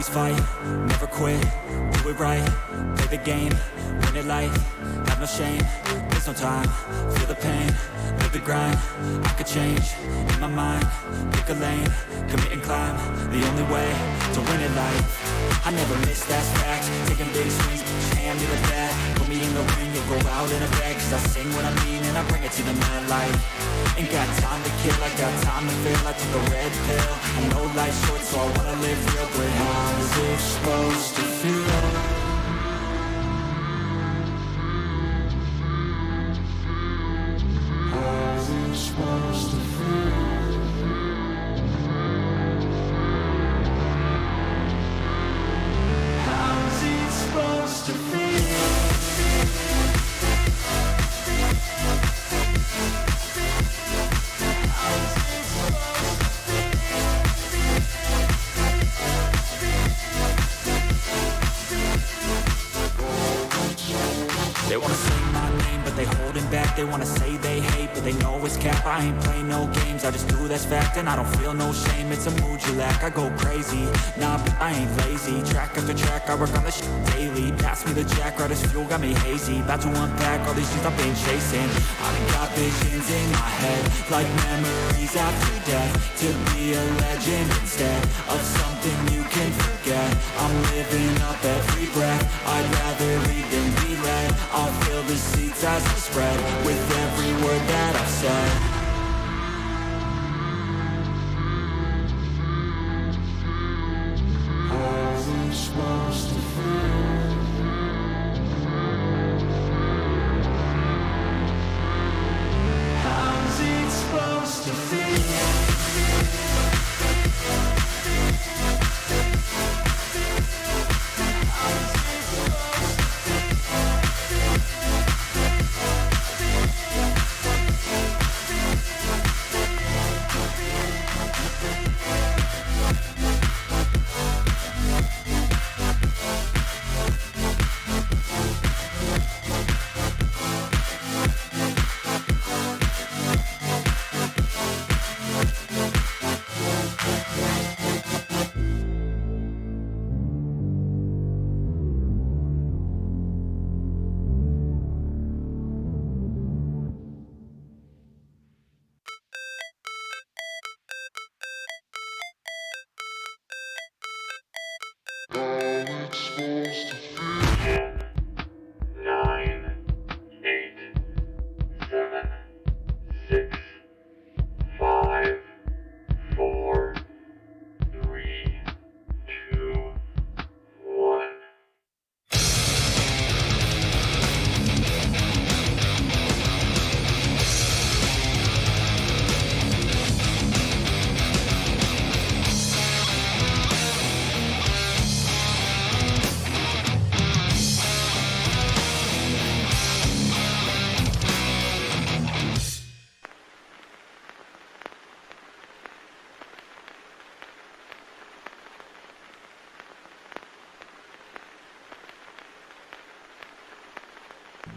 always fight, never quit, do it right, play the game, win it life, have no shame, there's no time, feel the pain, live the grind, I could change, in my mind, pick a lane, commit and climb, the only way to win it life, I never miss, that's fact, taking big swings, put your hand to the bat, put me in the ring, you'll go out in a bag, cause I sing what I mean and I bring it to the mad light, ain't got time to kill, I got time to feel, I took a red pill, I know life's short so I wanna live real, but how's it supposed to feel? Supposed to feel. How's it supposed to feel? They wanna say my name, but they holding back. They wanna say they hate, but they know it's cap. I ain't play no games, I just do that's fact. And I don't feel no shame, it's a mood you lack. I go crazy, nah, but I ain't lazy. Track after track, I work on this shit daily. Pass me the jack, right as fuel, got me hazy. About to unpack all these things I've been chasing. I've got visions in my head, like memories after death. To be a legend instead of something you can forget. I'm living up every breath, I'd rather lead than be led. I'll fill the seats as I spread with every word that I've said. How's it supposed to feel? How's it supposed to feel?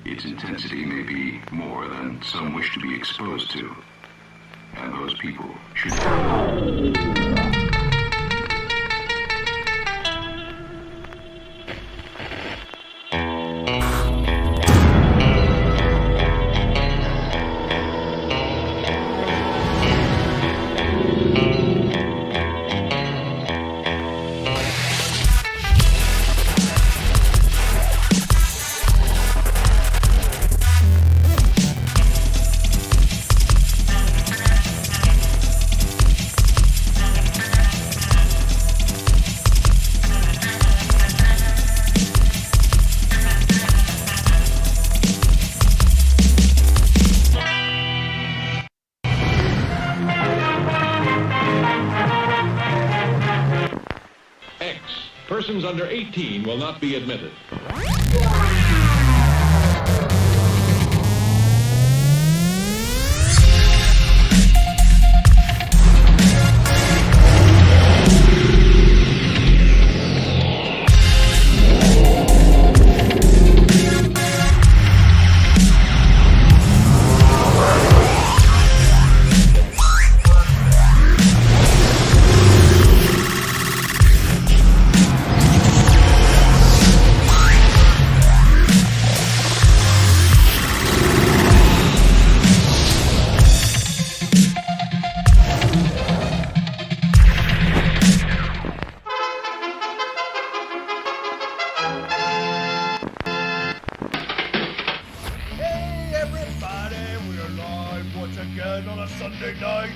Its intensity may be more than some wish to be exposed to, and those people should... Persons under 18 will not be admitted. Thursday night.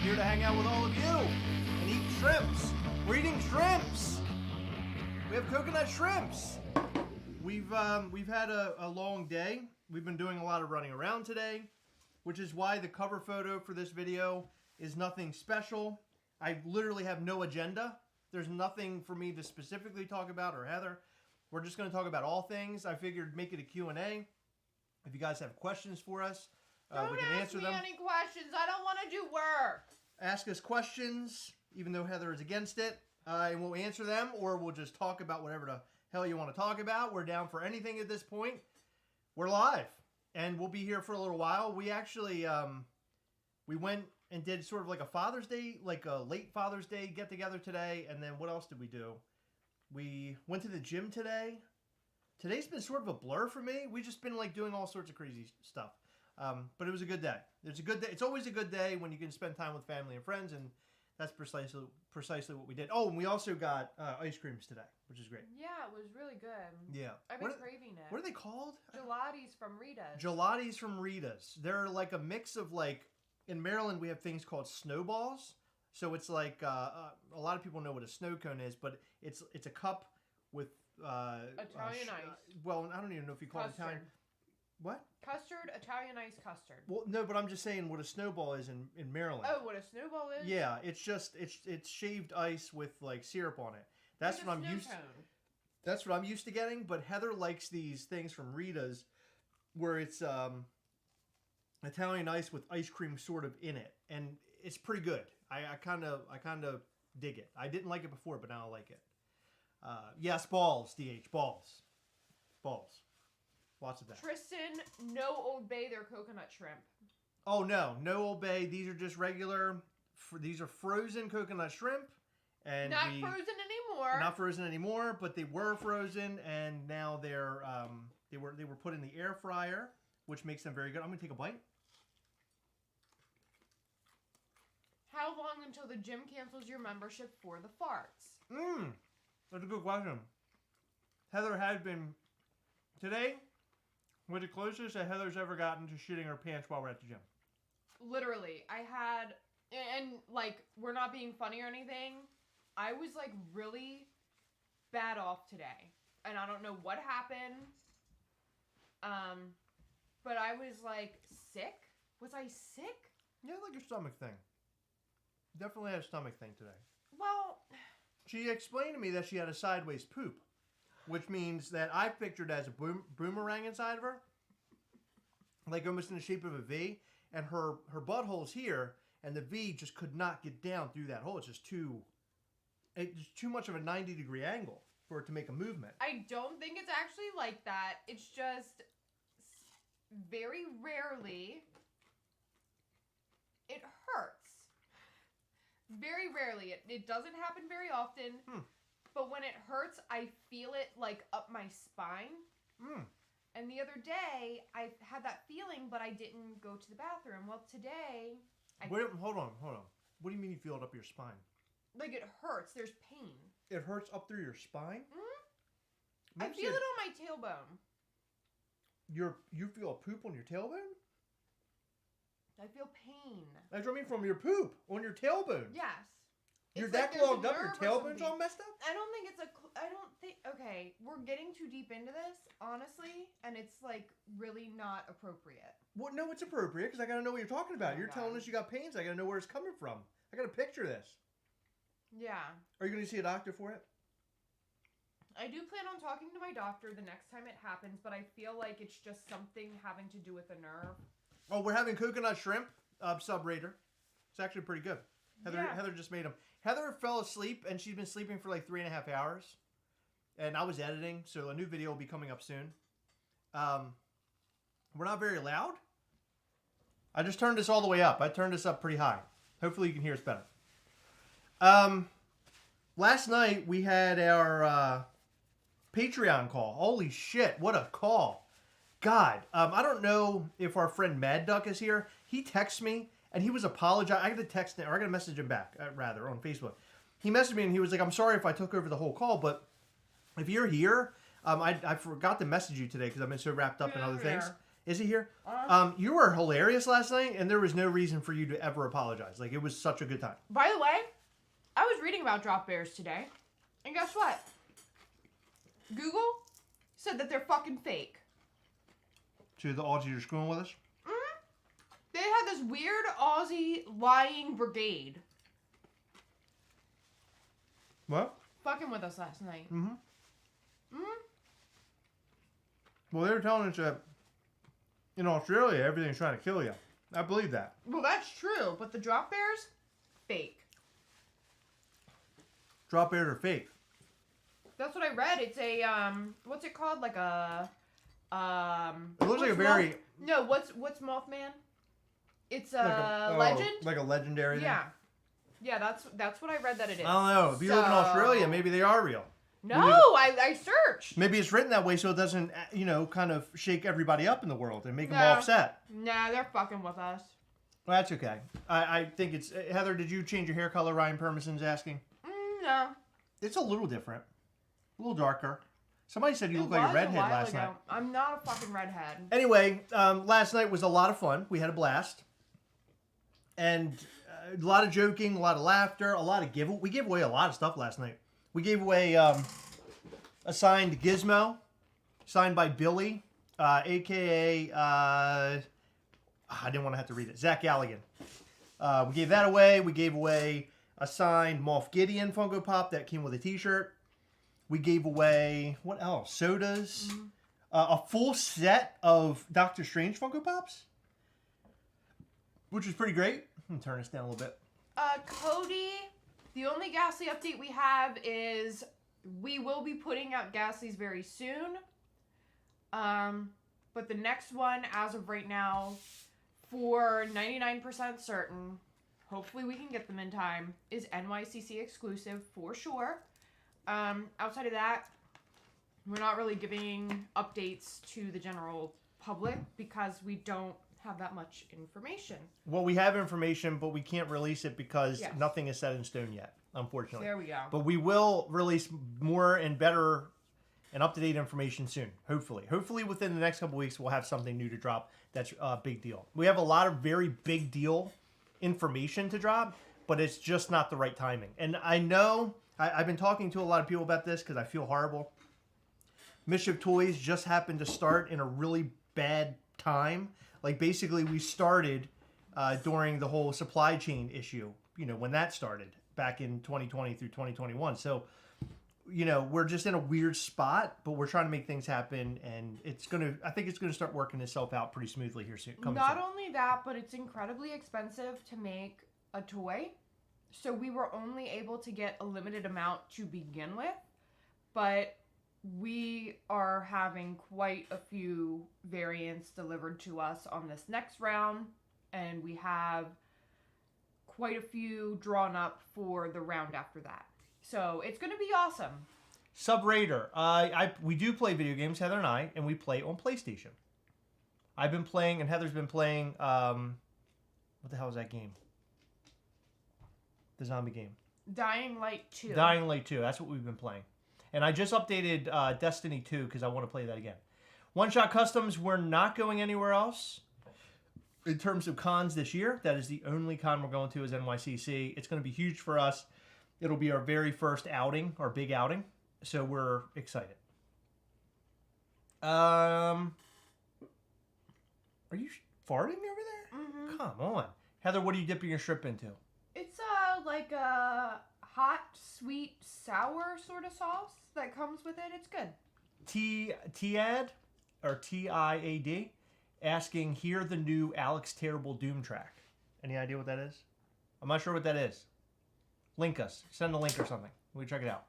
Here to hang out with all of you and eat shrimps. We're eating shrimps. We have coconut shrimps. We've had a long day. We've been doing a lot of running around today, which is why the cover photo for this video is nothing special. I literally have no agenda. There's nothing for me to specifically talk about, or Heather. We're just going to talk about all things. I figured make it a Q&A. If you guys have questions for us, we can answer them. Don't ask me any questions. I don't want to do work. Ask us questions, even though Heather is against it. And we'll answer them, or we'll just talk about whatever the hell you want to talk about. We're down for anything at this point. We're live, and we'll be here for a little while. We actually, we went and did sort of like a Father's Day, like a late Father's Day get-together today, and then what else did we do? We went to the gym today. Today's been sort of a blur for me. We've just been like doing all sorts of crazy stuff. But it was a good day. It's a good day. It's always a good day when you can spend time with family and friends, and that's precisely what we did. Oh, and we also got ice creams today, which is great. Yeah, it was really good. Yeah. I've been craving it. What are they called? Gelatis from Rita's. Gelatis from Rita's. They're like a mix of like, in Maryland we have things called snowballs. So it's like, a lot of people know what a snow cone is, but it's a cup with... Italian ice. Well, I don't even know if you call Custard. it Italian... What? Custard, Italian ice custard. Well, no, but I'm just saying what a snowball is in Maryland. Oh, what a snowball is? Yeah, it's just it's shaved ice with like syrup on it. That's like what I'm used. That's what I'm used to getting. But Heather likes these things from Rita's, where it's Italian ice with ice cream sort of in it, and it's pretty good. I kind of dig it. I didn't like it before, but now I like it. Yes, balls, DH, balls. Lots of that. Tristan, no Old Bay, they're coconut shrimp. Oh, no Old Bay. These are just regular, these are frozen coconut shrimp. And Not frozen anymore. Not frozen anymore, but they were frozen, and now they're, they were put in the air fryer, which makes them very good. I'm going to take a bite. How long until the gym cancels your membership for the farts? That's a good question. Heather had been, today, was the closest that Heather's ever gotten to shitting her pants while we're at the gym. Literally, I had, and like, we're not being funny or anything, I was like really bad off today. And I don't know what happened. But I was like sick. Was I sick? Yeah, like your stomach thing. Definitely had a stomach thing today. Well, she explained to me that she had a sideways poop, which means that I pictured as a boomerang inside of her, like almost in the shape of a V, and her butthole's here, and the V just could not get down through that hole. It's just too much of a 90-degree angle for it to make a movement. I don't think it's actually like that. It's just very rarely it hurts. Very rarely. It doesn't happen very often. But when it hurts, I feel it like up my spine. And the other day, I had that feeling, but I didn't go to the bathroom. Well, today... Hold on. What do you mean you feel it up your spine? Like it hurts. There's pain. It hurts up through your spine? I feel it on my tailbone. You feel a poop on your tailbone? I feel pain. That's what I mean, from your poop on your tailbone. Yes. You're It's that like there's clogged a up, your nerve or tailbone's something. all messed up? I don't think okay, we're getting too deep into this, honestly, and it's like really not appropriate. Well, no, it's appropriate, because I gotta know what you're talking about. Oh, You're telling us you got pains, I gotta know where it's coming from. I gotta picture this. Yeah. Are you gonna see a doctor for it? I do plan on talking to my doctor the next time it happens, but I feel like it's just something having to do with a nerve. Oh, we're having coconut shrimp, sub-rater. It's actually pretty good. Heather just made them. Heather fell asleep, and she's been sleeping for like 3.5 hours. And I was editing, so a new video will be coming up soon. We're not very loud. I just turned this all the way up. I turned this up pretty high. Hopefully you can hear us better. Last night we had our Patreon call. Holy shit, what a call. God, I don't know if our friend Mad Duck is here. He texted me, and he was apologizing. I got to text him, or I got to message him back, rather, on Facebook. He messaged me, and he was like, I'm sorry if I took over the whole call, but if you're here, I forgot to message you today because I've been so wrapped up in other things. Is he here? You were hilarious last night, and there was no reason for you to ever apologize. Like, it was such a good time. By the way, I was reading about drop bears today, and guess what? Google said that they're fucking fake. To the Aussies you're screwing with us? Mm-hmm. They had this weird Aussie lying brigade. What? Fucking with us last night. Mm-hmm. Mm-hmm. Well, they were telling us that in Australia, everything's trying to kill you. I believe that. Well, that's true, but the drop bears, fake. Drop bears are fake. That's what I read. It's a what's it called? Like a It looks like a very what's Mothman? It's legend. Like a legendary thing? Yeah, that's what I read that it is. I don't know. If you live in Australia, maybe they are real. No, I searched. Maybe it's written that way so it doesn't, kind of shake everybody up in the world and make them all upset. Nah, they're fucking with us. Well, that's okay. I think it's... Heather, did you change your hair color? Ryan Permison's asking. No. It's a little different. A little darker. Somebody said you looked like a redhead last night. I'm not a fucking redhead. Anyway, last night was a lot of fun. We had a blast. And a lot of joking, a lot of laughter, a lot of giveaway. We gave away a lot of stuff last night. We gave away a signed Gizmo, signed by Billy, a.k.a. I didn't want to have to read it. Zach Galligan. We gave that away. We gave away a signed Moff Gideon Funko Pop that came with a t-shirt. We gave away, what else? Sodas. Mm-hmm. A full set of Doctor Strange Funko Pops, which is pretty great. Let me turn this down a little bit. Cody, the only Ghastly update we have is we will be putting out Ghastlies very soon. But the next one, as of right now, for 99% certain, hopefully we can get them in time, is NYCC exclusive for sure. Outside of that, we're not really giving updates to the general public because we don't have that much information. Well, we have information, but we can't release it because nothing is set in stone yet, unfortunately. There we go. But we will release more and better and up-to-date information soon, hopefully. Hopefully within the next couple weeks, we'll have something new to drop that's a big deal. We have a lot of very big deal information to drop, but it's just not the right timing. And I know, I've been talking to a lot of people about this because I feel horrible. Mischief Toys just happened to start in a really bad time. Like, basically, we started during the whole supply chain issue, when that started back in 2020 through 2021. So, we're just in a weird spot, but we're trying to make things happen, and I think it's going to start working itself out pretty smoothly here soon. Not only that, but it's incredibly expensive to make a toy. So we were only able to get a limited amount to begin with, but we are having quite a few variants delivered to us on this next round, and we have quite a few drawn up for the round after that. So it's going to be awesome. Sub Raider. We do play video games, Heather and I, and we play on PlayStation. I've been playing, and Heather's been playing, what the hell is that game? The zombie game. Dying Light 2. Dying Light 2. That's what we've been playing. And I just updated Destiny 2 because I want to play that again. One Shot Customs, we're not going anywhere else. In terms of cons this year, that is the only con we're going to is NYCC. It's going to be huge for us. It'll be our very first outing, our big outing. So we're excited. Are you farting over there? Mm-hmm. Come on. Heather, what are you dipping your shrimp into? It's like a hot, sweet, sour sort of sauce that comes with it. It's good. Tiad, or Tiad, asking, hear the new Alex Terrible Doom track. Any idea what that is? I'm not sure what that is. Link us. Send a link or something. We can check it out.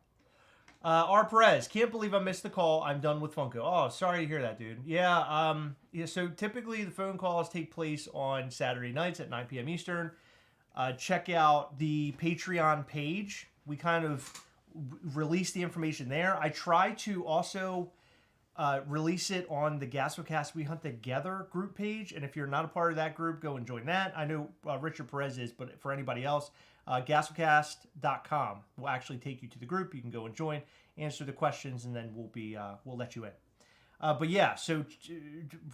R. Perez, can't believe I missed the call. I'm done with Funko. Oh, sorry to hear that, dude. Yeah, so typically the phone calls take place on Saturday nights at 9 p.m. Eastern. Check out the Patreon page. We kind of release the information there. I try to also release it on the Gastlecast We Hunt Together group page. And if you're not a part of that group, go and join that. I know Richard Perez is, but for anybody else, Gastlecast.com will actually take you to the group. You can go and join, answer the questions, and then we'll let you in. But yeah, so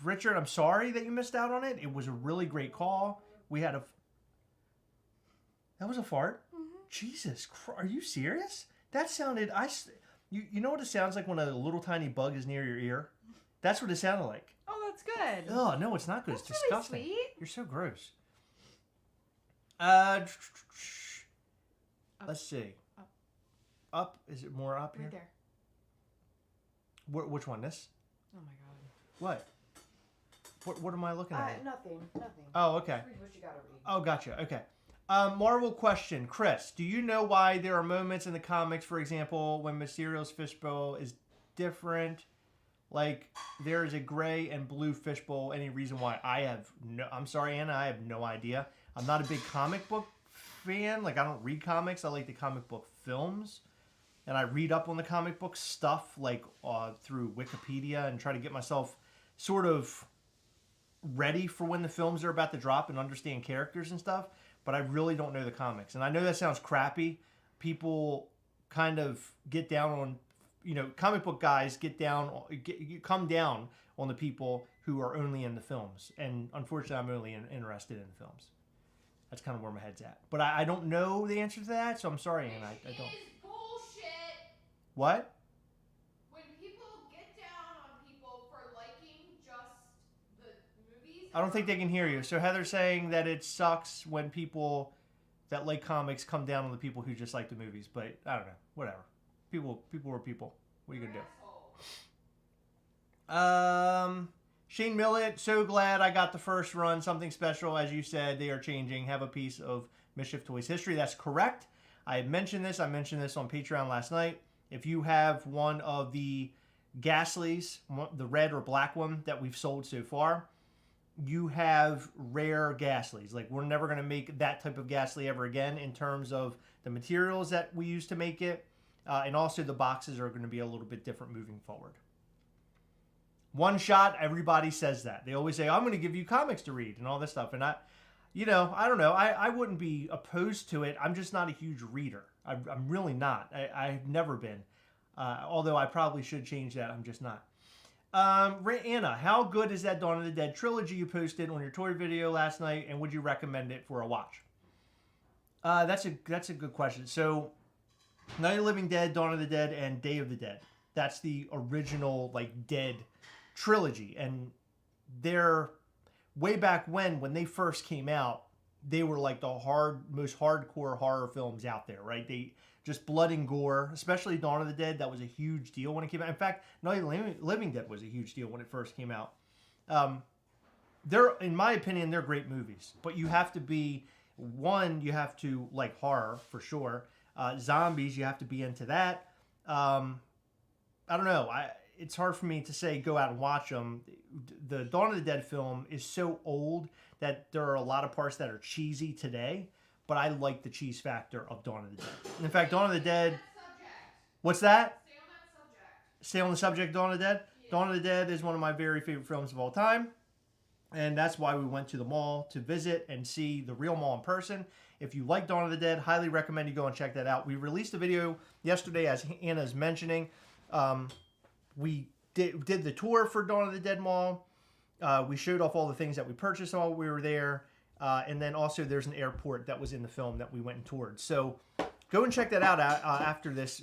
Richard, I'm sorry that you missed out on it. It was a really great call. We had that was a fart? Jesus Christ, are you serious? That sounded, you know what it sounds like when a little tiny bug is near your ear? That's what it sounded like. Oh, that's good. Oh, no, it's not good. That's It's disgusting. really sweet. You're so gross. Let's see. Up. Is it more up here? Right there. Which one? This? Oh my god. What? What am I looking at? Nothing. Oh, okay. Read what you gotta read. Oh, gotcha. Okay. Marvel question. Chris, do you know why there are moments in the comics, for example, when Mysterio's fishbowl is different? Like, there is a gray and blue fishbowl. Any reason why? I'm sorry, Anna, I have no idea. I'm not a big comic book fan. Like, I don't read comics. I like the comic book films. And I read up on the comic book stuff, like, through Wikipedia and try to get myself sort of ready for when the films are about to drop and understand characters and stuff. But I really don't know the comics. And I know that sounds crappy. People kind of get down on, comic book guys come down on the people who are only in the films. And unfortunately, I'm only interested in the films. That's kind of where my head's at. But I don't know the answer to that, so I'm sorry, Anna. I don't. It is bullshit. What? When people get down on people for liking just the movies. I don't think they can hear you. So Heather's saying that it sucks when people that like comics come down on the people who just like the movies. But I don't know. Whatever. People are people. What are you gonna do? Shane Millett, so glad I got the first run. Something special, as you said. They are changing. Have a piece of Mischief Toys history. That's correct. I mentioned this. I mentioned this on Patreon last night. If you have one of the Gastlys, the red or black one that we've sold so far, you have rare Gastlys. Like, we're never going to make that type of Ghastly ever again in terms of the materials that we use to make it. And also the boxes are going to be a little bit different moving forward. One shot, everybody says that. They always say, I'm going to give you comics to read and all this stuff. And I don't know. I wouldn't be opposed to it. I'm just not a huge reader. I'm really not. I've never been. Although I probably should change that. I'm just not. Anna, how good is that Dawn of the Dead trilogy you posted on your toy video last night? And would you recommend it for a watch? That's a good question. So, Night of the Living Dead, Dawn of the Dead, and Day of the Dead. That's the original, Dead trilogy. And they're way back when they first came out, they were like the most hardcore horror films out there, right? They just blood and gore, especially Dawn of the Dead. That was a huge deal when it came out. In fact, Night of the Living Dead was a huge deal when it first came out. In my opinion, they're great movies, but you have to be you have to like horror for sure. Zombies, you have to be into that. I don't know. It's hard for me to say go out and watch them. The Dawn of the Dead film is so old that there are a lot of parts that are cheesy today, but I like the cheese factor of Dawn of the Dead. In fact, Dawn of the Dead... What's that? Stay on that subject. Stay on the subject, Dawn of the Dead? Yeah. Dawn of the Dead is one of my very favorite films of all time, and that's why we went to the mall to visit and see the real mall in person. If you like Dawn of the Dead, highly recommend you go and check that out. We released a video yesterday, as Anna's mentioning. We did the tour for Dawn of the Dead Mall. We showed off all the things that we purchased while we were there. And then also there's an airport that was in the film that we went and toured. So go and check that out after this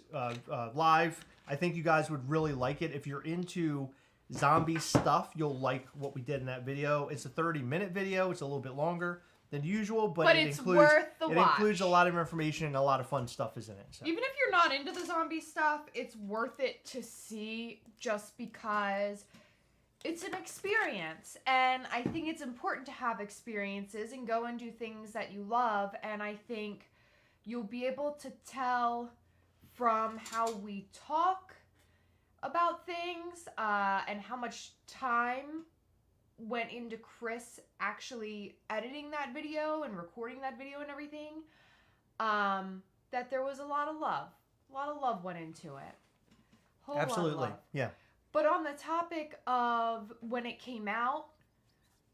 live. I think you guys would really like it. If you're into zombie stuff, you'll like what we did in that video. It's a 30-minute video. It's a little bit longer than usual, but it it's includes, worth the watch. It includes a lot of information and a lot of fun stuff is in it. So. Even if you're not into the zombie stuff, it's worth it to see just because it's an experience. And I think it's important to have experiences and go and do things that you love. And I think you'll be able to tell from how we talk about things and how much time went into Chris actually editing that video and recording that video and everything, that there was a lot of love went into it. Absolutely. Lot of love. Yeah. But on the topic of when it came out,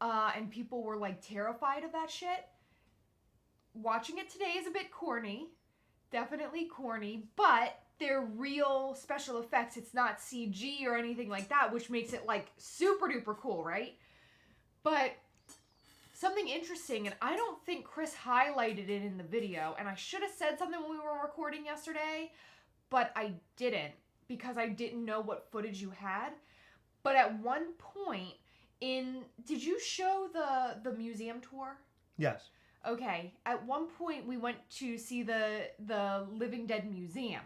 and people were terrified of that shit, watching it today is a bit corny, definitely corny, but they're real special effects. It's not CG or anything like that, which makes it like super duper cool, right? But something interesting, and I don't think Chris highlighted it in the video, and I should have said something when we were recording yesterday, but I didn't because I didn't know what footage you had. But at one point did you show the museum tour? Yes. Okay. At one point we went to see the Living Dead Museum,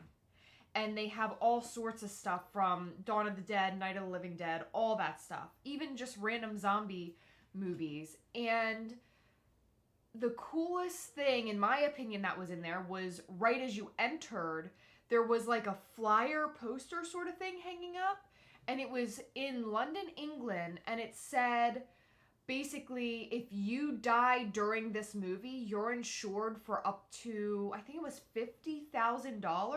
and they have all sorts of stuff from Dawn of the Dead, Night of the Living Dead, all that stuff, even just random zombie movies. And the coolest thing, in my opinion, that was in there was right as you entered, there was like a flyer poster sort of thing hanging up, and it was in London, England, and it said basically if you die during this movie, you're insured for up to, I think it was $50,000.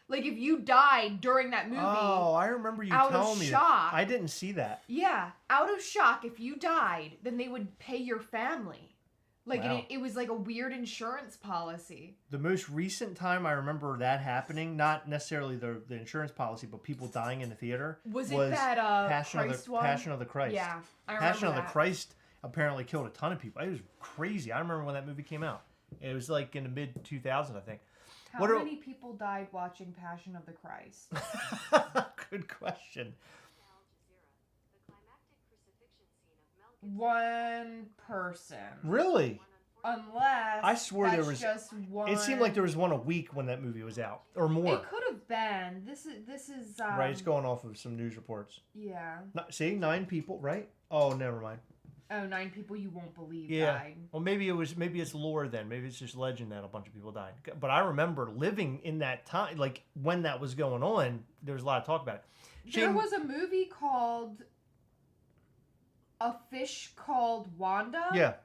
Like if you died during that movie. Oh, I remember you telling me shock, that. I didn't see that. Yeah, out of shock, if you died, then they would pay your family. Like, wow. it was like a weird insurance policy. The most recent time I remember that happening, not necessarily the insurance policy, but people dying in the theater, was it that Passion of the Christ. Yeah, I remember Passion of the Christ apparently killed a ton of people. It was crazy. I remember when that movie came out. It was like in the mid-2000s, I think. How many people died watching Passion of the Christ? Good question. One person. Really? Unless I swore there that's was just one. It seemed like there was one a week when that movie was out, or more. It could have been. This is right. It's going off of some news reports. Yeah. See, 9 people, right? Oh, never mind. Oh, 9 people you won't believe died. Well, maybe it's lore then. Maybe it's just legend that a bunch of people died. But I remember living in that time, like when that was going on. There was a lot of talk about it. There was a movie called A Fish Called Wanda. Yeah.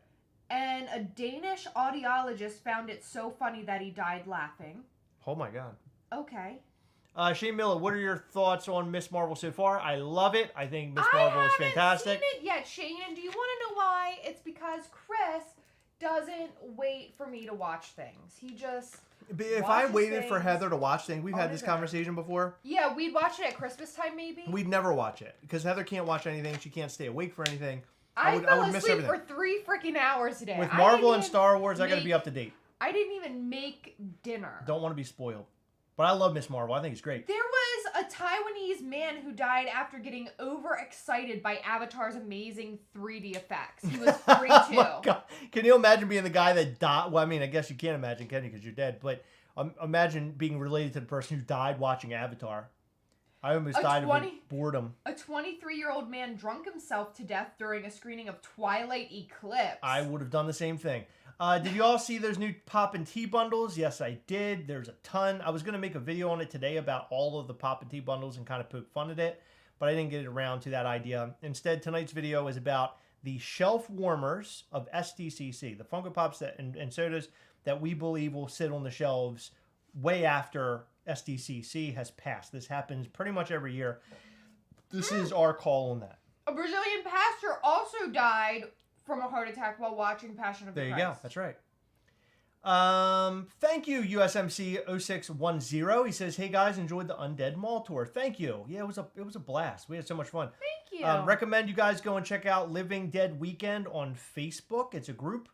And a Danish audiologist found it so funny that he died laughing. Oh my God. Okay. Shane Miller, what are your thoughts on Miss Marvel so far? I love it. I think Miss Marvel is fantastic. I haven't seen it yet, Shane. And do you want to know why? It's because Chris doesn't wait for me to watch things. He just if I waited for Heather to watch things, we've had this conversation before. Yeah, we'd watch it at Christmas time maybe. We'd never watch it because Heather can't watch anything. She can't stay awake for anything. I fell asleep for 3 freaking hours today. With Marvel and Star Wars, I got to be up to date. I didn't even make dinner. Don't want to be spoiled. But I love Miss Marvel. I think it's great. There was a Taiwanese man who died after getting overexcited by Avatar's amazing 3D effects. He was 42. Oh my God. Can you imagine being the guy that died? Well, I mean, I guess you can't imagine, can you? Because you're dead. But imagine being related to the person who died watching Avatar. I almost died of boredom. A 23-year-old man drunk himself to death during a screening of Twilight Eclipse. I would have done the same thing. Did you all see those new Pop and Tea bundles? Yes, I did. There's a ton. I was going to make a video on it today about all of the Pop and Tea bundles and kind of poke fun at it, but I didn't get around to that idea. Instead, tonight's video is about the shelf warmers of SDCC, the Funko Pops and sodas that we believe will sit on the shelves way after SDCC has passed. This happens pretty much every year. This is our call on that. A Brazilian pastor also died from a heart attack while watching Passion of the Christ. There you go. That's right. Thank you, USMC0610. He says, "Hey guys, enjoyed the Undead Mall tour." Thank you. Yeah, it was a blast. We had so much fun. Thank you. Recommend you guys go and check out Living Dead Weekend on Facebook. It's a group.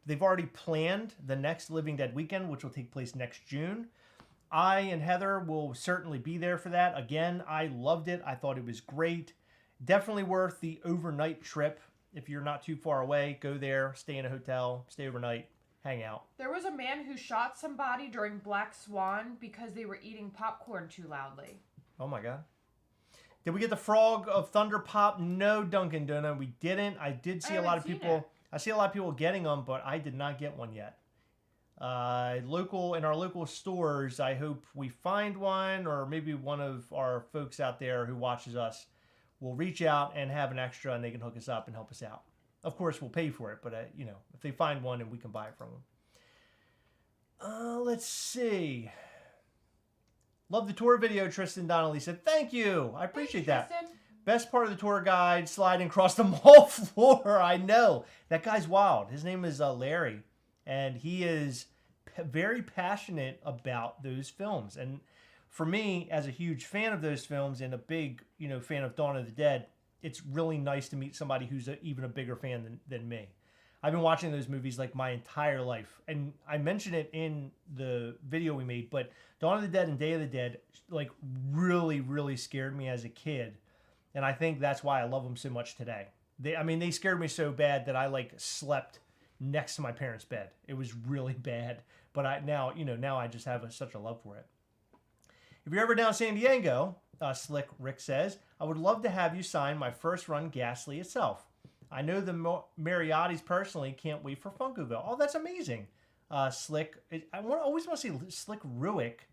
They've already planned the next Living Dead Weekend, which will take place next June. I and Heather will certainly be there for that. Again, I loved it. I thought it was great. Definitely worth the overnight trip. If you're not too far away, go there, stay in a hotel, stay overnight, hang out. There was a man who shot somebody during Black Swan because they were eating popcorn too loudly. Oh my God. Did we get the Frog of Thunder Pop? No, Duncan Donut, we didn't. I did see a lot of people. I see a lot of people getting them, but I did not get one yet. In our local stores, I hope we find one, or maybe one of our folks out there who watches us will reach out and have an extra, and they can hook us up and help us out. Of course, we'll pay for it, but if they find one, and we can buy it from them. Let's see. Love the tour video, Tristan Donnelly said. Thank you. I appreciate that. Tristan. Best part of the tour guide, sliding across the mall floor. I know. That guy's wild. His name is Larry, and he is very passionate about those films. And for me, as a huge fan of those films and a big, fan of Dawn of the Dead, it's really nice to meet somebody who's even a bigger fan than me. I've been watching those movies like my entire life. And I mentioned it in the video we made, but Dawn of the Dead and Day of the Dead like really, really scared me as a kid. And I think that's why I love them so much today. They scared me so bad that I like slept next to my parents' bed. It was really bad. But now I just have such a love for it. If you're ever down San Diego, Slick Rick says, I would love to have you sign my first run Ghastly itself. I know the Mariottis personally, can't wait for Funkoville. Oh, that's amazing. Slick, always want to say Slick Ruick,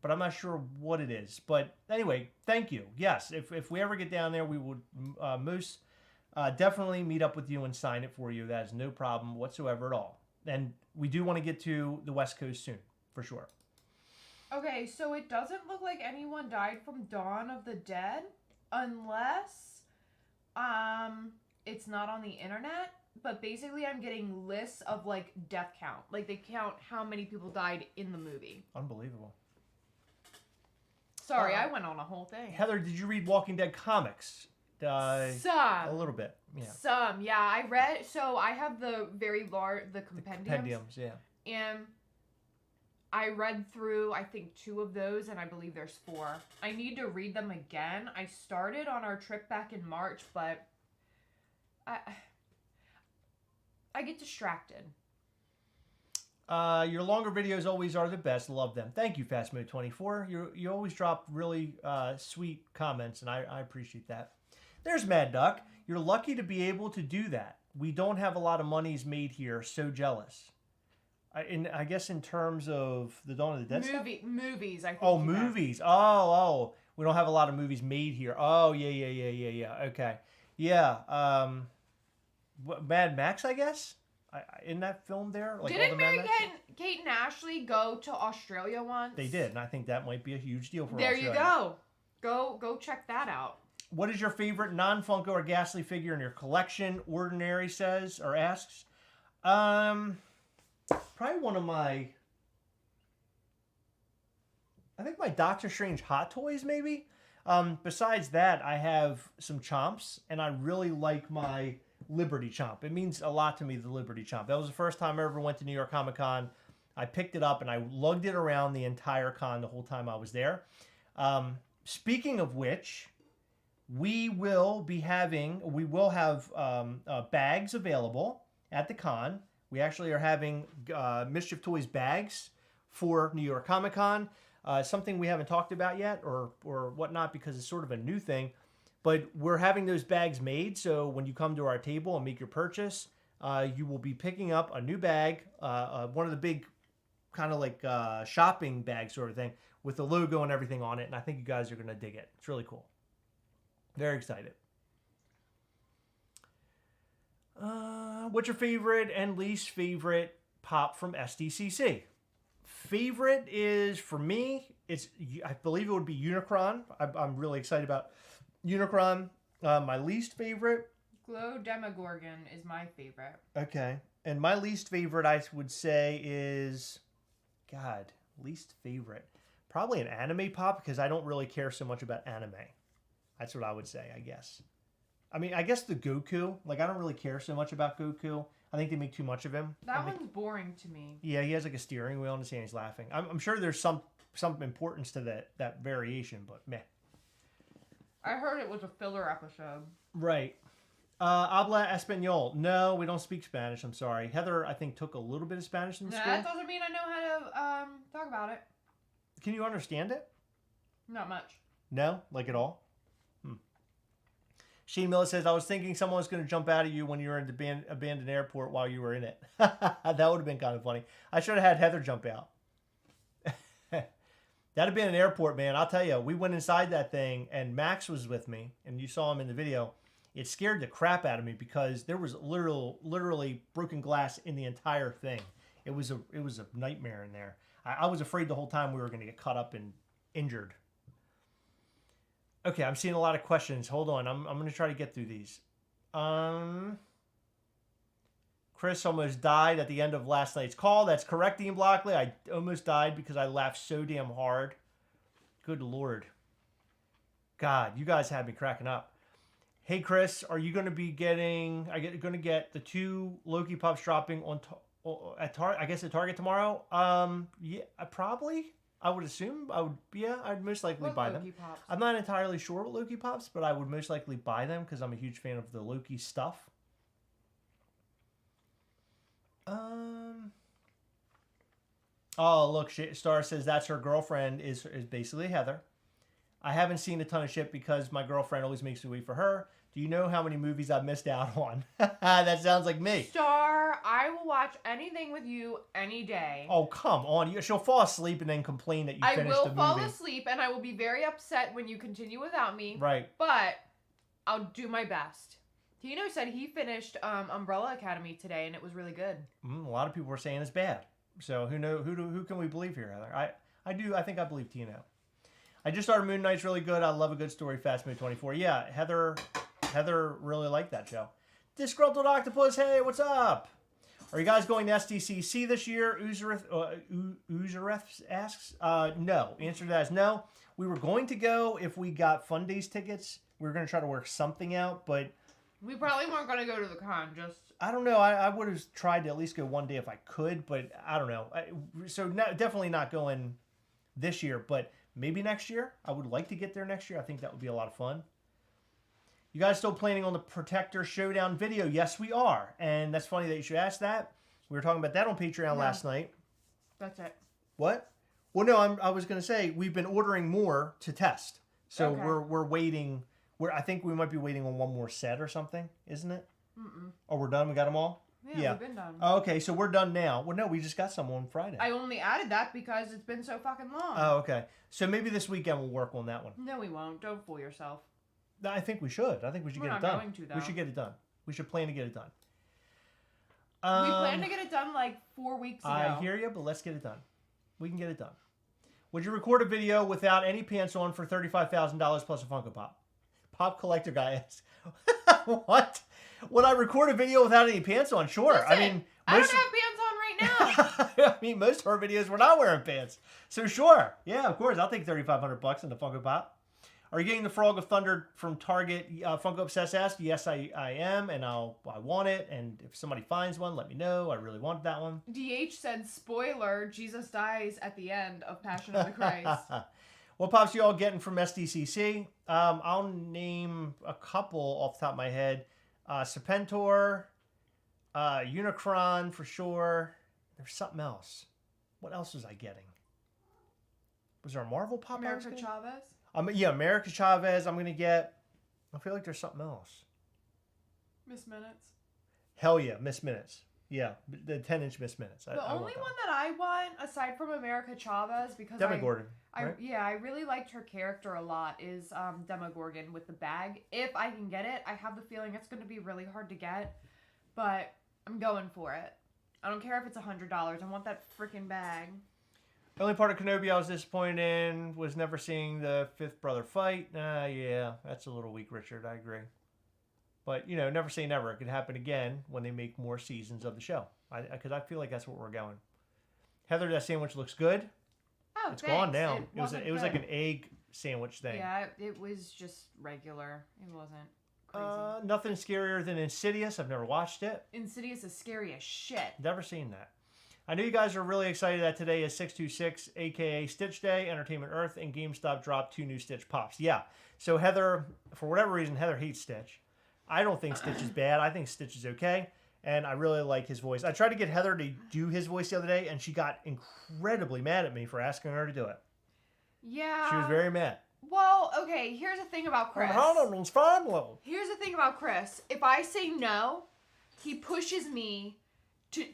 but I'm not sure what it is. But anyway, thank you. Yes, if we ever get down there, we would most definitely meet up with you and sign it for you. That is no problem whatsoever at all. And we do want to get to the West Coast soon, for sure. Okay, so it doesn't look like anyone died from Dawn of the Dead unless it's not on the internet. But basically I'm getting lists of like death count. Like they count how many people died in the movie. Unbelievable. Sorry, I went on a whole thing. Heather, did you read Walking Dead comics? Some. A little bit, yeah. Some, yeah. I read, so I have the very large, the compendiums. Compendiums, yeah. And I read through, I think, 2 of those, and I believe there's 4. I need to read them again. I started on our trip back in March, but I get distracted. Your longer videos always are the best. Love them. Thank you, FastMode24. You always drop really sweet comments, and I appreciate that. There's Mad Duck. You're lucky to be able to do that. We don't have a lot of monies made here. So jealous. I guess in terms of the Dawn of the Dead stuff? Movies, I think. Oh, movies. Oh. We don't have a lot of movies made here. Oh, yeah. Okay. Yeah. Mad Max, I guess? In that film there? Like Didn't Mary Kate and Ashley go to Australia once? They did, and I think that might be a huge deal for There Australia. you go. Go check that out. What is your favorite non-Funko or Ghastly figure in your collection? Ordinary says, or asks. Probably one of my... I think my Doctor Strange Hot Toys, maybe? Besides that, I have some Chomps, and I really like my Liberty Chomp. It means a lot to me, the Liberty Chomp. That was the first time I ever went to New York Comic Con. I picked it up, and I lugged it around the entire con the whole time I was there. Speaking of which... We will have bags available at the con. We actually are having Mischief Toys bags for New York Comic Con. Something we haven't talked about yet or whatnot because it's sort of a new thing. But we're having those bags made, so when you come to our table and make your purchase, you will be picking up a new bag, one of the big kind of like shopping bag sort of thing with the logo and everything on it. And I think you guys are going to dig it. It's really cool. Very excited. What's your favorite and least favorite pop from SDCC? Favorite is, for me, I believe it would be Unicron. I'm really excited about Unicron. My least favorite? Glow Demogorgon is my favorite. Okay. And my least favorite, I would say, is... God, least favorite. Probably an anime pop, because I don't really care so much about anime. That's what I would say, I guess. I mean, I guess the Goku. Like, I don't really care so much about Goku. I think they make too much of him. That one's boring to me. Yeah, he has like a steering wheel and he's laughing. I'm sure there's some importance to that variation, but meh. I heard it was a filler episode. Right. Habla Español. No, we don't speak Spanish. I'm sorry. Heather, I think, took a little bit of Spanish in school. That doesn't mean I know how to talk about it. Can you understand it? Not much. No? Like at all? Shane Miller says, I was thinking someone was going to jump out at you when you were in the abandoned airport while you were in it. That would have been kind of funny. I should have had Heather jump out. That'd have been an airport, man. I'll tell you, we went inside that thing, and Max was with me, and you saw him in the video. It scared the crap out of me because there was literally broken glass in the entire thing. It was a nightmare in there. I was afraid the whole time we were going to get cut up and injured. Okay, I'm seeing a lot of questions. Hold on. I'm going to try to get through these. Chris almost died at the end of last night's call. That's correct, Ian Blockley. I almost died because I laughed so damn hard. Good Lord. God, you guys had me cracking up. Hey, Chris, are you going to be getting... going to get the 2 Loki Pops dropping on at Target tomorrow? Yeah, probably. I would assume. I'd most likely buy them. Loki Pops? I'm not entirely sure what Loki Pops, but I would most likely buy them because I'm a huge fan of the Loki stuff. Oh, look, Star says that's her girlfriend is basically Heather. I haven't seen a ton of shit because my girlfriend always makes me wait for her. Do you know how many movies I've missed out on? That sounds like me. Star, I will watch anything with you any day. Oh, come on. She'll fall asleep and then complain that you finished the movie. I will fall asleep and I will be very upset when you continue without me. Right. But I'll do my best. Tino said he finished Umbrella Academy today and it was really good. A lot of people were saying it's bad. So who can we believe here, Heather? I think I believe Tino. I just started Moon Knight's really good. I love a good story. Fast Mood 24. Yeah, Heather really liked that show. Disgruntled Octopus, hey, what's up? Are you guys going to SDCC this year? Uzereth asks. No. Answer to that is no. We were going to go if we got Fun Days tickets. We were going to try to work something out, but... We probably weren't going to go to the con, just... I don't know. I would have tried to at least go one day if I could, but I don't know. Definitely not going this year, but maybe next year. I would like to get there next year. I think that would be a lot of fun. You guys still planning on the Protector Showdown video? Yes, we are. And that's funny that you should ask that. We were talking about that on Patreon last night. That's it. What? Well, no, I was going to say we've been ordering more to test. So Okay. we're waiting. I think we might be waiting on one more set or something, isn't it? Mm-mm. Oh, we're done? We got them all? Yeah, we've been done. Oh, okay, so we're done now. Well, no, we just got some on Friday. I only added that because it's been so fucking long. Oh, okay. So maybe this weekend we'll work on that one. No, we won't. Don't fool yourself. I think we should. I think we should We're get it not done. going to, though. We should get it done. We should plan to get it done. We planned to get it done like 4 weeks ago. I hear you, but let's get it done. We can get it done. Would you record a video without any pants on for $35,000 plus a Funko Pop? Pop collector guy asks. What? Would I record a video without any pants on? Sure. Listen, I don't have pants on right now. I mean, most of our videos we're not wearing pants. So sure. Yeah, of course. I'll take $3,500 in the Funko Pop. Are you getting the Frog of Thunder from Target? Funko Obsessed asked. Yes, I am, and I want it. And if somebody finds one, let me know. I really want that one. DH said, spoiler, Jesus dies at the end of Passion of the Christ. What pops you all getting from SDCC? I'll name a couple off the top of my head. Serpentor, Unicron for sure. There's something else. What else was I getting? Was there a Marvel pop? America Chavez? Yeah, America Chavez. I'm going to get... I feel like there's something else. Miss Minutes. Hell yeah, Miss Minutes. Yeah, the 10-inch Miss Minutes. The only one that I want, aside from America Chavez, because Demogorgon. Right? I really liked her character a lot, is Demogorgon with the bag. If I can get it, I have the feeling it's going to be really hard to get, but I'm going for it. I don't care if it's $100. I want that freaking bag. The only part of Kenobi I was disappointed in was never seeing the fifth brother fight. Yeah, that's a little weak, Richard. I agree. But, never say never. It could happen again when they make more seasons of the show. Because I feel like that's what we're going. Heather, that sandwich looks good. Oh, it's thanks. gone now. It was like good. an egg sandwich thing. Yeah, it was just regular. It wasn't crazy. Nothing scarier than Insidious. I've never watched it. Insidious is scary as shit. Never seen that. I know you guys are really excited that today is 626, a.k.a. Stitch Day. Entertainment Earth and GameStop dropped 2 new Stitch Pops. Yeah. So Heather, for whatever reason, Heather hates Stitch. I don't think Stitch is bad. I think Stitch is okay. And I really like his voice. I tried to get Heather to do his voice the other day, and she got incredibly mad at me for asking her to do it. Yeah. She was very mad. Well, okay, here's the thing about Chris. Here's the thing about Chris. If I say no, he pushes me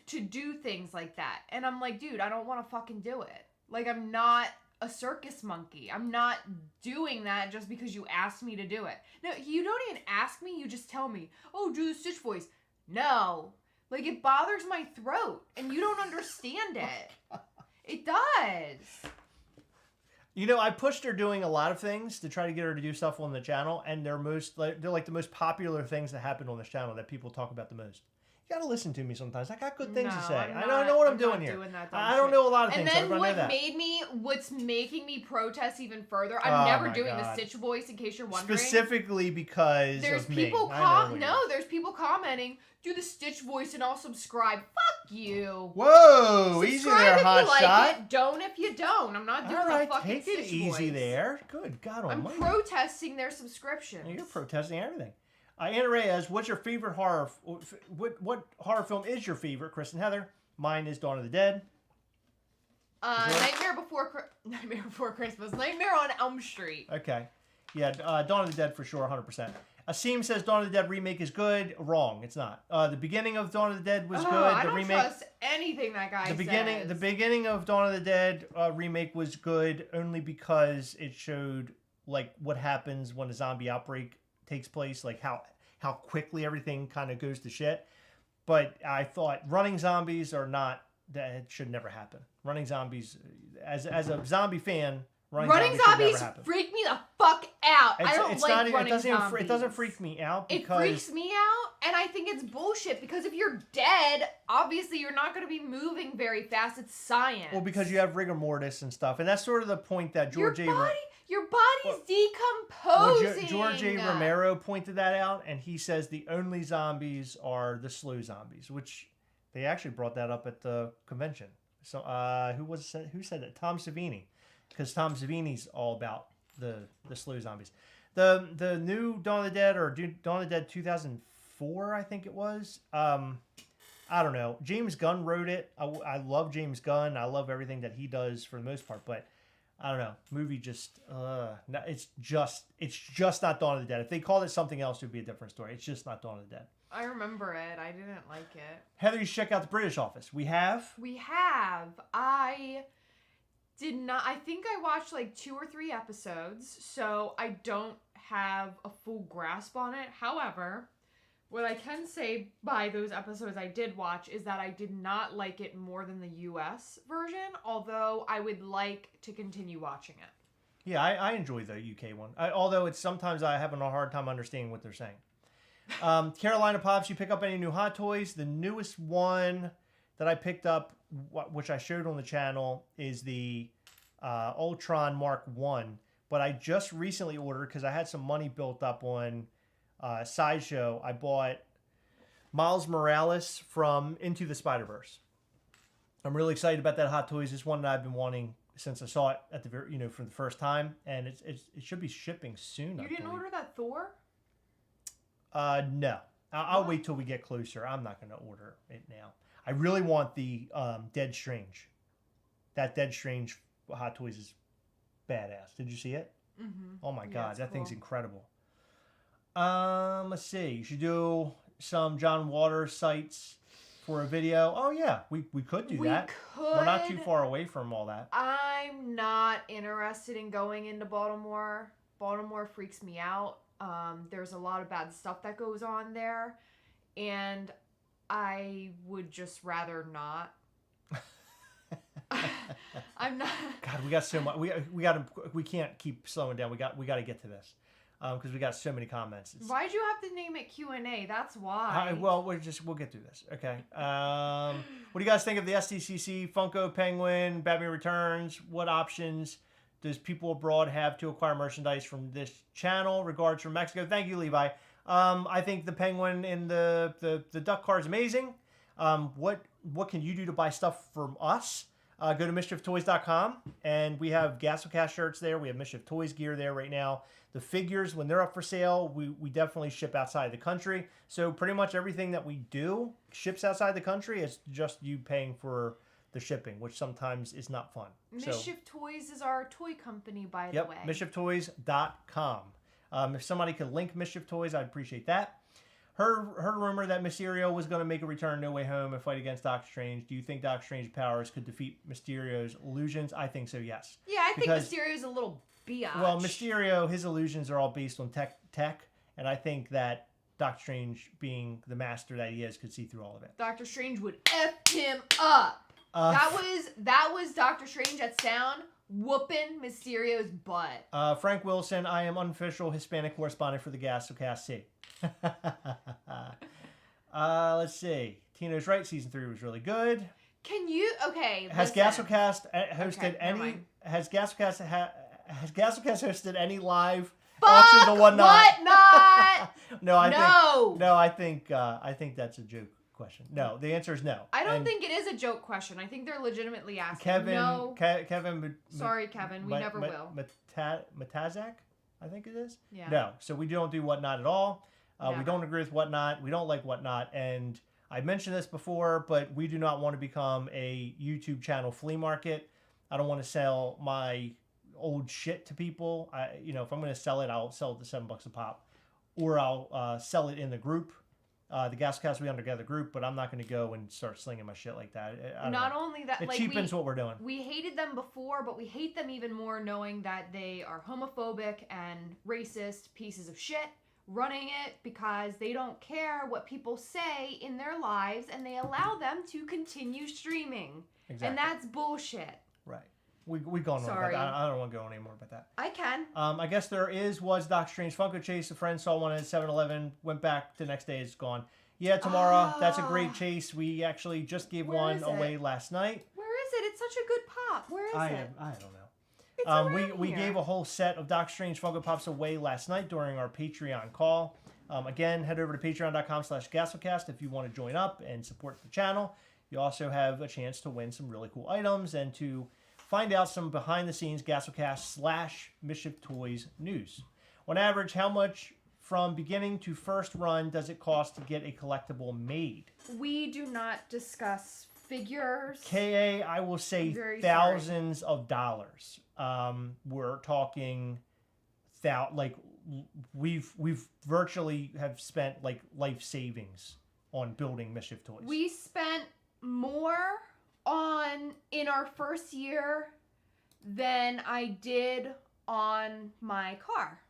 to do things like that. And I'm like, dude, I don't want to fucking do it. Like, I'm not a circus monkey. I'm not doing that just because you asked me to do it. No, you don't even ask me. You just tell me, oh, do the Stitch voice. No. Like, it bothers my throat. And you don't understand it. It does. I pushed her doing a lot of things to try to get her to do stuff on the channel. And they're like the most popular things that happen on this channel that people talk about the most. You gotta listen to me sometimes. I got good things to say. I'm I know what I'm doing not here. Doing that dumb I don't shit. know a lot of and things. And so then know what's making me protest even further? I'm never doing the Stitch voice, in case you're wondering. Specifically because there's of me. people there's people commenting. Do the Stitch voice and I'll subscribe. Fuck you. Whoa, Subscribe easy there, if hot you like shot. It. Don't if you don't. I'm not doing All right, the fucking take it Stitch easy voice. there. Good God I'm Almighty. protesting their subscriptions. You're protesting everything. Anna Reyes, what's your favorite horror? What horror film is your favorite? Kristen Heather. Mine is Dawn of the Dead. Nightmare Before Christmas. Nightmare on Elm Street. Okay. Yeah, Dawn of the Dead for sure, 100%. Asim says Dawn of the Dead remake is good. Wrong, it's not. The beginning of Dawn of the Dead was good. I The don't remake, trust anything that guy says. The beginning of Dawn of the Dead remake was good only because it showed like what happens when a zombie outbreak takes place, like how quickly everything kind of goes to shit. But I thought running zombies are not. That should never happen. Running zombies, as a zombie fan. Running zombies freak me the fuck out. I don't like running zombies. It doesn't freak me out because... It freaks me out, and I think it's bullshit, because if you're dead, obviously you're not going to be moving very fast. It's science. Well, because you have rigor mortis and stuff, and that's sort of the point that Your body's decomposing. George A. Romero pointed that out, and he says the only zombies are the slow zombies, which they actually brought that up at the convention. So, who said that? Tom Savini. Because Tom Savini's all about the slow zombies. The new Dawn of the Dead, or Dawn of the Dead 2004, I think it was. I don't know. James Gunn wrote it. I love James Gunn. I love everything that he does for the most part. But I don't know. Movie just it's just not Dawn of the Dead. If they called it something else, it would be a different story. It's just not Dawn of the Dead. I remember it. I didn't like it. Heather, you should check out the British Office. We have. I think I watched like 2 or 3 episodes, so I don't have a full grasp on it. However, what I can say by those episodes I did watch is that I did not like it more than the US version, although I would like to continue watching it. Yeah, I enjoy the UK one, although it's sometimes I have a hard time understanding what they're saying. Carolina Pops, you pick up any new Hot Toys? The newest one that I picked up, which I showed on the channel, is the Ultron Mark 1. But I just recently ordered, because I had some money built up on Sideshow. I bought Miles Morales from Into the Spider-Verse. I'm really excited about that Hot Toys. It's one that I've been wanting since I saw it at the for the first time, and it should be shipping soon. You didn't order that Thor? No. I'll wait till we get closer. I'm not going to order it now. I really want the Dead Strange. That Dead Strange Hot Toys is badass. Did you see it? Mm-hmm. Oh my God, that thing's incredible. Let's see. You should do some John Waters sites for a video. Oh yeah, we could do that. We're not too far away from all that. I'm not interested in going into Baltimore. Baltimore freaks me out. There's a lot of bad stuff that goes on there, and I would just rather not. I'm not. God, we got so much. We can't keep slowing down. We got to get to this because we got so many comments. Why'd you have to name it Q&A? That's why. Well, we'll get through this. Okay. What do you guys think of the SDCC, Funko, Penguin, Batman Returns? What options does people abroad have to acquire merchandise from this channel? Regards from Mexico. Thank you, Levi. I think the Penguin and the duck card is amazing. What can you do to buy stuff from us? Go to MischiefToys.com, and we have Gastlecast shirts there. We have Mischief Toys gear there right now. The figures, when they're up for sale, we definitely ship outside the country. So pretty much everything that we do ships outside the country. It's just you paying for the shipping, which sometimes is not fun. Mischief Toys is our toy company, by the way. MischiefToys.com. If somebody could link Mischief Toys, I'd appreciate that. Heard rumor that Mysterio was going to make a return No Way Home and fight against Doctor Strange. Do you think Doctor Strange's powers could defeat Mysterio's illusions? I think so, yes. Yeah, I think Mysterio's a little biatch. Well, Mysterio, his illusions are all based on tech, and I think that Doctor Strange, being the master that he is, could see through all of it. Doctor Strange would F him up. That was Doctor Strange at sound whooping Mysterio's butt. Frank Wilson, I am unofficial Hispanic correspondent for the Gastlecast. Let's see. Tino's right. Season 3 was really good. Can you? Okay. Has listen. Gastlecast hosted Okay, never any? mind. Has Gastlecast hosted any live Fuck auctions or whatnot? Whatnot. No, I think No. I think that's a joke question. No, the answer is no. I don't And think it is a joke question. I think they're legitimately asking. Kevin. No. Kevin. Sorry, Kevin. We never will. Matazak, I think it is. Yeah. No, so we don't do whatnot at all. We Never. don't agree with whatnot. We don't like whatnot, and I mentioned this before, but we do not want to become a YouTube channel flea market. I don't want to sell my old shit to people. If I'm going to sell it, I'll sell it to $7 a pop, or I'll sell it in the group. The Gastlecast we together group, but I'm not going to go and start slinging my shit like that. I don't Not know. only that, It like cheapens what we're doing. We hated them before, but we hate them even more knowing that they are homophobic and racist pieces of shit running it because they don't care what people say in their lives and they allow them to continue streaming. Exactly. And that's bullshit. Right. We gone on about Sorry. that. I don't want to go on anymore about that. I can. I guess was Doc Strange Funko Chase. A friend saw one at 7-Eleven, went back the next day, it's gone. Yeah, tomorrow. That's a great chase. We actually just gave Where one is it? away last night. Where is it? It's such a good pop. Where is it? I don't know. It's around We here. gave a whole set of Doc Strange Funko Pops away last night during our Patreon call. Again, head over to patreon.com/Gastlecast if you want to join up and support the channel. You also have a chance to win some really cool items and to find out some behind-the-scenes Gastlecast/Mischief Toys news. On average, how much from beginning to first run does it cost to get a collectible made? We do not discuss figures. KA, I will say Very thousands of dollars. We're talking we've virtually have spent like life savings on building Mischief Toys. We spent more in our first year than I did on my car.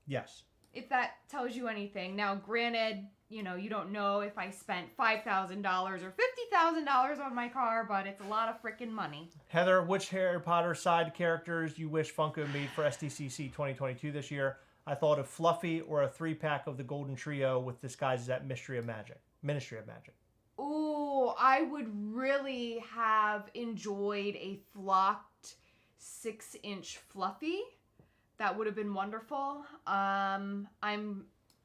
Yes. If that tells you anything. Now, granted, you don't know if I spent $5,000 or $50,000 on my car, but it's a lot of freaking money. Heather, which Harry Potter side characters you wish Funko made for SDCC 2022 this year? I thought of Fluffy or a 3-pack of the Golden Trio with disguises at Ministry of Magic. Ooh, I would really have enjoyed a flocked 6-inch Fluffy. That would have been wonderful. I'm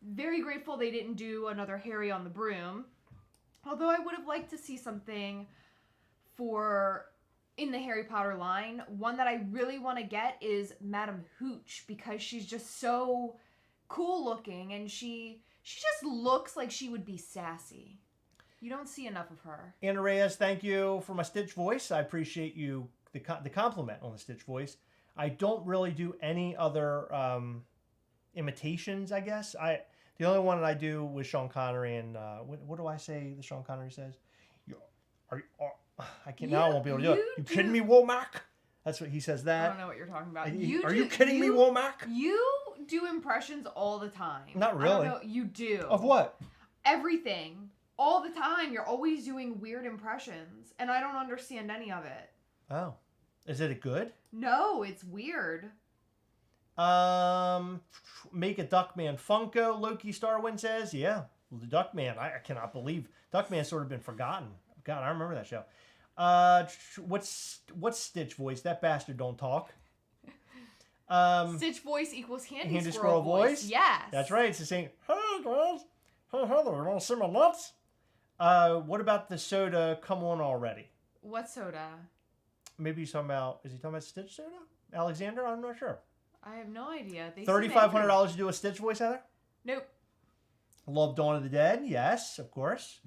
very grateful they didn't do another Harry on the Broom. Although I would have liked to see something in the Harry Potter line. One that I really want to get is Madame Hooch because she's just so cool looking and she just looks like she would be sassy. You don't see enough of her. Anna Reyes, thank you for my Stitch voice. I appreciate you, the compliment on the Stitch voice. I don't really do any other imitations, I guess. The only one that I do was Sean Connery, and what do I say that Sean Connery says? Now I won't be able to do it. You kidding me, Womack? That's what he says that. I don't know what you're talking about. Are you kidding me, Womack? You do impressions all the time. Not really. I don't know, you do. Of what? Everything. All the time. You're always doing weird impressions. And I don't understand any of it. Oh. Is it good? No, it's weird. Make a Duckman Funko, Loki Starwind says. Yeah. Well, the Duckman, I cannot believe. Duckman's sort of been forgotten. God, I remember that show. What's Stitch voice? That bastard don't talk. Stitch voice equals handy Handy squirrel voice. Yes. That's right. It's the same. Hey guys, hey Heather, you want to see my nuts? What about the soda? Come on already. What soda? Maybe he's talking about. Is he talking about Stitch soda? Alexander? I'm not sure. I have no idea. $3,500 to do a Stitch voice, Heather? Nope. Love Dawn of the Dead? Yes, of course.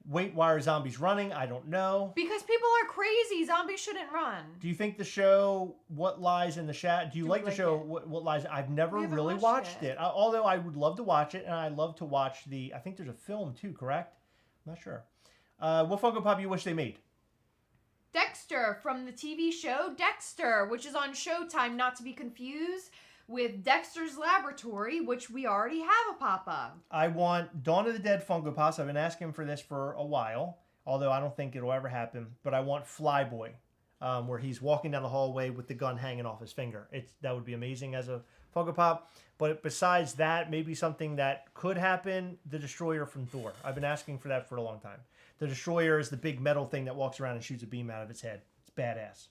Wait, why are zombies running? I don't know. Because people are crazy. Zombies shouldn't run. Do you think the show What Lies in the Shadow? Do you like the show What Lies? I've never really watched it. Although I would love to watch it, and I love to watch I think there's a film too, correct? I'm not sure. What Funko Pop you wish they made? Dexter from the TV show Dexter, which is on Showtime, not to be confused with Dexter's Laboratory, which we already have a pop of. I want Dawn of the Dead Funko Pops. I've been asking for this for a while, although I don't think it'll ever happen. But I want Flyboy. where he's walking down the hallway with the gun hanging off his finger. That would be amazing as a Funko Pop. But besides that, maybe something that could happen, the Destroyer from Thor. I've been asking for that for a long time. The Destroyer is the big metal thing that walks around and shoots a beam out of its head. It's badass.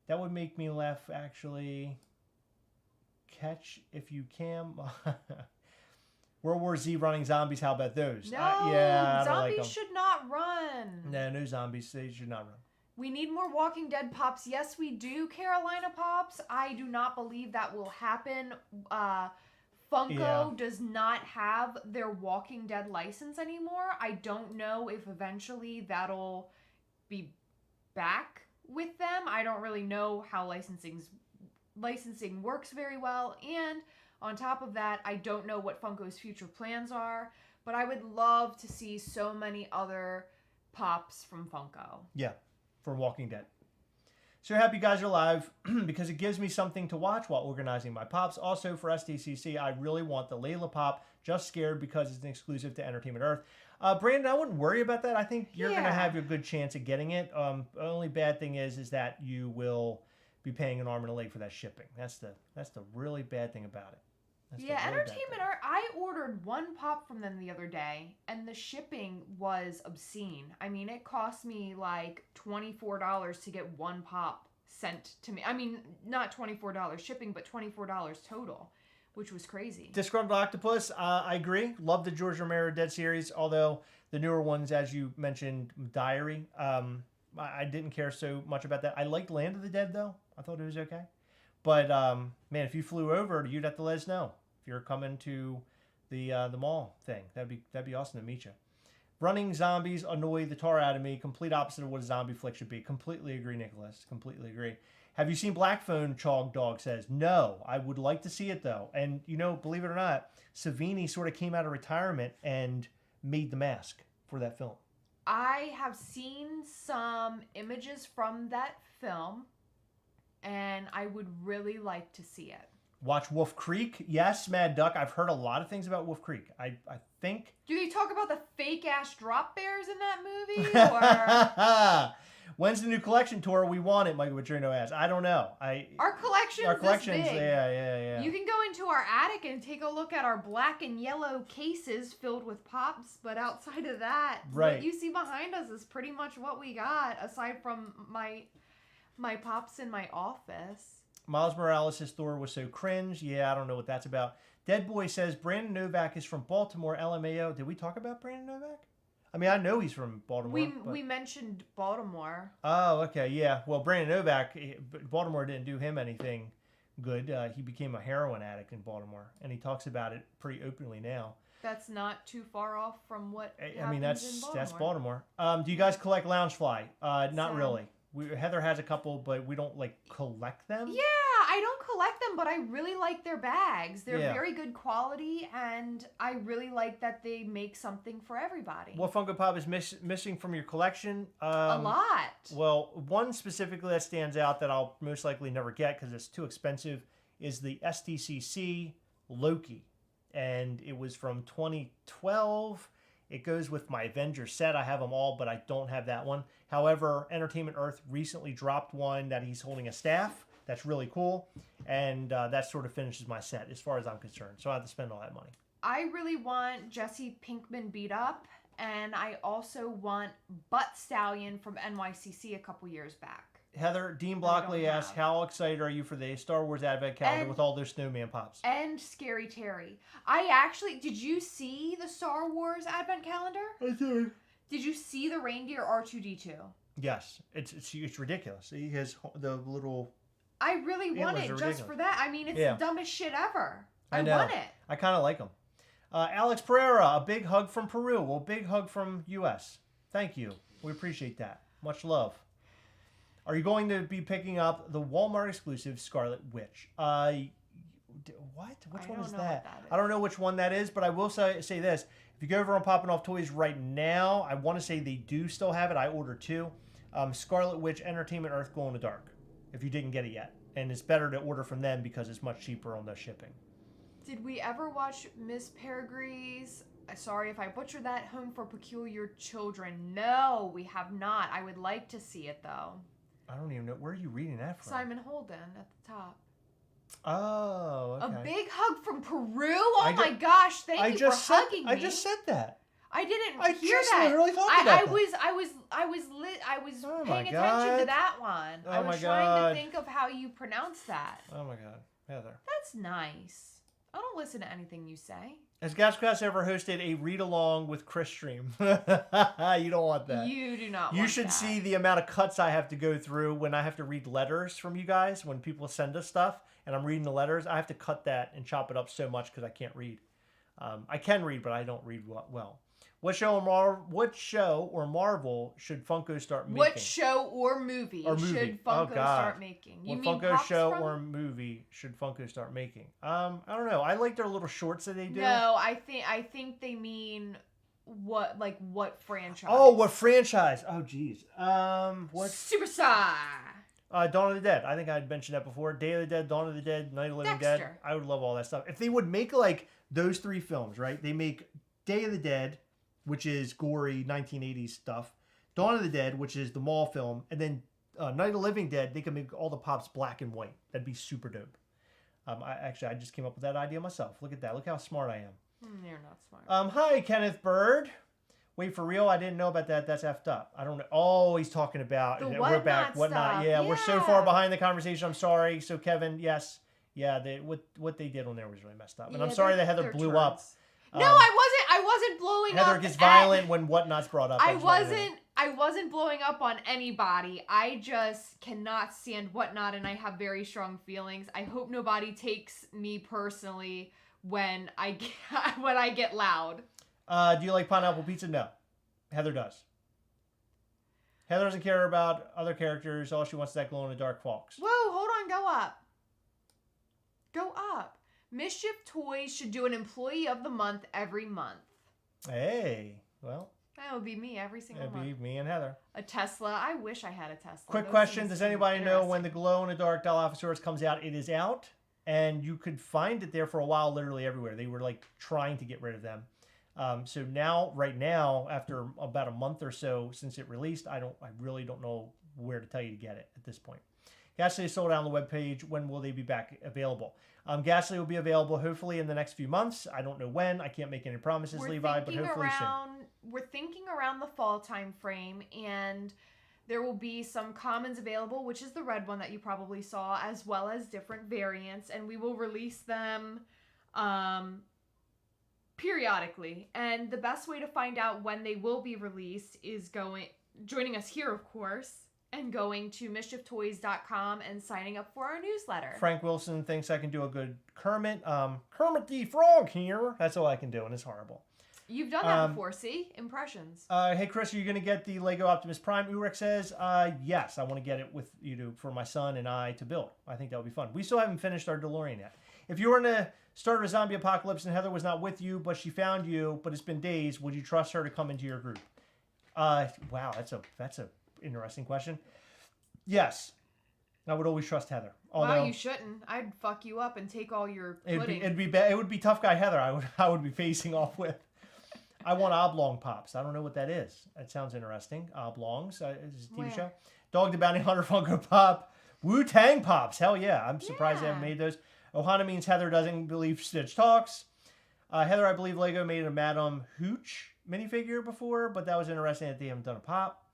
That would make me laugh, actually. Catch if you can. World War Z running zombies, how about those? No, yeah, I don't like zombies them. should not run. No zombies. They should not run. We need more Walking Dead Pops. Yes, we do, Carolina Pops. I do not believe that will happen. Funko does not have their Walking Dead license anymore. I don't know if eventually that'll be back with them. I don't really know how licensing works very well. And on top of that, I don't know what Funko's future plans are. But I would love to see so many other Pops from Funko. Yeah, for Walking Dead. So happy you guys are live because it gives me something to watch while organizing my Pops. Also for SDCC, I really want the Layla Pop. Just scared because it's an exclusive to Entertainment Earth. Brandon, I wouldn't worry about that. I think you're going to have a good chance of getting it. The only bad thing is that you will be paying an arm and a leg for that shipping. That's the really bad thing about it. Yeah, Entertainment Art, I ordered one Pop from them the other day, and the shipping was obscene. I mean, it cost me like $24 to get one Pop sent to me. I mean, not $24 shipping, but $24 total, which was crazy. Disgruntled Octopus, I agree. Love the George Romero Dead series, although the newer ones, as you mentioned, Diary, I didn't care so much about that. I liked Land of the Dead, though. I thought it was okay. But, man, if you flew over, you'd have to let us know. If you're coming to the mall thing, that'd be awesome to meet you. Running zombies annoy the tar out of me. Complete opposite of what a zombie flick should be. Completely agree, Nicholas. Completely agree. Have you seen Black Phone? Chog Dog says. No, I would like to see it though. And believe it or not, Savini sort of came out of retirement and made the mask for that film. I have seen some images from that film, and I would really like to see it. Watch Wolf Creek. Yes, Mad Duck. I've heard a lot of things about Wolf Creek. I think... Do they talk about the fake-ass drop bears in that movie? Or... When's the new collection tour? We want it, Michael Petrino asked. I don't know. Our collection's big. Yeah. You can go into our attic and take a look at our black and yellow cases filled with Pops, but outside of that, what you see behind us is pretty much what we got, aside from my Pops in my office. Miles Morales' Thor was so cringe. Yeah, I don't know what that's about. Dead Boy says, Brandon Novak is from Baltimore, LMAO. Did we talk about Brandon Novak? I mean, I know he's from Baltimore. We mentioned Baltimore. Oh, okay, yeah. Well, Brandon Novak, Baltimore didn't do him anything good. He became a heroin addict in Baltimore, and he talks about it pretty openly now. That's not too far off from what I mean, happens in that's Baltimore. Do you guys collect Loungefly? Not really. Heather has a couple, but we don't collect them. Yeah, I don't collect them, but I really like their bags. They're very good quality, and I really like that they make something for everybody. What Funko Pop is missing from your collection? A lot. Well, one specifically that stands out that I'll most likely never get because it's too expensive is the SDCC Loki, and it was from 2012. It goes with my Avengers set. I have them all, but I don't have that one. However, Entertainment Earth recently dropped one that he's holding a staff. That's really cool. And that sort of finishes my set as far as I'm concerned. So I have to spend all that money. I really want Jesse Pinkman beat up. And I also want Butt Stallion from NYCC a couple years back. Heather, Dean Blockley asks, how excited are you for the Star Wars Advent Calendar with all those snowman pops? And Scary Terry. Did you see the Star Wars Advent Calendar? I did. Did you see the reindeer R2-D2? Yes. It's ridiculous. He has the little... I really want it just for that. I mean, it's the dumbest shit ever. I know. want it. I kind of like them. Alex Pereira, a big hug from Peru. Well, big hug from U.S. Thank you. We appreciate that. Much love. Are you going to be picking up the Walmart exclusive Scarlet Witch? What? Which one is that? I don't know which one that is, but I will say this. If you go over on Poppin' Off Toys right now, I want to say they do still have it. I ordered 2. Scarlet Witch Entertainment Earth Glow in the Dark, if you didn't get it yet. And it's better to order from them because it's much cheaper on the shipping. Did we ever watch Miss Peregrine's Sorry if I butchered that. Home for Peculiar Children. No, we have not. I would like to see it, though. I don't even know. Where are you reading that from? Simon Holden at the top. Oh, okay. A big hug from Peru? Oh my gosh, thank you for hugging me. I just said that. I didn't I hear just that. literally thought about I was Oh paying my attention God. to that one. Oh I my was trying God. to think of how you pronounce that. Oh my God, Heather. That's nice. I don't listen to anything you say. Has Gastlecast ever hosted a read-along with Chris stream? You don't want that. You do not You want should that. see the amount of cuts I have to go through when I have to read letters from you guys. When people send us stuff and I'm reading the letters, I have to cut that and chop it up so much because I can't read. I can read, but I don't read well. What show or Marvel should Funko start making? What show or movie, should Funko start making? You What mean Funko props show from? or movie should Funko start making? I don't know. I like their little shorts that they do. No, I think they mean what franchise? Oh, what franchise? Oh, geez. What? Superstar. Dawn of the Dead. I think I had mentioned that before. Day of the Dead, Dawn of the Dead, Night of the Living Dead. Dexter. I would love all that stuff. If they would make like those three films, right? They make Day of the Dead, which is gory 1980s stuff. Dawn of the Dead, which is the mall film, and then Night of the Living Dead. They can make all the pops black and white. That'd be super dope. I just came up with that idea myself. Look at that. Look how smart I am. You're not smart. Hi, Kenneth Bird. Wait, for real? I didn't know about that. That's effed up. I don't know. Oh, he's talking about The we're back. Whatnot stuff. Yeah, we're so far behind the conversation. I'm sorry. So Kevin, yes, yeah, what they did on there was really messed up, and I'm sorry that Heather blew up. No, I wasn't blowing up. Heather gets violent when Whatnot's brought up. I wasn't blowing up on anybody. I just cannot stand Whatnot, and I have very strong feelings. I hope nobody takes me personally when I get loud. Do you like pineapple pizza? No. Heather does. Heather doesn't care about other characters. All she wants is that glow-in-the-dark fox. Whoa, hold on, go up. Go up. Mischief Toys should do an employee of the month every month. Hey, well. That would be me every single It'd month. be me and Heather. A Tesla. I wish I had a Tesla. Quick Those question. things Does seem anybody know when interesting. the glow-in-the-dark Dilophosaurus comes out? It is out. And you could find it there for a while literally everywhere. They were like trying to get rid of them. So now, right now, after about a month or so since it released, I really don't know where to tell you to get it at this point. Ghastly is sold out on the webpage. When will they be back available? Ghastly will be available hopefully in the next few months. I don't know when. I can't make any promises, Levi, but hopefully soon. We're thinking around the fall time frame, and there will be some commons available, which is the red one that you probably saw, as well as different variants, and we will release them periodically. And the best way to find out when they will be released is joining us here, of course, and going to mischieftoys.com and signing up for our newsletter. Frank Wilson thinks I can do a good Kermit. Kermit the Frog here. That's all I can do, and it's horrible. You've done that before, see? Impressions. Hey, Chris, are you going to get the Lego Optimus Prime? Urek says, yes, I want to get it with for my son and I to build. I think that would be fun. We still haven't finished our DeLorean yet. If you were in the start of a zombie apocalypse and Heather was not with you, but she found you, but it's been days, would you trust her to come into your group? Wow, that's a interesting question. Yes, I would always trust Heather. Although, Well, you shouldn't. I'd fuck you up and take all your pudding. It would be tough guy Heather. I would be facing off with. I want oblong pops. I don't know what that is. That sounds interesting. Oblongs. Is it a TV show? Dog the Bounty Hunter Funko Pop. Wu-Tang Pops. Hell yeah. I'm surprised they haven't made those. Ohana means Heather doesn't believe Stitch talks. Heather, I believe Lego made a Madame Hooch minifigure before, but that was interesting that they haven't done a pop.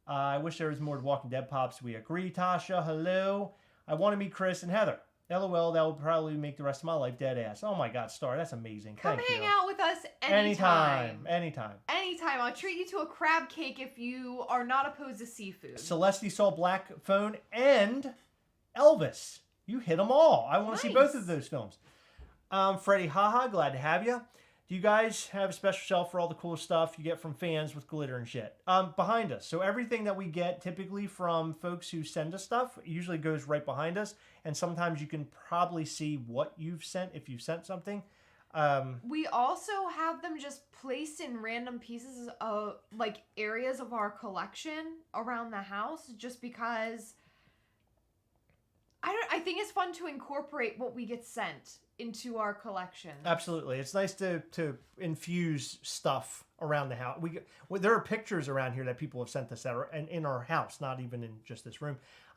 I wish there was more Walking Dead pops. We agree. Tasha, hello. I want to meet Chris and Heather. LOL, that would probably make the rest of my life dead ass. Oh my God, Star, that's amazing. Come Thank hang you. out with us anytime. Anytime. I'll treat you to a crab cake if you are not opposed to seafood. Celeste saw Black Phone and Elvis. You hit them all. I want to see both of those films. Freddie, haha, glad to have you. Do you guys have a special shelf for all the cool stuff you get from fans with glitter and shit? Behind us. So everything that we get typically from folks who send us stuff usually goes right behind us. And sometimes you can probably see what you've sent if you've sent something. We also have them just placed in random pieces of like areas of our collection around the house just because I think it's fun to incorporate what we get sent into our collection. Absolutely. It's nice to infuse stuff around the house. There are pictures around here that people have sent us that are in our house, not even in just this room.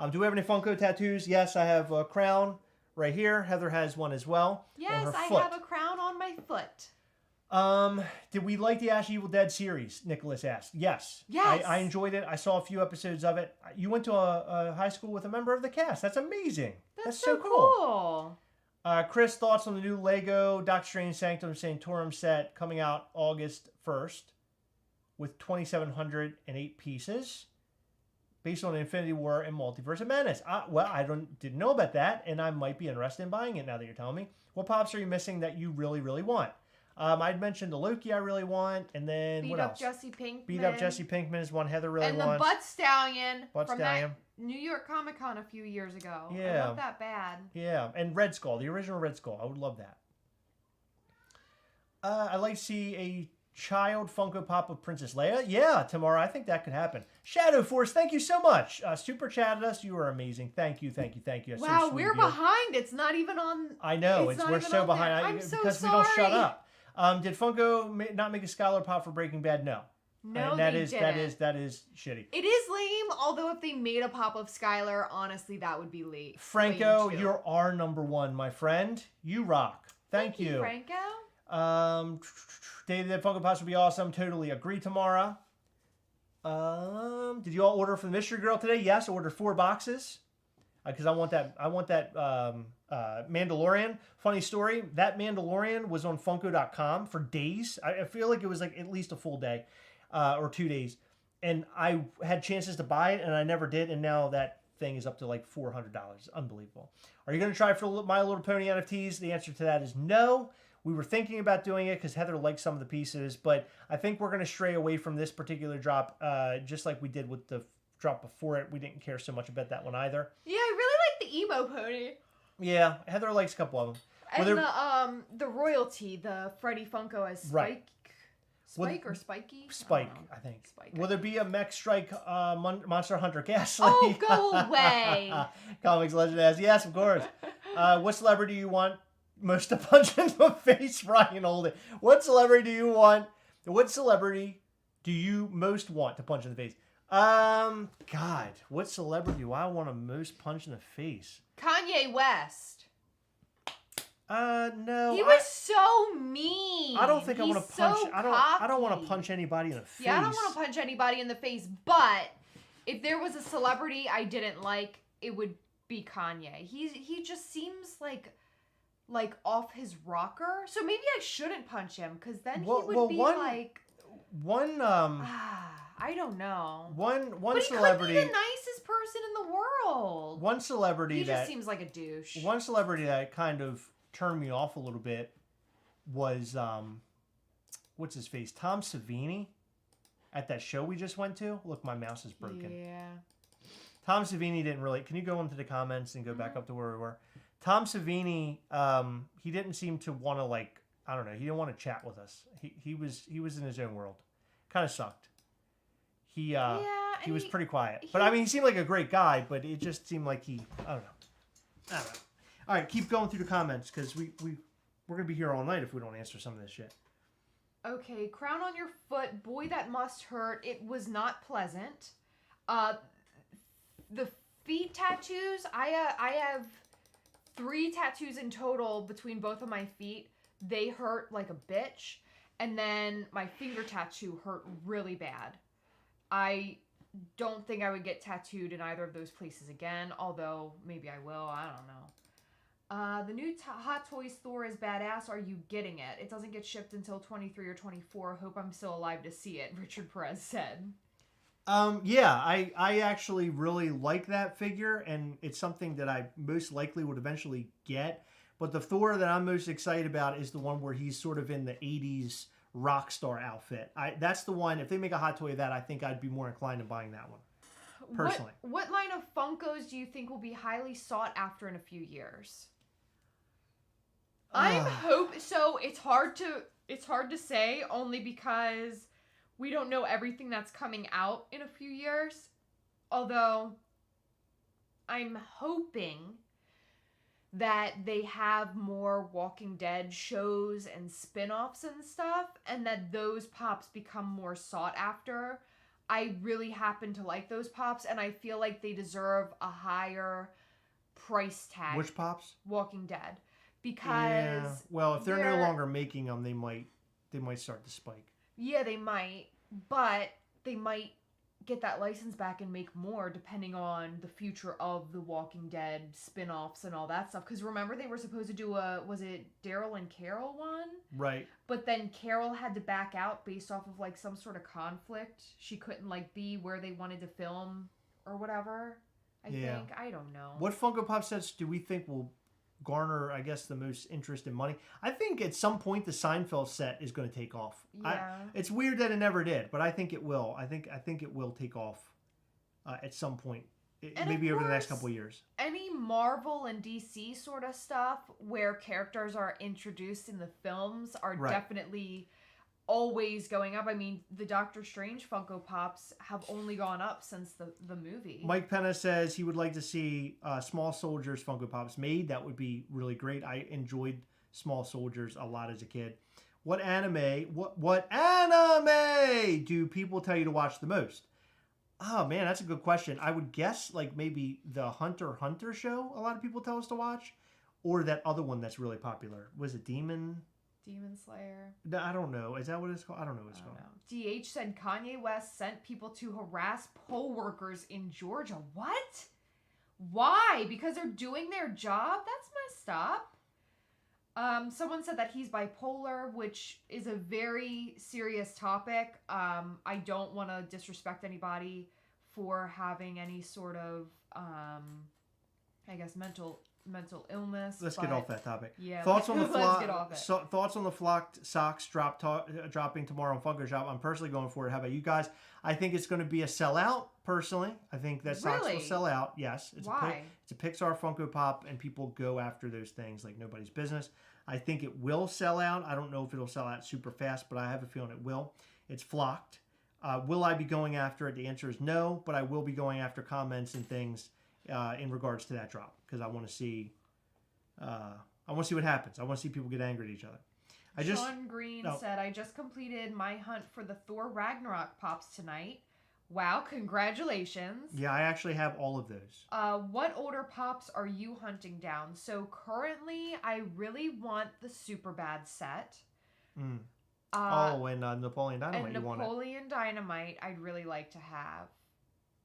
Do we have any Funko tattoos? Yes, I have a crown right here. Heather has one as well. Yes, on her I foot. have a crown on my foot. Did we like the Ash Evil Dead series? Nicholas asked. Yes. Yes. I enjoyed it. I saw a few episodes of it. You went to a high school with a member of the cast. That's amazing. That's so cool. Chris, thoughts on the new Lego Doctor Strange Sanctum Sanctorum set coming out August 1st with 2,708 pieces based on Infinity War and Multiverse of Madness. Well, I didn't know about that, and I might be interested in buying it now that you're telling me. What pops are you missing that you really, really want? I'd mentioned the Loki I really want, and then what else? Jesse Pinkman. Beat Up Jesse Pinkman is one Heather really wants. And the Butt Stallion from Stallion. that New York Comic Con a few years ago. Yeah. I want that bad. Yeah, and Red Skull, the original Red Skull. I would love that. I'd like to see a child Funko Pop of Princess Leia. Yeah, tomorrow. I think that could happen. Shadow Force, thank you so much. Super chatted us. You are amazing. Thank you. That's Wow, so sweet we're of you. behind. It's not even on. I know. It's not We're even so on behind. there. I'm so because sorry. we don't shut up. Did Funko not make a Scholar Pop for Breaking Bad? No. No, and they didn't. that is shitty. It is lame, although if they made a pop of Skylar, honestly, that would be lame. Franco, lame too. you're our number one, my friend. You rock. Thank you. Franco. David, that Funko Pops would be awesome. Totally agree tomorrow. Did you all order from the Mystery Girl today? Yes, I ordered 4 boxes. Because I want that Mandalorian. Funny story, that Mandalorian was on Funko.com for days. I feel like it was like at least a full day or 2 days. And I had chances to buy it, and I never did. And now that thing is up to like $400. Unbelievable. Are you going to try for My Little Pony NFTs? The answer to that is no. We were thinking about doing it because Heather liked some of the pieces. But I think we're going to stray away from this particular drop just like we did with the drop before it. We didn't care so much about that one either. Yeah, I really like the emo pony. Yeah, Heather likes a couple of them. And the royalty, the Freddy Funko as Spike. Right. Spike or Spiky? Spike, I think. Spike. Will there be a Mech Strike Monster Hunter Ghastly? Oh, go away. Comics Legend asks, yes, of course. What celebrity do you want most to punch in the face? Ryan Holden. What celebrity do you most want to punch in the face? God, what celebrity do I want to most punch in the face? Kanye West. No. He was so mean. I don't think I want to punch. So I don't want to punch anybody in the face. Yeah, I don't want to punch anybody in the face. But if there was a celebrity I didn't like, it would be Kanye. He just seems like off his rocker. So maybe I shouldn't punch him because then he would be like one. I don't know. One but celebrity. He could be the nicest person in the world. One celebrity he just seems like a douche. One celebrity that kind of turned me off a little bit was what's his face? Tom Savini at that show we just went to. Look, my mouse is broken. Yeah. Tom Savini didn't really. Can you go into the comments and go back up to where we were? Tom Savini, he didn't seem to want to I don't know. He didn't want to chat with us. He was in his own world. Kind of sucked. He was pretty quiet. But I mean, he seemed like a great guy, but it just seemed like I don't know. All right, keep going through the comments because we're going to be here all night if we don't answer some of this shit. Okay, crown on your foot. Boy, that must hurt. It was not pleasant. The feet tattoos, I have 3 tattoos in total between both of my feet. They hurt like a bitch. And then my finger tattoo hurt really bad. I don't think I would get tattooed in either of those places again, although maybe I will. I don't know. The new Hot Toys Thor is badass. Are you getting it? It doesn't get shipped until 23 or 24. Hope I'm still alive to see it, Richard Perez said. Yeah, I actually really like that figure, and it's something that I most likely would eventually get. But the Thor that I'm most excited about is the one where he's sort of in the 80s rock star outfit. That's the one. If they make a hot toy of that, I think I'd be more inclined to buying that one. Personally. What line of Funkos do you think will be highly sought after in a few years? I'm hoping so. It's hard to say only because we don't know everything that's coming out in a few years. Although I'm hoping that they have more Walking Dead shows and spin-offs and stuff, and that those pops become more sought after. I really happen to like those pops, and I feel like they deserve a higher price tag. Which pops? Walking Dead. Because yeah. Well, if they're no longer making them, they might start to spike. Yeah, they might, but they might get that license back and make more depending on the future of the Walking Dead spin-offs and all that stuff. Because remember, they were supposed to do was it Daryl and Carol one? Right. But then Carol had to back out based off of like some sort of conflict. She couldn't like be where they wanted to film or whatever. I think. I don't know. What Funko Pop sets do we think will garner, I guess, the most interest in money? I think at some point the Seinfeld set is going to take off. Yeah. It's weird that it never did, but I think it will. I think it will take off at some point, maybe over the next couple of years. Any Marvel and DC sort of stuff where characters are introduced in the films are definitely always going up. I mean, the Doctor Strange Funko Pops have only gone up since the movie. Mike Penna says he would like to see Small Soldiers Funko Pops made. That would be really great. I enjoyed Small Soldiers a lot as a kid. What anime do people tell you to watch the most? Oh man, that's a good question. I would guess like maybe the Hunter x Hunter show a lot of people tell us to watch, or that other one that's really popular. Was it Demon Slayer? No, I don't know. Is that what it's called? I don't know what it's called. DH said Kanye West sent people to harass poll workers in Georgia. What? Why? Because they're doing their job? That's messed up. Someone said that he's bipolar, which is a very serious topic. I don't want to disrespect anybody for having any sort of, I guess, mental illness. Let's get off that topic. Yeah. Thoughts on the let's get off it. Thoughts on the flocked socks dropping tomorrow on Funko Shop. I'm personally going for it. How about you guys? I think it's going to be a sellout. Personally, I think that socks will sell out. Yes. Why? It's a Pixar Funko Pop, and people go after those things like nobody's business. I think it will sell out. I don't know if it'll sell out super fast, but I have a feeling it will. It's flocked. Will I be going after it? The answer is no, but I will be going after comments and things in regards to that drop, because I want to see what happens. I want to see people get angry at each other. Sean Green said, I just completed my hunt for the Thor Ragnarok Pops tonight. Wow, congratulations. Yeah, I actually have all of those. What older Pops are you hunting down? So currently, I really want the Superbad set. And Napoleon Dynamite you want it. Napoleon Dynamite I'd really like to have.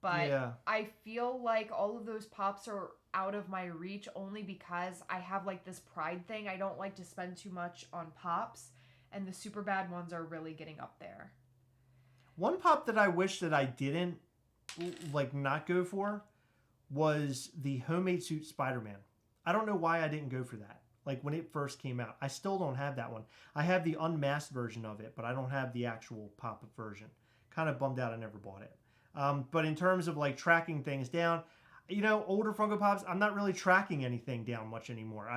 But I feel like all of those Pops are out of my reach only because I have like this pride thing. I don't like to spend too much on Pops, and the Superbad ones are really getting up there. One Pop that I wish that I didn't not go for was the Homemade Suit Spider-Man. I don't know why I didn't go for that. Like when it first came out. I still don't have that one. I have the unmasked version of it, but I don't have the actual Pop version. Kind of bummed out I never bought it. But in terms of like tracking things down, older Funko Pops, I'm not really tracking anything down much anymore.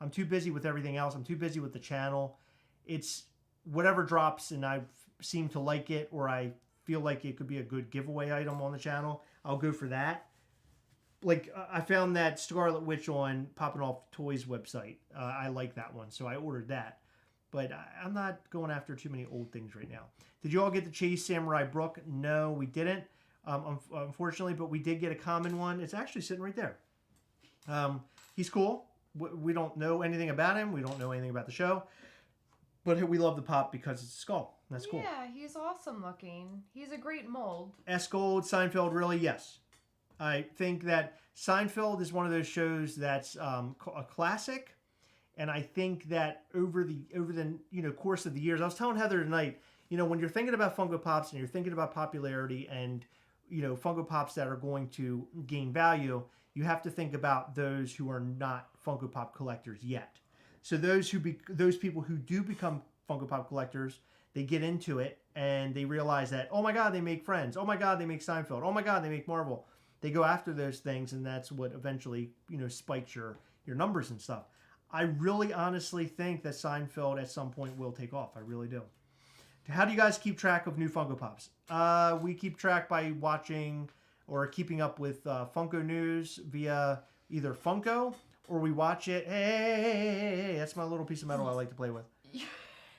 I'm too busy with everything else. I'm too busy with the channel. It's whatever drops and I seem to like it, or I feel like it could be a good giveaway item on the channel, I'll go for that. Like I found that Scarlet Witch on Poppin' Off Toys website. I like that one, so I ordered that. But I'm not going after too many old things right now. Did you all get to chase Samurai Brook? No, we didn't, unfortunately, but we did get a common one. It's actually sitting right there. He's cool. We don't know anything about him. We don't know anything about the show. But we love the Pop because it's a skull. That's cool. Yeah, he's awesome looking. He's a great mold. S-Gold, Seinfeld, really? Yes. I think that Seinfeld is one of those shows that's a classic. And I think that over the course of the years, I was telling Heather tonight, when you're thinking about Funko Pops and you're thinking about popularity and, Funko Pops that are going to gain value, you have to think about those who are not Funko Pop collectors yet. So those people who do become Funko Pop collectors, they get into it and they realize that, oh my God, they make Friends. Oh my God, they make Seinfeld. Oh my God, they make Marvel. They go after those things, and that's what eventually, spikes your numbers and stuff. I really honestly think that Seinfeld at some point will take off. I really do. How do you guys keep track of new Funko Pops? We keep track by watching or keeping up with Funko news via either Funko or we watch it. Hey, that's my little piece of metal I like to play with.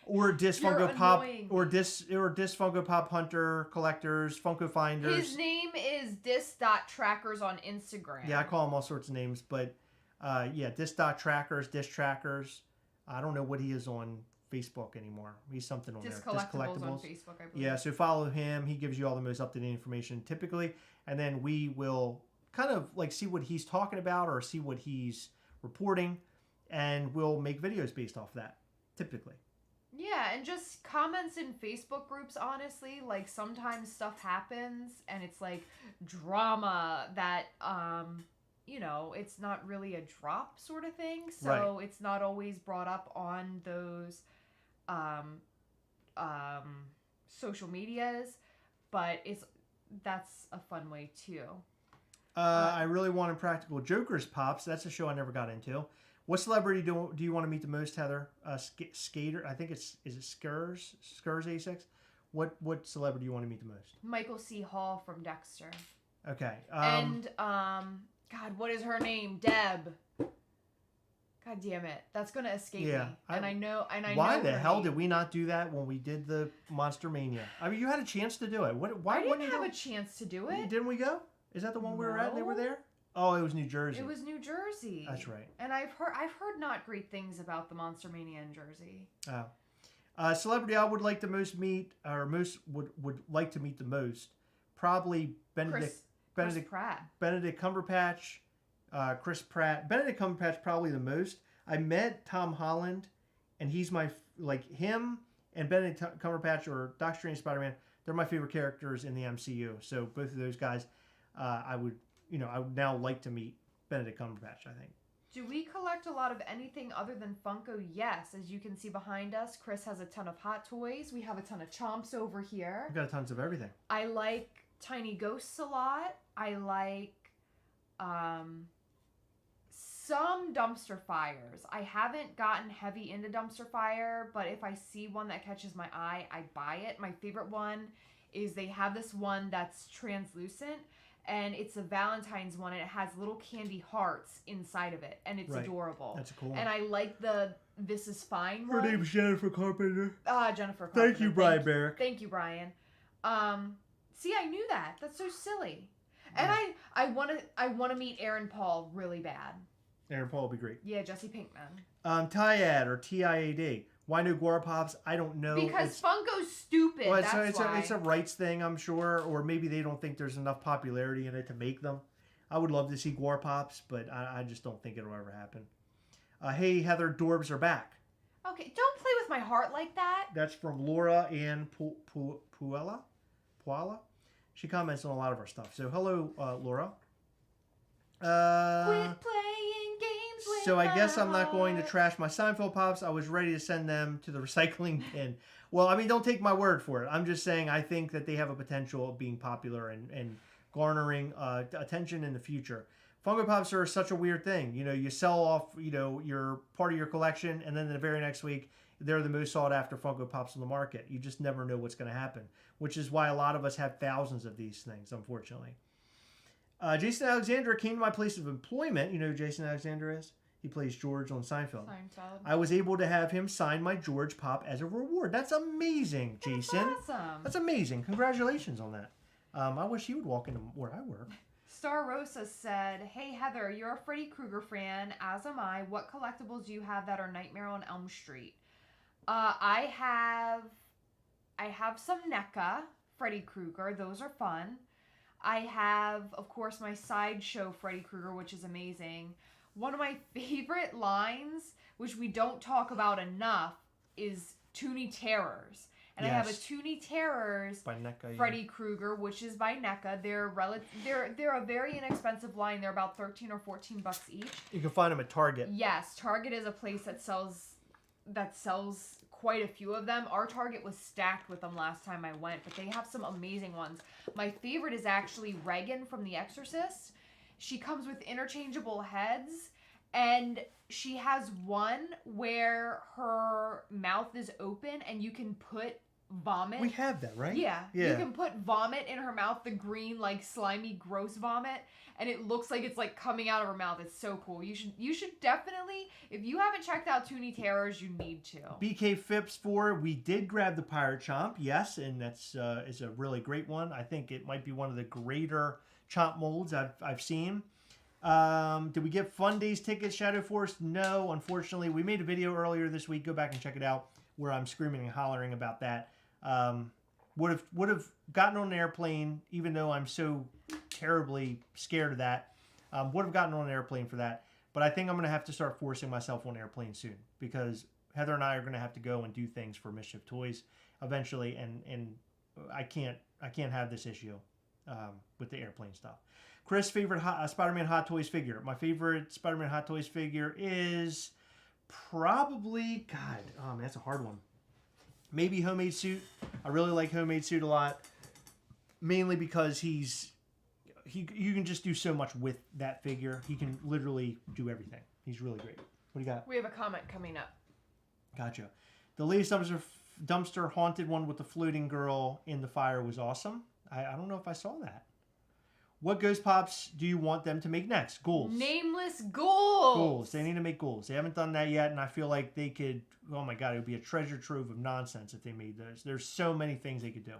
Or Dis Funko Pop, or Dis Funko Pop Hunter collectors, Funko Finders. His name is dis.trackers on Instagram. Yeah, I call him all sorts of names, but dis.trackers, Dis Trackers. I don't know what he is on Facebook anymore. He's something on there. Collectibles on Facebook, I believe. Yeah, so follow him. He gives you all the most up-to-date information typically, and then we will kind of like see what he's talking about or see what he's reporting, and we'll make videos based off that typically. Yeah, and just comments in Facebook groups, honestly. Like, sometimes stuff happens, and it's, like, drama that, it's not really a drop sort of thing. So It's not always brought up on those social medias. But that's a fun way, too. I really wanted Practical Jokers Pops. That's a show I never got into. What celebrity do you want to meet the most, Heather? Skater, I think is it Skurs 86? What celebrity do you want to meet the most? Michael C. Hall from Dexter. Okay. God, what is her name? Deb. God damn it, that's gonna escape me. And I know. Why the hell did we not do that when we did the Monster Mania? I mean, you had a chance to do it. Why I wouldn't didn't you have a chance to do it. Didn't we go? Is that the one we were at? And they were there. Oh, it was New Jersey. It was New Jersey. That's right. And I've heard not great things about the Monster Mania in Jersey. Oh. Celebrity I would like to most meet, or most would like to meet the most, probably Benedict Pratt. Benedict Cumberbatch, Chris Pratt. Benedict Cumberbatch probably the most. I met Tom Holland, and he's him and Benedict Cumberbatch or Doctor Strange, Spider-Man. They're my favorite characters in the MCU. So both of those guys, I would now like to meet Benedict Cumberbatch, I think. Do we collect a lot of anything other than Funko? Yes. As you can see behind us, Chris has a ton of Hot Toys. We have a ton of Chomps over here. We've got tons of everything. I like Tiny Ghosts a lot. I like some dumpster fires. I haven't gotten heavy into dumpster fire, but if I see one that catches my eye, I buy it. My favorite one is they have this one that's translucent, and it's a Valentine's one, and it has little candy hearts inside of it, and it's adorable. That's a cool one. And I like the This Is Fine one. Her name's Jennifer Carpenter. Jennifer Carpenter. Thank you, Brian Barrick. Thank you, Brian. See, I knew that. That's so silly. And I want to meet Aaron Paul really bad. Aaron Paul would be great. Yeah, Jesse Pinkman. Tiad or TIAD. Why no Gora Pops? I don't know. Because Funko's stupid. Well, that's why. It's a rights thing, I'm sure, or maybe they don't think there's enough popularity in it to make them. I would love to see Gora Pops, but I just don't think it'll ever happen. Hey, Heather, Dorbs are back. Okay, don't play with my heart like that. That's from Laura Ann Puella. She comments on a lot of our stuff. So, hello, Laura. Quit playing games with So I guess my I'm not going to heart. trash my Seinfeld Pops. I was ready to send them to the recycling bin. Well, I mean, don't take my word for it. I'm just saying I think that they have a potential of being popular and garnering attention in the future. Funko Pops are such a weird thing. You know, you sell off, your part of your collection, and then the very next week, they're the most sought after Funko Pops on the market. You just never know what's going to happen, which is why a lot of us have thousands of these things, unfortunately. Jason Alexander came to my place of employment. You know who Jason Alexander is? He plays George on Seinfeld. I was able to have him sign my George Pop as a reward. That's amazing, Jason. That's awesome. That's amazing. Congratulations on that. I wish he would walk into where I work. Star Rosa said, "Hey Heather, you're a Freddy Krueger fan, as am I. What collectibles do you have that are Nightmare on Elm Street?" I have some NECA Freddy Krueger. Those are fun. I have, of course, my Sideshow Freddy Krueger, which is amazing. One of my favorite lines, which we don't talk about enough, is Toonie Terrors. And yes. I have a Toonie Terrors by NECA, Freddy Krueger, which is by NECA. They're a very inexpensive line. They're about $13 or $14 each. You can find them at Target. Yes, Target is a place that sells quite a few of them. Our Target was stacked with them last time I went, but they have some amazing ones. My favorite is actually Regan from The Exorcist. She comes with interchangeable heads, and she has one where her mouth is open and you can put vomit. We have that, right? Yeah. You can put vomit in her mouth, the green, like, slimy, gross vomit, and it looks like it's, like, coming out of her mouth. It's so cool. You should definitely, if you haven't checked out Toonie Terrors, you need to. BK Phipps 4, we did grab the Pirate Chomp, yes, and that's is a really great one. I think it might be one of the greater Chomp molds I've seen. Did we get Fun Days tickets, Shadow Force? No, unfortunately. We made a video earlier this week. Go back and check it out, where I'm screaming and hollering about that. Would have gotten on an airplane, even though I'm so terribly scared of that. Would have gotten on an airplane for that. But I think I'm going to have to start forcing myself on airplanes soon, because Heather and I are going to have to go and do things for Mischief Toys eventually, and I can't have this issue with the airplane stuff. Chris, favorite Spider-Man Hot Toys figure. My favorite Spider-Man Hot Toys figure is probably, man, that's a hard one. Maybe Homemade Suit. I really like Homemade Suit a lot, mainly because you can just do so much with that figure. He can literally do everything. He's really great. What do you got? We have a comment coming up. Gotcha. The latest dumpster haunted one with the floating girl in the fire was awesome. I don't know if I saw that. What Ghost Pops do you want them to make next? Ghouls. Nameless ghouls. Ghouls. They need to make ghouls. They haven't done that yet, and I feel like they could, oh my god, it would be a treasure trove of nonsense if they made those. There's so many things they could do.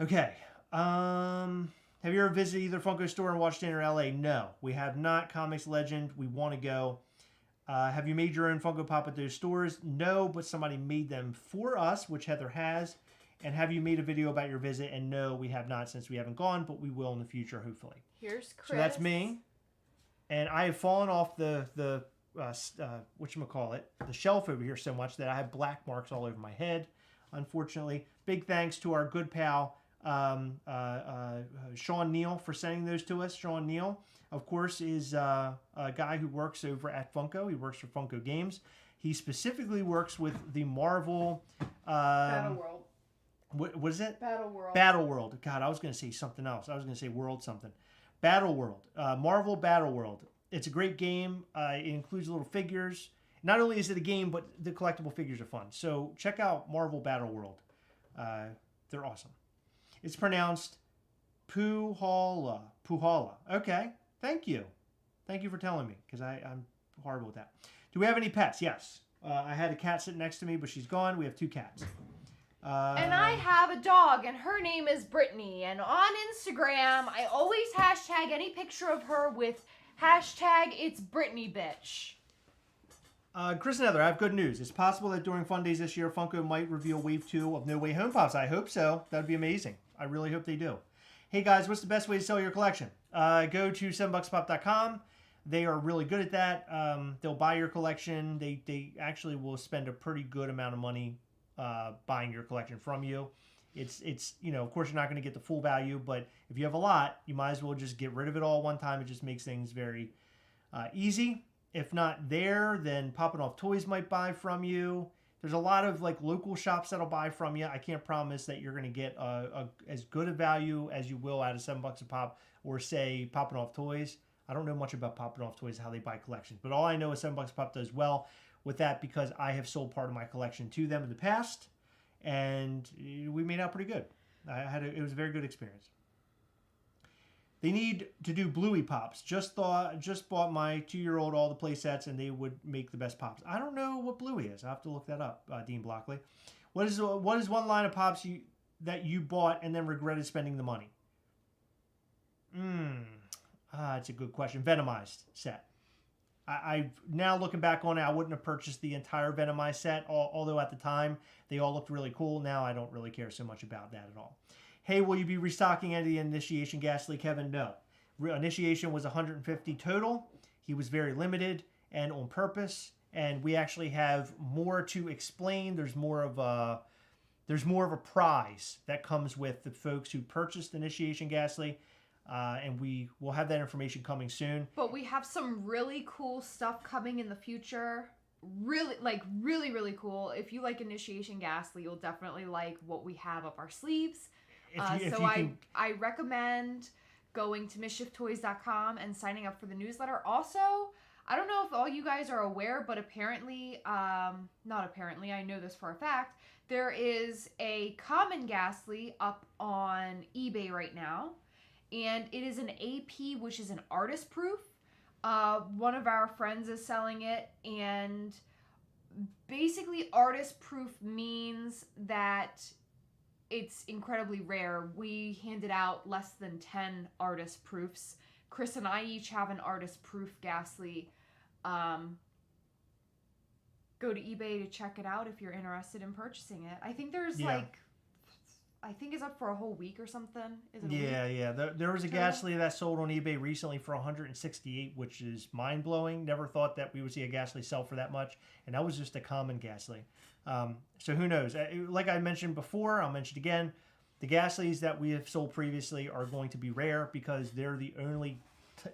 Okay. Have you ever visited either Funko store in Washington or LA? No. We have not. Comics Legend. We want to go. Have you made your own Funko Pop at those stores? No, but somebody made them for us, which Heather has. And have you made a video about your visit? And no, we have not, since we haven't gone, but we will in the future, hopefully. Here's Chris. So that's me. And I have fallen off the whatchamacallit, the shelf over here so much that I have black marks all over my head, unfortunately. Big thanks to our good pal, Sean Neal, for sending those to us. Sean Neal, of course, is a guy who works over at Funko. He works for Funko Games. He specifically works with the Marvel... Battle World. What is it? Battle World. Battle World. God, I was going to say something else. I was going to say World something. Battle World. Marvel Battle World. It's a great game. It includes little figures. Not only is it a game, but the collectible figures are fun. So check out Marvel Battle World. They're awesome. It's pronounced Puhala. Puhala. Okay. Thank you. Thank you for telling me, because I'm horrible with that. Do we have any pets? Yes. I had a cat sitting next to me, but she's gone. We have 2 cats. And I have a dog, and her name is Brittany. And on Instagram, I always hashtag any picture of her with hashtag it's Brittany bitch. Chris and Heather, I have good news. It's possible that during Fun Days this year, Funko might reveal Wave 2 of No Way Home Pops. I hope so. That would be amazing. I really hope they do. Hey guys, what's the best way to sell your collection? Go to 7buckspop.com. They are really good at that. They'll buy your collection. They actually will spend a pretty good amount of money buying your collection from you. It's of course you're not going to get the full value, but if you have a lot, you might as well just get rid of it all one time. It just makes things very easy. If not there, then Poppin' Off Toys might buy from you. There's a lot of like local shops that'll buy from you. I can't promise that you're going to get as good a value as you will out of $7 a pop, or say Poppin' Off Toys. I don't know much about Poppin' Off Toys, how they buy collections, but all I know is $7 a pop does well with that, because I have sold part of my collection to them in the past, and we made out pretty good. It was a very good experience. They need to do Bluey Pops. Just bought my 2-year-old all the play sets, and they would make the best Pops. I don't know what Bluey is. I have to look that up, Dean Blockley. What is one line of Pops that you bought and then regretted spending the money? It's a good question. Venomized set. I now looking back on it, I wouldn't have purchased the entire Venomized set, although at the time they all looked really cool. Now I don't really care so much about that at all. Hey, will you be restocking any of the Initiation Ghastly, Kevin? No. Initiation was 150 total. He was very limited and on purpose, and we actually have more to explain. There's more of a prize that comes with the folks who purchased Initiation Ghastly. And we will have that information coming soon. But we have some really cool stuff coming in the future. Really cool. If you like Initiation Ghastly, you'll definitely like what we have up our sleeves. I recommend going to mischieftoys.com and signing up for the newsletter. Also, I don't know if all you guys are aware, but apparently, not apparently, I know this for a fact, there is a common Ghastly up on eBay right now, and it is an AP, which is an artist proof. One of our friends is selling it, and basically artist proof means that it's incredibly rare. We handed out less than 10 artist proofs. Chris and I each have an artist proof Ghastly. Go to eBay to check it out if you're interested in purchasing it. I think there's I think it's up for a whole week or something. Is it a week? Yeah. There was a Ghastly that sold on eBay recently for $168, which is mind-blowing. Never thought that we would see a Ghastly sell for that much, and that was just a common Ghastly. So who knows? Like I mentioned before, I'll mention it again, the Ghastlies that we have sold previously are going to be rare because they're the only...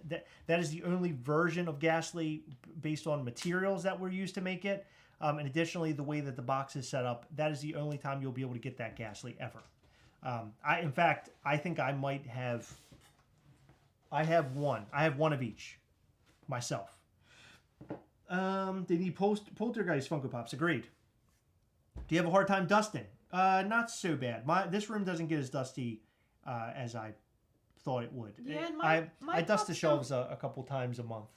That is the only version of Ghastly based on materials that were used to make it. And additionally, the way that the box is set up, that is the only time you'll be able to get that Ghastly ever. In fact, I think I might have... I have one. I have one of each. Myself. They need Poltergeist Funko Pops. Agreed. Do you have a hard time dusting? Not so bad. This room doesn't get as dusty as I thought it would. Yeah, I dust the shelves a couple times a month.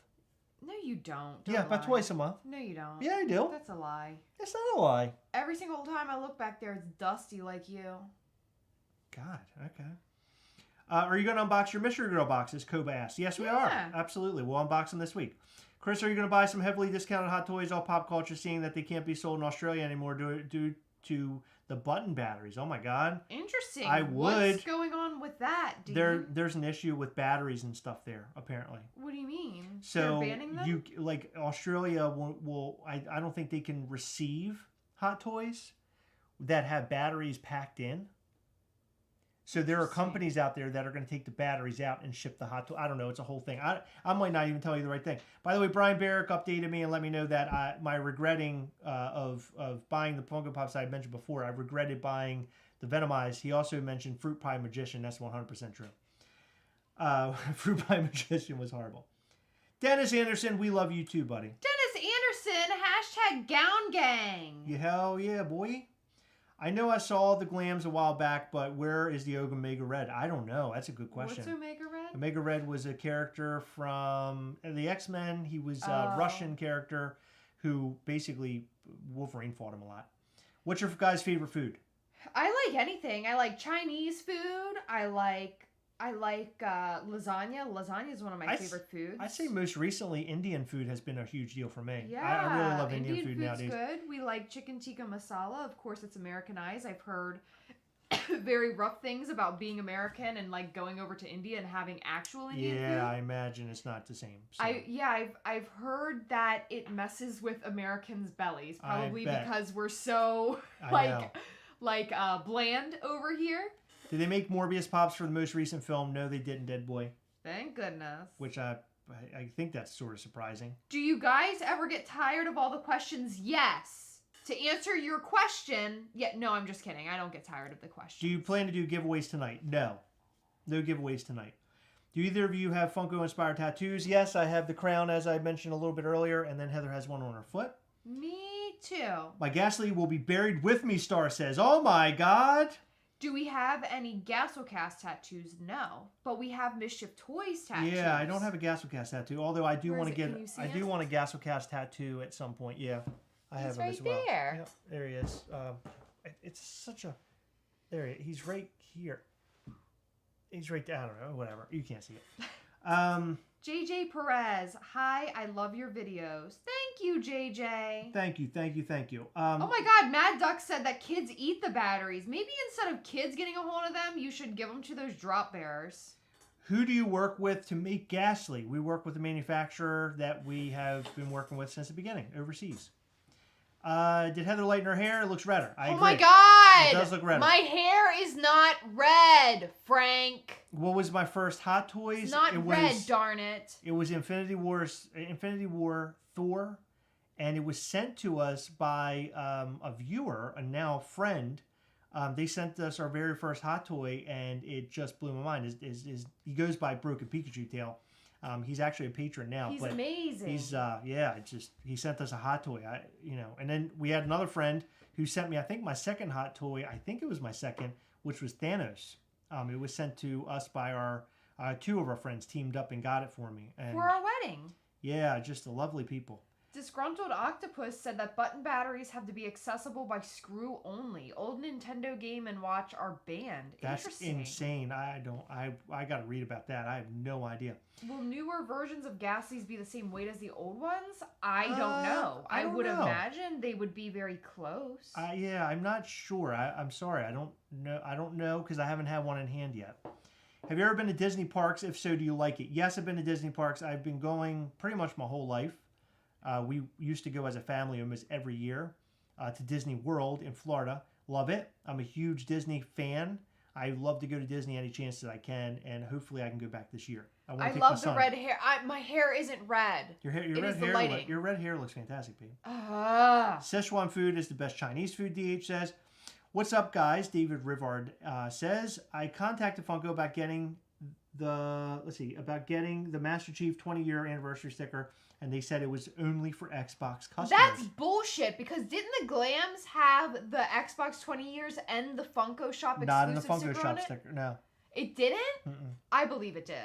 No, you don't. Yeah, about twice a month. No, you don't. Yeah, I do. That's a lie. It's not a lie. Every single time I look back there, it's dusty like you. God, okay. Are you going to unbox your Mystery Girl boxes? Koba asked. Yes, we are. Absolutely. We'll unbox them this week. Chris, are you going to buy some heavily discounted Hot Toys all pop culture, seeing that they can't be sold in Australia anymore due to the button batteries? Oh, my God. Interesting. I would. What's going on with that, dude? There's an issue with batteries and stuff there, apparently. What do you mean? So they're banning them? Australia will I don't think they can receive Hot Toys that have batteries packed in. So there are companies out there that are going to take the batteries out and ship the Hot Toy. I don't know. It's a whole thing. I might not even tell you the right thing. By the way, Brian Barrick updated me and let me know that my regretting of buying the Funko Pops I had mentioned before, I regretted buying the Venomized. He also mentioned Fruit Pie Magician. That's 100% true. Fruit Pie Magician was horrible. Dennis Anderson, we love you too, buddy. Dennis Anderson, #GownGang. Yeah, hell yeah, boy. I know I saw the Glams a while back, but where is the Omega Red? I don't know. That's a good question. What's Omega Red? Omega Red was a character from the X-Men. He was a Russian character who basically Wolverine fought him a lot. What's your guys' favorite food? I like anything. I like Chinese food. I like lasagna. Lasagna is one of my favorite foods. I'd say most recently Indian food has been a huge deal for me. Yeah, I really love Indian food food's nowadays. Good. We like chicken tikka masala. Of course, it's Americanized. I've heard very rough things about being American and like going over to India and having actual Indian food. Yeah, I imagine it's not the same. So. I've heard that it messes with Americans' bellies, probably because we're so bland over here. Did they make Morbius Pops for the most recent film? No, they didn't, Dead Boy. Thank goodness. Which I think that's sort of surprising. Do you guys ever get tired of all the questions? Yes. To answer your question, no, I'm just kidding. I don't get tired of the questions. Do you plan to do giveaways tonight? No. No giveaways tonight. Do either of you have Funko-inspired tattoos? Yes, I have the crown, as I mentioned a little bit earlier, and then Heather has one on her foot. Me too. My Ghastly will be buried with me, Star says. Oh my God. Do we have any Gastlecast tattoos? No. But we have Mischief Toys tattoos. Yeah, I don't have a Gastlecast tattoo, although I do want to get I do want a Gastlecast tattoo at some point. Yeah. I have him as well. There. Yep, there he is. It's such a he's right here. He's right there. I don't know, whatever. You can't see it. JJ Perez, hi, I love your videos. Thank you, JJ. Thank you. Oh my God, Mad Duck said that kids eat the batteries. Maybe instead of kids getting a hold of them, you should give them to those drop bearers. Who do you work with to make Ghastly? We work with a manufacturer that we have been working with since the beginning, overseas. Did Heather lighten her hair? It looks redder. I agree. My God! It does look redder. My hair is not red, Frank. What was my first Hot Toys? It's not red, darn it. It was Infinity War Thor, and it was sent to us by a viewer, a now friend. They sent us our very first Hot Toy, and it just blew my mind. He goes by Broken Pikachu Tail. He's actually a patron now. He's but amazing. He's he sent us a hot toy. And then we had another friend who sent me, I think, my second hot toy. I think it was my second, which was Thanos. It was sent to us by our two of our friends teamed up and got it for me. And for our wedding. yeah, just the lovely people. Disgruntled Octopus said that button batteries have to be accessible by screw only. Old Nintendo game and watch are banned. That's Interesting. insane. I got to read about that. I have no idea. Will newer versions of Ghastlies be the same weight as the old ones? I don't know. I don't would know. imagine they would be very close. Yeah, I'm not sure. I'm sorry. I don't know because I haven't had one in hand yet. Have you ever been to Disney parks? If so, do you like it? Yes, I've been to Disney parks. I've been going pretty much my whole life. We used to go as a family almost every year to Disney World in Florida. Love it. I'm a huge Disney fan. I love to go to Disney any chance that I can, and hopefully I can go back this year. I love the red hair. My hair isn't red. Your red hair looks fantastic, babe. Szechuan food is the best Chinese food, DH says. What's up, guys? David Rivard says, I contacted Funko about getting the Master Chief 20-year anniversary sticker, and they said it was only for Xbox customers. That's bullshit, because didn't the Glams have the Xbox 20 years and the Funko Shop exclusive Not in the Funko sticker Shop on it? sticker, no. It didn't? Mm-mm. I believe it did.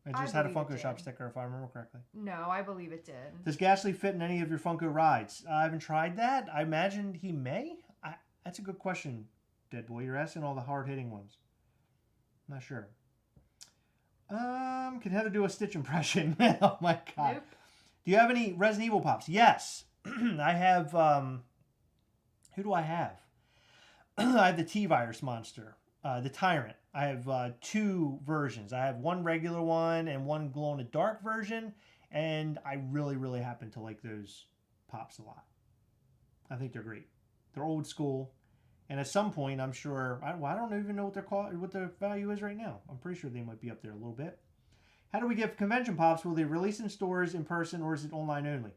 It just had a Funko Shop sticker, if I remember correctly. No, I believe it did. Does Ghastly fit in any of your Funko rides? I haven't tried that. I imagine he may. That's a good question, Dead Boy. You're asking all the hard-hitting ones. I'm not sure. Can Heather do a Stitch impression? Oh my god. Nope. Do you have any Resident Evil pops? Yes. I have, who do I have? I have the T-Virus monster, the Tyrant. I have two versions. I have one regular one and one glow-in-the-dark version, and I really, really happen to like those pops a lot. I think they're great. They're old school. And at some point, I'm sure, I don't even know what they're called, what their value is right now. I'm pretty sure they might be up there a little bit. How do we get convention pops? Will they release in stores in person, or is it online only?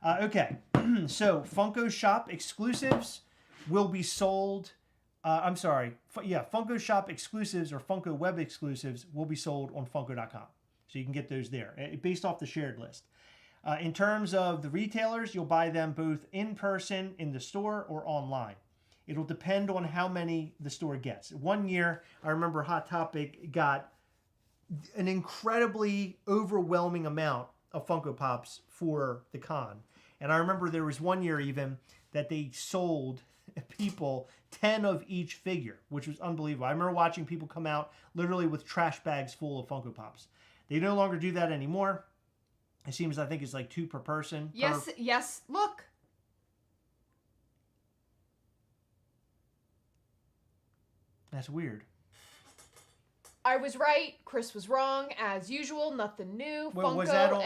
Okay, so Funko Shop exclusives will be sold. Funko Shop exclusives or Funko Web exclusives will be sold on Funko.com. So you can get those there, based off the shared list. In terms of the retailers, you'll buy them both in person in the store or online. It'll depend on how many the store gets. One year, I remember Hot Topic got an incredibly overwhelming amount of Funko Pops for the con. And I remember there was one year even that they sold people 10 of each figure, which was unbelievable. I remember watching people come out literally with trash bags full of Funko Pops. They no longer do that anymore. It seems, I think it's like 2 per person. Yes, look. That's weird. I was right. Chris was wrong. As usual, nothing new. Well, was that on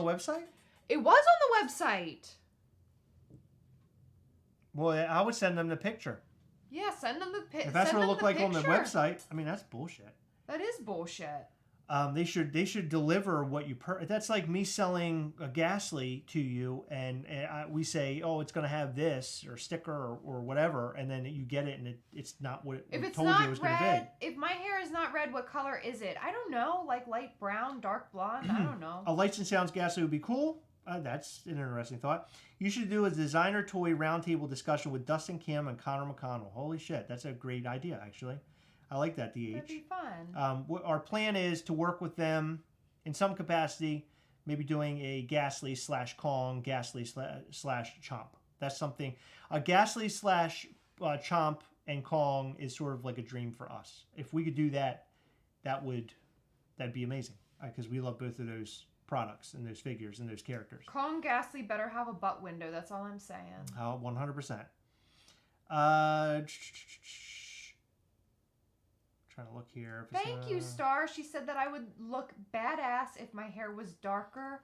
the website? It was on the website. Well, I would send them the picture. Yeah, send them the picture. If that's what it looked like on the website, I mean, that's bullshit. That is bullshit. They should deliver what you that's like me selling a Ghastly to you, and we say, oh, it's going to have this or sticker or whatever, and then you get it, and it's not what it told you it was going to be. If my hair is not red, what color is it? I don't know, like light brown, dark blonde. I don't know. A Lights and Sounds Ghastly would be cool. That's an interesting thought. You should do a designer toy roundtable discussion with Dustin Kim and Connor McConnell. Holy shit, that's a great idea, actually. I like that, DH. That'd be fun. Our plan is to work with them in some capacity, maybe doing a Ghastly / Kong, Ghastly / Chomp. That's something. A Ghastly / Chomp and Kong is sort of like a dream for us. If we could do that, that'd be amazing, because we love both of those products and those figures and those characters. Kong Ghastly better have a butt window. That's all I'm saying. 100%. Trying to look here. Thank you, Star. She said that I would look badass if my hair was darker.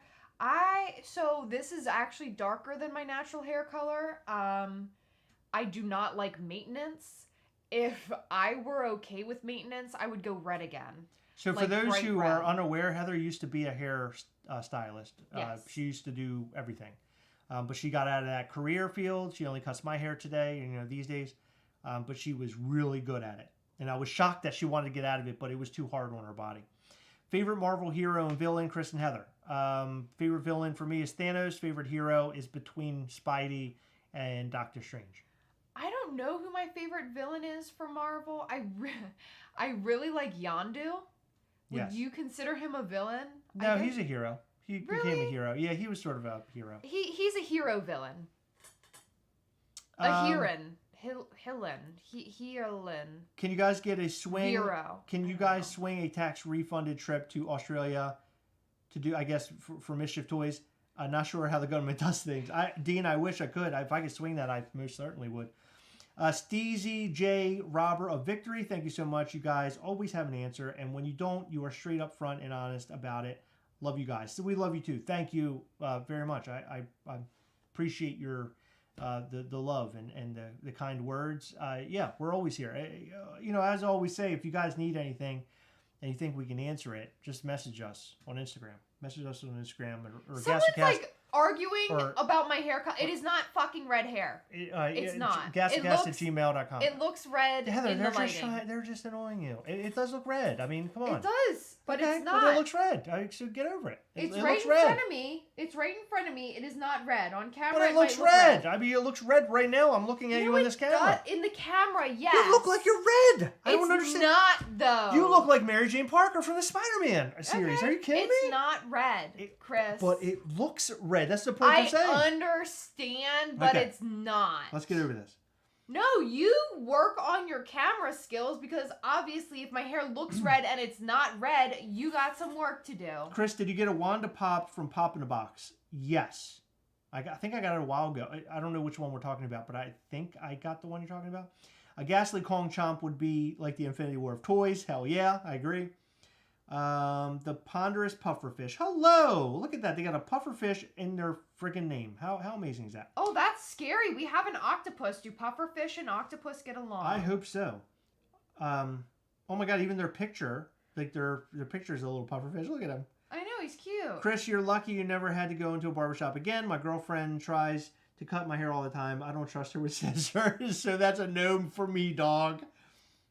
So this is actually darker than my natural hair color. I do not like maintenance. If I were okay with maintenance, I would go red again. So for those who are unaware, Heather used to be a hair stylist. Yes. She used to do everything. But she got out of that career field. She only cuts my hair today, these days. But she was really good at it. And I was shocked that she wanted to get out of it, but it was too hard on her body. Favorite Marvel hero and villain, Chris and Heather. Favorite villain for me is Thanos. Favorite hero is between Spidey and Doctor Strange. I don't know who my favorite villain is for Marvel. I really like Yondu. Would Yes. you consider him a villain? No, he's a hero. He became Really? a hero. Yeah, he was sort of a hero. He's a hero villain. A Heron. Heron. Can you guys get a swing? Hero. Can you guys swing a tax refunded trip to Australia to do, I guess, for Mischief Toys? I'm not sure how the government does things. Dean, I wish I could. If I could swing that, I most certainly would. Steezy J. Robber of Victory, thank you so much. You guys always have an answer, and when you don't, you are straight up front and honest about it. Love you guys. So we love you too. Thank you very much. I appreciate your the love and the kind words. Yeah, we're always here. As I always say, if you guys need anything and you think we can answer it, just message us on Instagram. Message us on Instagram or Someone's Gastlecast. like arguing about my haircut. It is not fucking red hair. It's not. Gastlecast@gmail.com. It looks red Heather, in the lighting. they're just annoying you. It does look red. I mean, come on. It does, but Okay, it's not. But it looks red. So get over it. It's it right looks in red. front of me. It's right in front of me. It is not red. On camera, But it looks might look red. I mean, it looks red right now. I'm looking at you in this camera. In the camera, yes. You look like you're red. I don't understand. It's not, though. You look like Mary Jane Parker from the Spider-Man series. Okay. Are you kidding me? It's not red, Chris. But it looks red. That's the point I'm saying. I understand, but Okay. it's not. Let's get over this. No, you work on your camera skills because obviously if my hair looks red and it's not red, you got some work to do. Chris, did you get a Wanda Pop from Pop in a Box? Yes. I think I got it a while ago. I don't know which one we're talking about, but I think I got the one you're talking about. A Ghastly Kong Chomp would be like the Infinity War of toys. Hell yeah, I agree. The Ponderous Pufferfish. Hello! Look at that. They got a pufferfish in their freaking name. How amazing is that? Oh, that's scary. We have an octopus. Do pufferfish and octopus get along? I hope so. Oh my god, even their picture. Like their picture is a little pufferfish. Look at him. I know, he's cute. Chris, you're lucky you never had to go into a barbershop again. My girlfriend tries to cut my hair all the time. I don't trust her with scissors, so that's a no for me, dog.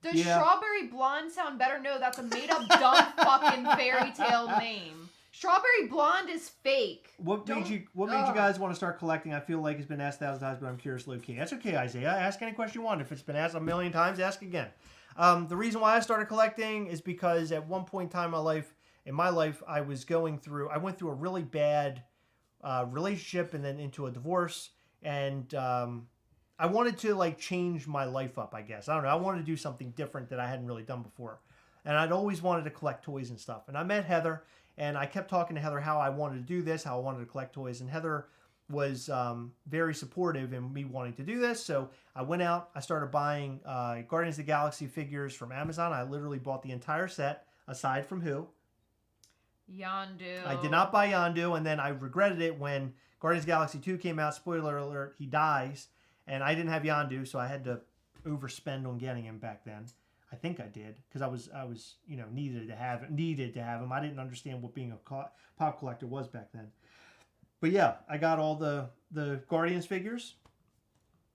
Does Strawberry Blonde sound better? No, that's a made-up dumb fucking fairy tale name. Strawberry Blonde is fake. What made you guys want to start collecting? I feel like it's been asked 1,000 times, but I'm curious, low key. That's okay, Isaiah. Ask any question you want. If it's been asked a million times, ask again. The reason why I started collecting is because at one point in my life, I went through a really bad relationship and then into a divorce, and I wanted to change my life up, I guess. I don't know. I wanted to do something different that I hadn't really done before. And I'd always wanted to collect toys and stuff. And I met Heather, and I kept talking to Heather how I wanted to do this, how I wanted to collect toys. And Heather was very supportive in me wanting to do this. So I went out. I started buying Guardians of the Galaxy figures from Amazon. I literally bought the entire set, aside from who? Yondu. I did not buy Yondu, and then I regretted it when Guardians of the Galaxy 2 came out. Spoiler alert, he dies. And I didn't have Yondu, so I had to overspend on getting him back then. I think I did, because I was needed to have him. I didn't understand what being a pop collector was back then. But yeah, I got all the Guardians figures,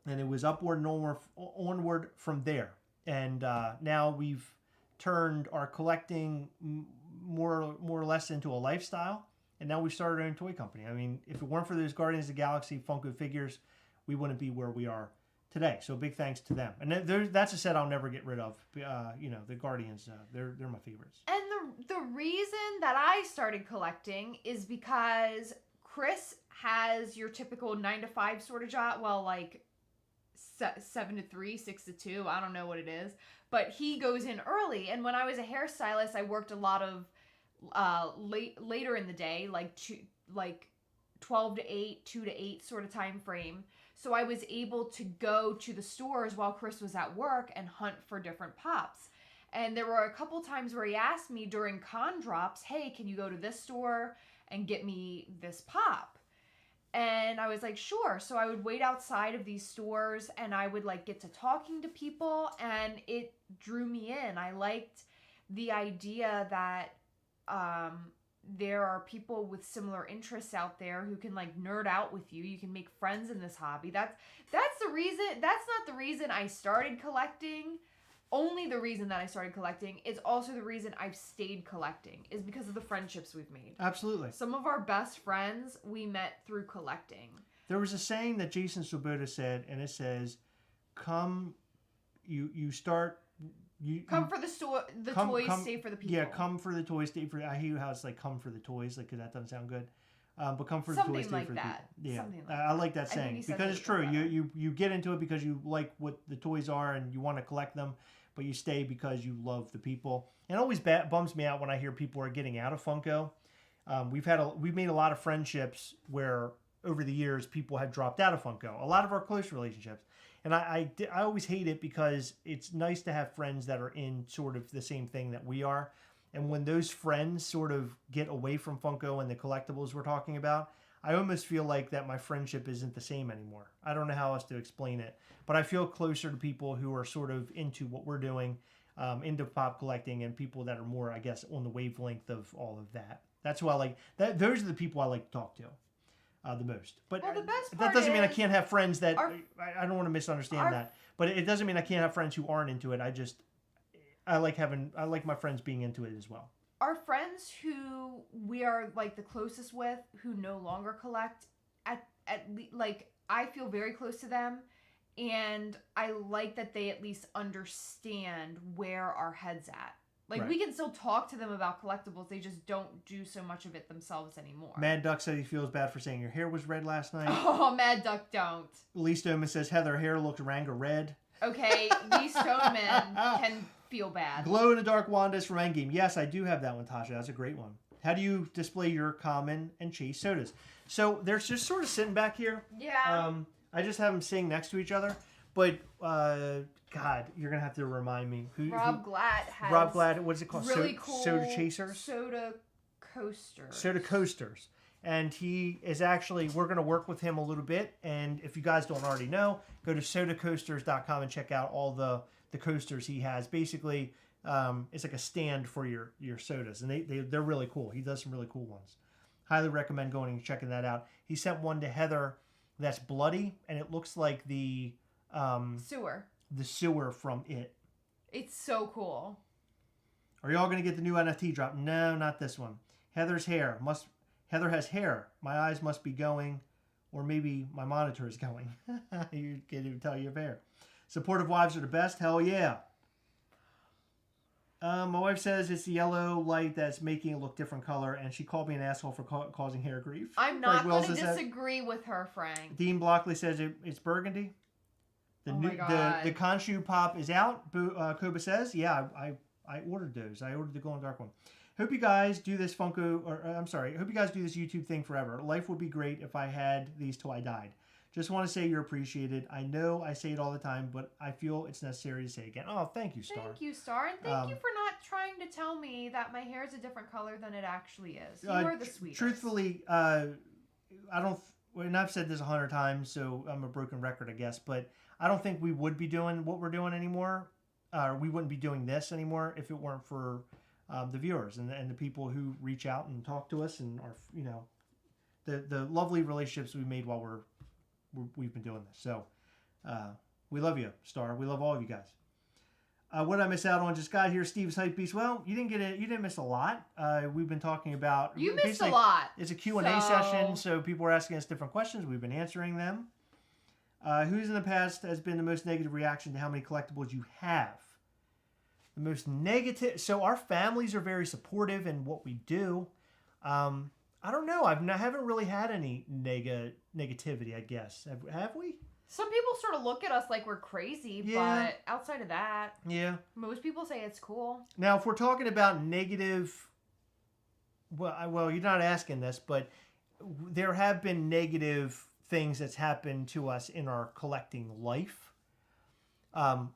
and it was upward and onward from there. And now we've turned our collecting more or less into a lifestyle, and now we've started our own toy company. I mean, if it weren't for those Guardians of the Galaxy Funko figures, we wouldn't be where we are today. So big thanks to them. And that's a set I'll never get rid of. The Guardians, they're my favorites. And the reason that I started collecting is because Chris has your typical 9 to 5 sort of job. Well, 7 to 3, 6 to 2. I don't know what it is. But he goes in early. And when I was a hairstylist, I worked a lot of later in the day, 12 to 8, 2 to 8 sort of time frame. So I was able to go to the stores while Chris was at work and hunt for different pops. And there were a couple times where he asked me during con drops, hey, can you go to this store and get me this pop? And I was like, sure. So I would wait outside of these stores and I would get to talking to people, and it drew me in. I liked the idea that there are people with similar interests out there who can nerd out with you. You can make friends in this hobby. That's the reason. That's not the reason I started collecting, only the reason that I started collecting. It's also the reason I've stayed collecting, is because of the friendships we've made. Absolutely. Some of our best friends we met through collecting. There was a saying that Jason Swoboda said, and it says, "Come, you start." Come for the toys, stay for the people. Yeah, come for the toys, stay for. I hear how it's like come for the toys, like because that doesn't sound good. But come for Something the toys, stay like for that. the people. Yeah, Something like I like that I think saying he says because it it's true. better. You get into it because you like what the toys are and you want to collect them, but you stay because you love the people. And it always bums me out when I hear people are getting out of Funko. We've made a lot of friendships where over the years people have dropped out of Funko. A lot of our close relationships. And I always hate it because it's nice to have friends that are in sort of the same thing that we are. And when those friends sort of get away from Funko and the collectibles we're talking about, I almost feel like that my friendship isn't the same anymore. I don't know how else to explain it. But I feel closer to people who are sort of into what we're doing, into pop collecting, and people that are more, I guess, on the wavelength of all of that. That's who I like. Those are the people I like to talk to. The most. But well, the best that part doesn't mean I is can't have friends that I don't want to our- misunderstand that. But it doesn't mean I can't have friends who aren't into it. I like my friends being into it as well. Our friends who we are like the closest with, who no longer collect, like I feel very close to them, and I like that they at least understand where our head's at. Like, Right. we can still talk to them about collectibles. They just don't do so much of it themselves animoore. Mad Duck said he feels bad for saying your hair was red last night. Oh, Mad Duck, don't. Lee Stoneman says Heather hair looked Ranga red. Okay, Lee Stoneman can feel bad. Glow in the Dark Wanda's from Endgame. Yes, I do have that one, Tasha. That's a great one. How do you display your common and chase sodas? So they're just sort of sitting back here. Yeah. I just have them sitting next to each other. But, God, you're going to have to remind me. Rob Glatt has Rob Glatt, what is it called? really cool Soda Chasers? Soda Coasters. Soda Coasters. And he is actually, we're going to work with him a little bit. And if you guys don't already know, go to sodacoasters.com and check out all the coasters he has. Basically, it's like a stand for your sodas. And they're really cool. He does some really cool ones. Highly recommend going and checking that out. He sent one to Heather that's bloody, and it looks like the sewer from It. It's so cool. Are y'all going to get the new NFT drop? No, not this one. Heather has hair. My eyes must be going, or maybe my monitor is going. You can't even tell you have hair. Supportive wives are the best. Hell yeah. My wife says it's the yellow light that's making it look different color, and she called me an asshole for causing hair grief. I'm not going to disagree with her, Frank. Dean Blockley says it's burgundy. My God. The Khonshu Pop is out. Koba says, yeah, I ordered those. I ordered the glow in the dark one. Hope you guys do this hope you guys do this YouTube thing forever. Life would be great if I had these till I died. Just want to say you're appreciated. I know I say it all the time, but I feel it's necessary to say it again. Oh, thank you, Star. Thank you, Star. And thank you for not trying to tell me that my hair is a different color than it actually is. You are the sweetest. Truthfully, I don't... And I've said this 100 times, so I'm a broken record, I guess. But I don't think we would be doing what we're doing anymore. We wouldn't be doing this anymore if it weren't for the viewers and the people who reach out and talk to us and are, the lovely relationships we made while we've been doing this. So we love you, Star. We love all of you guys. What did I miss out on? Just got here. Steve's Hype Beast. Well, you didn't miss a lot. We've been talking about... You missed a lot. It's a Q&A session, so people are asking us different questions. We've been answering them. Who's in the past has been the most negative reaction to how many collectibles you have? The most negative... So our families are very supportive in what we do. I don't know. I haven't really had any negativity, I guess. Have we? Some people sort of look at us like we're crazy, but outside of that, most people say it's cool. Now, if we're talking about negative, well, you're not asking this, but there have been negative things that's happened to us in our collecting life. Heather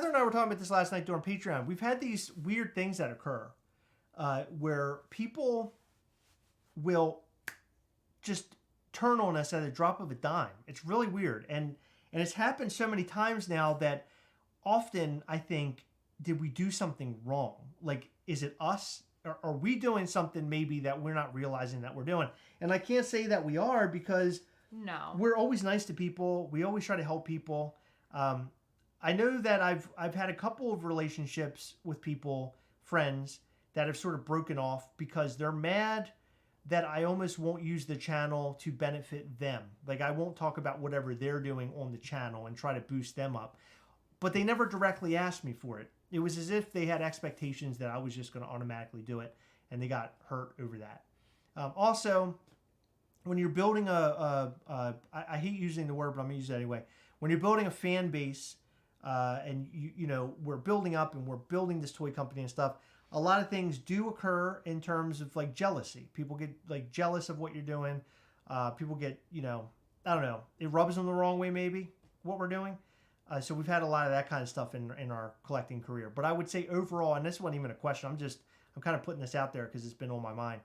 and I were talking about this last night during Patreon. We've had these weird things that occur where people will just turn on us at a drop of a dime. It's really weird. And it's happened so many times now that often I think, did we do something wrong? Like, is it us? Or are we doing something maybe that we're not realizing that we're doing? And I can't say that we are because we're always nice to people. We always try to help people. I know that I've had a couple of relationships with people, friends, that have sort of broken off because they're mad that I almost won't use the channel to benefit them. Like I won't talk about whatever they're doing on the channel and try to boost them up. But they never directly asked me for it. It was as if they had expectations that I was just going to automatically do it, and they got hurt over that. Also, when you're building I hate using the word, but I'm going to use it anyway. When you're building a fan base, and you know, we're building up and we're building this toy company and stuff, a lot of things do occur in terms of like jealousy. People get like jealous of what you're doing. People get, you know, I don't know, it rubs them the wrong way maybe, what we're doing. So we've had a lot of that kind of stuff in our collecting career. But I would say overall, and this wasn't even a question, I'm kind of putting this out there because it's been on my mind.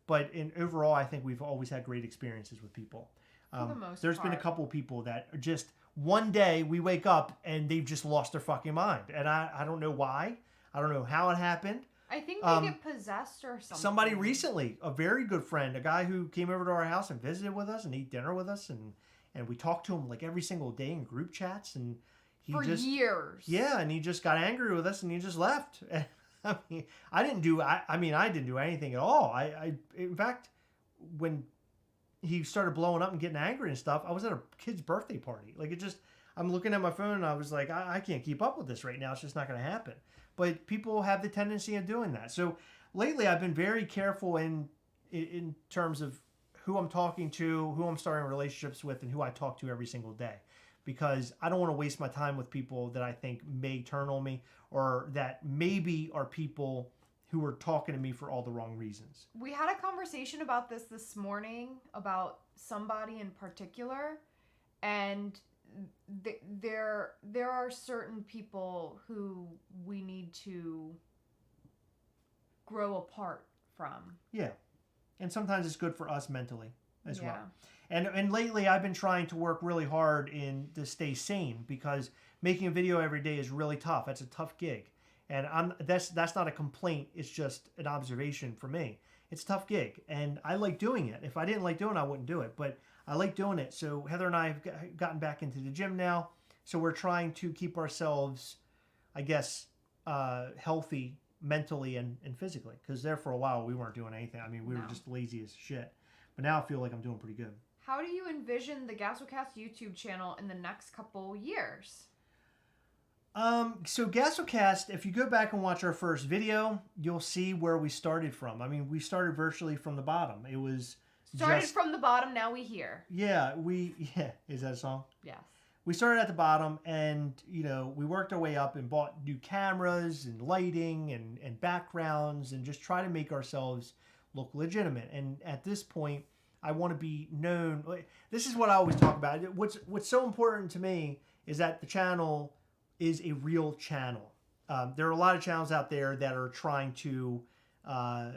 But overall, I think we've always had great experiences with people. For the most There's part. been a couple of people that are just, one day we wake up and they've just lost their fucking mind. And I don't know why. I don't know how it happened. I think they get possessed or something. Somebody recently, a very good friend, a guy who came over to our house and visited with us and ate dinner with us. And we talked to him like every single day in group chats. And he for just, years. Yeah, and he just got angry with us and he just left. I mean, I didn't do anything at all. In fact, when he started blowing up and getting angry and stuff, I was at a kid's birthday party. Like I'm looking at my phone and I was like, I can't keep up with this right now. It's just not going to happen. But people have the tendency of doing that. So lately I've been very careful in terms of who I'm talking to, who I'm starting relationships with, and who I talk to every single day. Because I don't want to waste my time with people that I think may turn on me or that maybe are people who are talking to me for all the wrong reasons. We had a conversation about this morning about somebody in particular, and there are certain people who we need to grow apart from. Yeah. And sometimes it's good for us mentally as Yeah. well. And lately I've been trying to work really hard to stay sane because making a video every day is really tough. That's a tough gig. And that's not a complaint. It's just an observation for me. It's a tough gig. And I like doing it. If I didn't like doing it, I wouldn't do it. But I like doing it. So Heather and I have gotten back into the gym now. So we're trying to keep ourselves, I guess, healthy mentally and physically. Because there for a while, we weren't doing anything. I mean, we were just lazy as shit. But now I feel like I'm doing pretty good. How do you envision the Gastlecast YouTube channel in the next couple years? So Gastlecast, if you go back and watch our first video, you'll see where we started from. I mean, we started virtually from the bottom. It was Started from the bottom, now we here. Yeah, is that a song? Yes. We started at the bottom and, you know, we worked our way up and bought new cameras and lighting and backgrounds and just try to make ourselves look legitimate. And at this point, I want to be known. This is what I always talk about. What's so important to me is that the channel is a real channel. There are a lot of channels out there that are trying to, I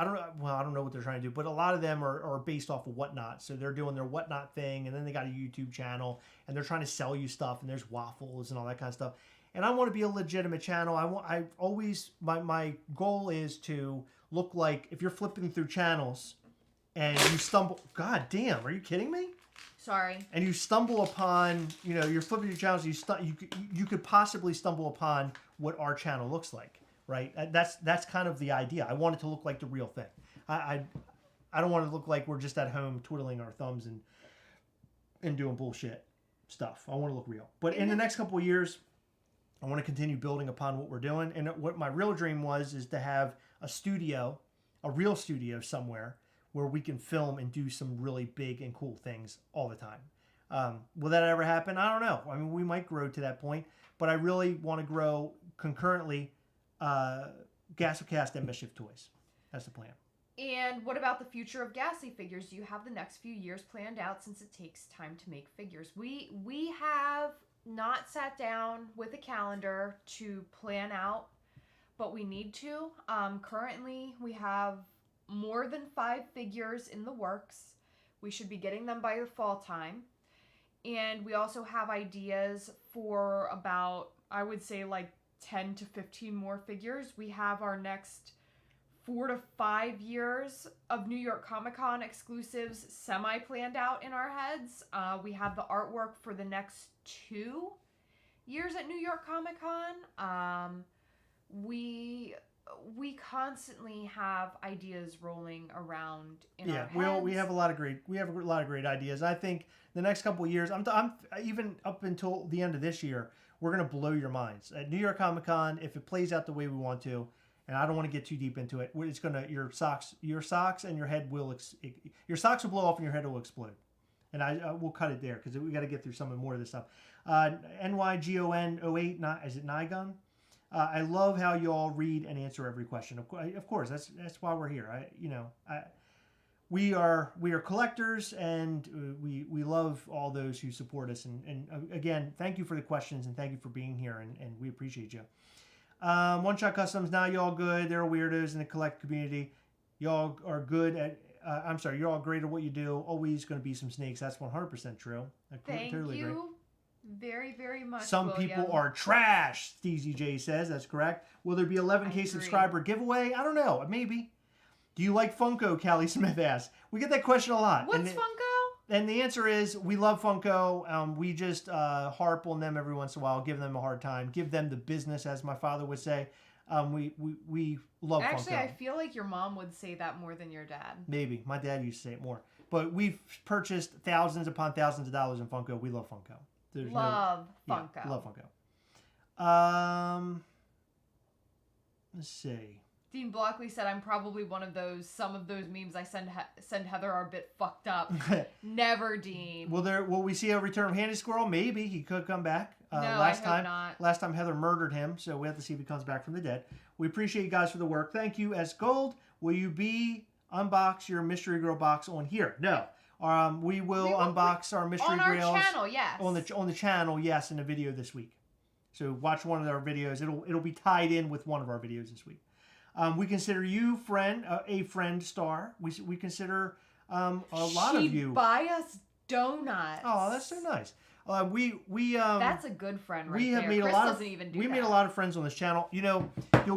don't know what they're trying to do, but a lot of them are based off of Whatnot. So they're doing their Whatnot thing, and then they got a YouTube channel, and they're trying to sell you stuff, and there's waffles and all that kind of stuff. And I want to be a legitimate channel. My goal is to look like, if you're flipping through channels and you stumble, God damn, are you kidding me? Sorry. And you stumble upon, you're flipping through channels, you could possibly stumble upon what our channel looks like, right? That's kind of the idea. I want it to look like the real thing. I don't want it to look like we're just at home twiddling our thumbs and doing bullshit stuff. I want to look real. But in the next couple of years, I want to continue building upon what we're doing. And what my real dream is to have a studio, a real studio somewhere where we can film and do some really big and cool things all the time. Will that ever happen? I don't know. I mean, we might grow to that point, but I really want to grow concurrently Gastlecast and Mischief Toys. That's the plan. And what about the future of Ghastly figures? Do you have the next few years planned out, since it takes time to make figures? We have not sat down with a calendar to plan out, but we need to. Currently, we have more than 5 figures in the works. We should be getting them by the fall time. And we also have ideas for about, I would say, like 10 to 15 more figures. We have our next 4 to 5 years of New York Comic Con exclusives semi-planned out in our heads. We have the artwork for the next 2. years at New York Comic Con. We constantly have ideas rolling around in our heads. We have a lot of great ideas. I think the next couple of years, I'm even up until the end of this year, we're gonna blow your minds at New York Comic Con if it plays out the way we want to. And I don't want to get too deep into it. It's gonna your socks and your head will your socks will blow off and your head will explode. And we'll cut it there because we got to get through some more of this stuff. NYGON08, is it Nygon? I love how you all read and answer every question. Of course, that's why we're here. We are collectors, and we love all those who support us. And again, thank you for the questions, and thank you for being here, and we appreciate you. One Shot Customs, now y'all good. There are weirdos in the collect community. Y'all are good at, you're all great at what you do. Always going to be some snakes. That's 100% true. Thank you very, very much, Some people are trash, Steezy J says. That's correct. Will there be 11K subscriber giveaway? I don't know. Maybe. Do you like Funko? Callie Smith asks. We get that question a lot. What's Funko? And the answer is we love Funko. We just harp on them every once in a while, give them a hard time, give them the business, as my father would say. We love Funko. Actually, I feel like your mom would say that more than your dad. Maybe. My dad used to say it more. But we've purchased thousands upon thousands of dollars in Funko. We love Funko. Love Funko. Yeah, love Funko. Let's see. Dean Blockley said, "I'm probably one of those. Some of those memes I send Heather are a bit fucked up." Never, Dean. Will we see a return of Handy Squirrel? Maybe he could come back. No, I hope not. Last time Heather murdered him, so we have to see if he comes back from the dead. We appreciate you guys for the work. Thank you, S Gold. Will you unbox your Mystery Grill box on here? No. We will unbox our Mystery Grills on our channel. Yes. On the channel, yes, in a video this week. So watch one of our videos. It'll be tied in with one of our videos this week. We consider you a friend star. We consider a lot of you. She'd buy us donuts. Oh, that's so nice. That's a good friend right there. Made Chris a lot doesn't even do we that. made a lot of friends on this channel. You'll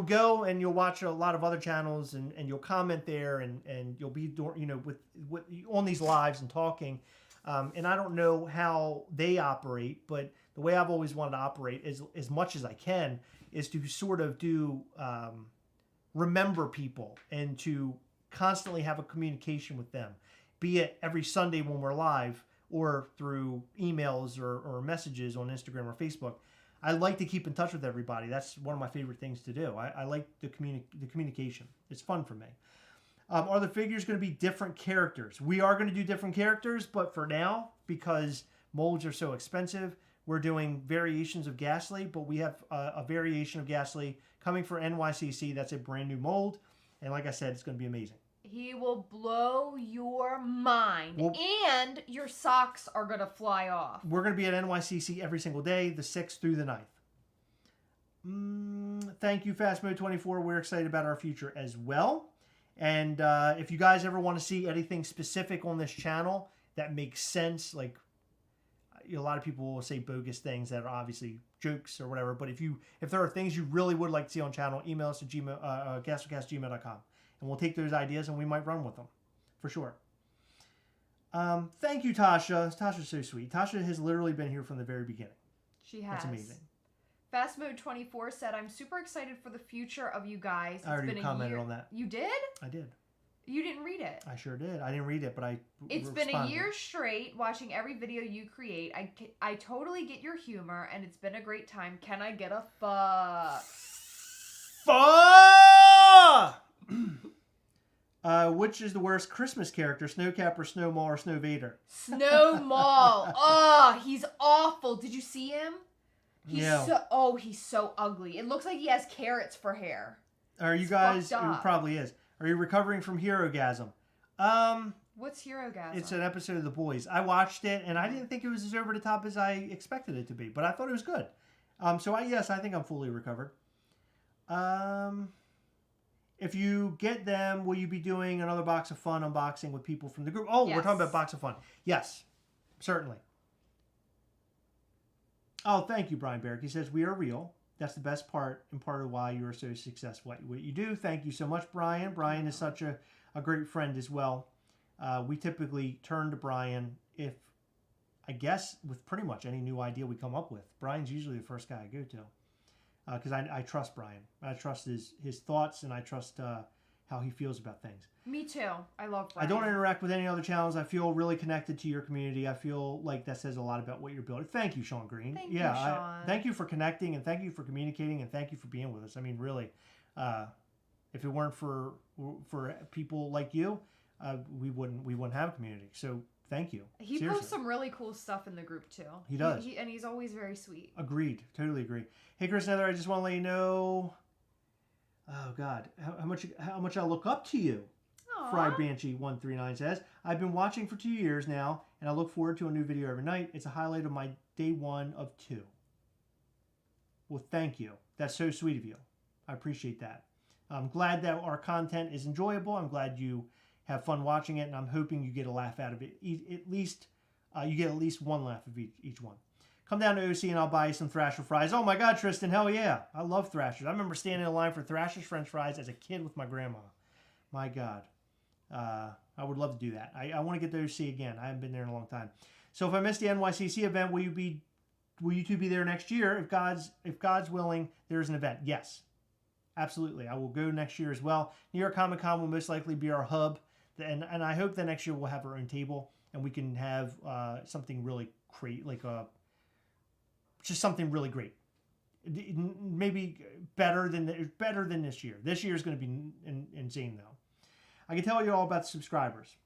go and you'll watch a lot of other channels and you'll comment there and you'll be with on these lives and talking. And I don't know how they operate, but the way I've always wanted to operate is as much as I can is to sort of do remember people and to constantly have a communication with them, be it every Sunday when we're live or through emails or messages on Instagram or Facebook. I like to keep in touch with everybody. That's one of my favorite things to do. I like the communication. It's fun for me. Are the figures going to be different characters? We are going to do different characters, but for now, because molds are so expensive, we're doing variations of Ghastly, but we have a variation of Ghastly coming for NYCC. That's a brand new mold. And like I said, it's going to be amazing. He will blow your mind. And your socks are going to fly off. We're going to be at NYCC every single day, the 6th through the 9th. Thank you, Fast Mode 24. We're excited about our future as well. And if you guys ever want to see anything specific on this channel that makes sense, like a lot of people will say bogus things that are obviously jokes or whatever. But if there are things you really would like to see on channel, email us at gastlecast@gmail.com. And we'll take those ideas and we might run with them. For sure. Thank you, Tasha. Tasha's so sweet. Tasha has literally been here from the very beginning. She has. That's amazing. Fast Mode 24 said, "I'm super excited for the future of you guys. I already commented on that. You did? I did. You didn't read it. I sure did. I didn't read it, but It's been a year straight watching every video you create. I totally get your humor, and it's been a great time. Can I get a fuck? Fuck! Which is the worst Christmas character, Snowcap or Snowmaw or Snow Vader? Snowmaw. Oh, he's awful. Did you see him? He's so ugly. It looks like he has carrots for hair. Are you guys? It probably is. Are you recovering from Herogasm? What's Herogasm? It's an episode of The Boys. I watched it, and I didn't think it was as over the top as I expected it to be, but I thought it was good. So I think I'm fully recovered. If you get them, will you be doing another Box of Fun unboxing with people from the group? Oh, yes. We're talking about Box of Fun. Yes, certainly. Oh, thank you, Brian Barrick. He says, "We are real. That's the best part and part of why you are so successful at what you do." Thank you so much, Brian. Brian is such a great friend as well. We typically turn to Brian if I guess with pretty much any new idea we come up with. Brian's usually the first guy I go to because I trust Brian. I trust his thoughts, and I trust how he feels about things. Me too. I love Brian. I don't interact with any other channels. I feel really connected to your community. I feel like that says a lot about what you're building. Thank you, Sean Green. Thank you, Sean. Thank you for connecting, and thank you for communicating, and thank you for being with us. I mean, really, if it weren't for people like you, we wouldn't have a community. So thank you. He Seriously. posts some really cool stuff in the group too. He does. And he's always very sweet. Agreed. Totally agree. Hey, Chris Nether, I just want to let you know. Oh God, how much I look up to you. Aww. Fried Banshee 139 says, I've been watching for 2 years now, and I look forward to a new video every night. It's a highlight of my day 1 of 2. Well, thank you. That's so sweet of you. I appreciate that. I'm glad that our content is enjoyable. I'm glad you have fun watching it, and I'm hoping you get a laugh out of it. At least you get at least one laugh of each one. Come down to OC and I'll buy you some Thrasher fries. Oh my God, Tristan, hell yeah. I love Thrashers. I remember standing in line for Thrasher's French fries as a kid with my grandma. My God. I would love to do that. I want to get to OC again. I haven't been there in a long time. So if I miss the NYCC event, will you two be there next year? If God's willing, there's an event. Yes. Absolutely. I will go next year as well. New York Comic Con will most likely be our hub. And I hope that next year we'll have our own table and we can have something really great, like just something really great. Maybe better than this year. This year is going to be insane though. I can tell you all about the subscribers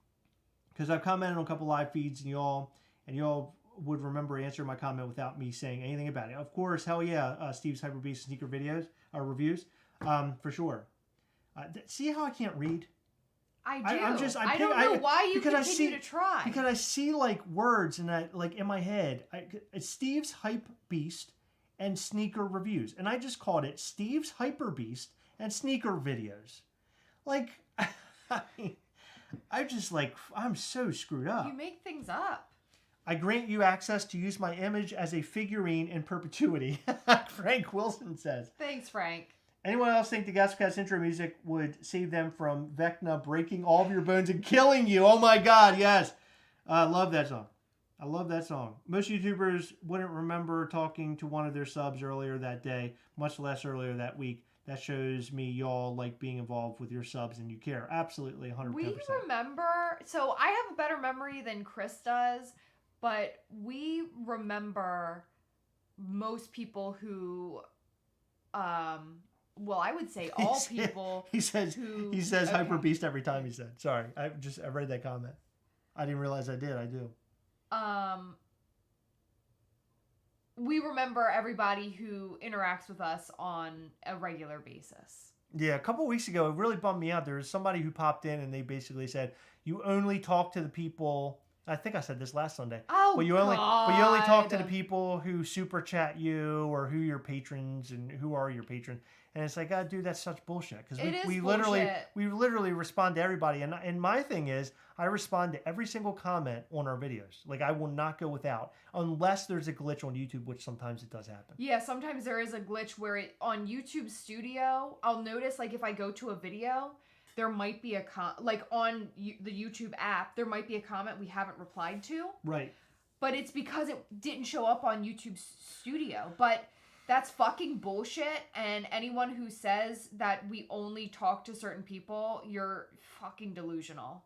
because I've commented on a couple live feeds and y'all would remember answering my comment without me saying anything about it. Of course, hell yeah, Steve's Hyperbeast sneaker videos or reviews, for sure. See how I can't read? I do. I don't know why you continue to try. Because I see like words and I like in my head. It's Steve's Hype Beast and sneaker reviews, and I just called it Steve's Hyper Beast and sneaker videos. Like, I'm so screwed up. You make things up. I grant you access to use my image as a figurine in perpetuity. Frank Wilson says. Thanks, Frank. Anyone else think the Gastlecast intro music would save them from Vecna breaking all of your bones and killing you? Oh my God, yes. I love that song. I love that song. Most YouTubers wouldn't remember talking to one of their subs earlier that day, much less earlier that week. That shows me y'all like being involved with your subs and you care. Absolutely, 110%. We remember, so I have a better memory than Chris does, but we remember most people who, well, I would say all people. He says okay. Hyper Beast every time he said. Sorry, I read that comment. I didn't realize I did. I do. We remember everybody who interacts with us on a regular basis. Yeah, a couple weeks ago, it really bummed me out. There was somebody who popped in and they basically said, you only talk to the people. I think I said this last Sunday. Oh, but you only talk to the people who super chat you or who your patrons and who are your patrons. And it's like, God, dude, that's such bullshit. Because we literally respond to everybody. And my thing is, I respond to every single comment on our videos. Like, I will not go without, unless there's a glitch on YouTube, which sometimes it does happen. Yeah, sometimes there is a glitch where on YouTube Studio, I'll notice, like, if I go to a video, there might be on the YouTube app, there might be a comment we haven't replied to. Right. But it's because it didn't show up on YouTube Studio. But that's fucking bullshit. And anyone who says that we only talk to certain people, you're fucking delusional.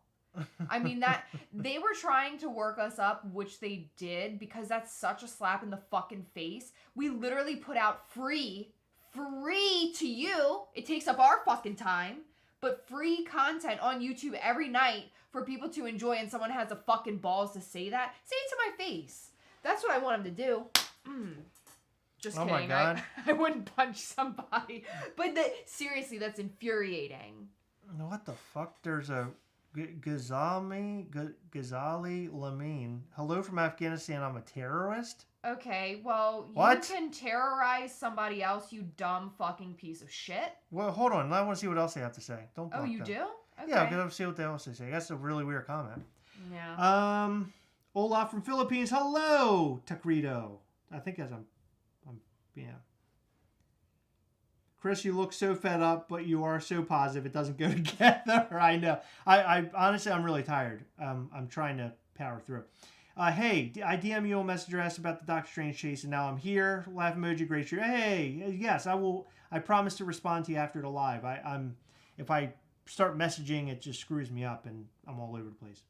I mean, that they were trying to work us up, which they did, because that's such a slap in the fucking face. We literally put out free to you. It takes up our fucking time. But free content on YouTube every night for people to enjoy, and someone has the fucking balls to say that. Say it to my face. That's what I want him to do. Just kidding. My God. I wouldn't punch somebody. But seriously, that's infuriating. What the fuck? There's a Ghazali Lamine. Hello from Afghanistan. I'm a terrorist. Okay, well, what? You can terrorize somebody else, you dumb fucking piece of shit. Well, hold on. I want to see what else they have to say. Don't block you them. do? Okay. Yeah, I'm going to see what they else they say. That's a really weird comment. Yeah. Olaf from Philippines. Hello, Takrito. I think as I'm yeah. Chris, you look so fed up, but you are so positive. It doesn't go together. I know. I honestly, I'm really tired. I'm trying to power through. Hey, I DM you a message asked about the Doctor Strange chase, and now I'm here. Laugh emoji, great show. Hey, yes, I will. I promise to respond to you after the live. If I start messaging, it just screws me up, and I'm all over the place.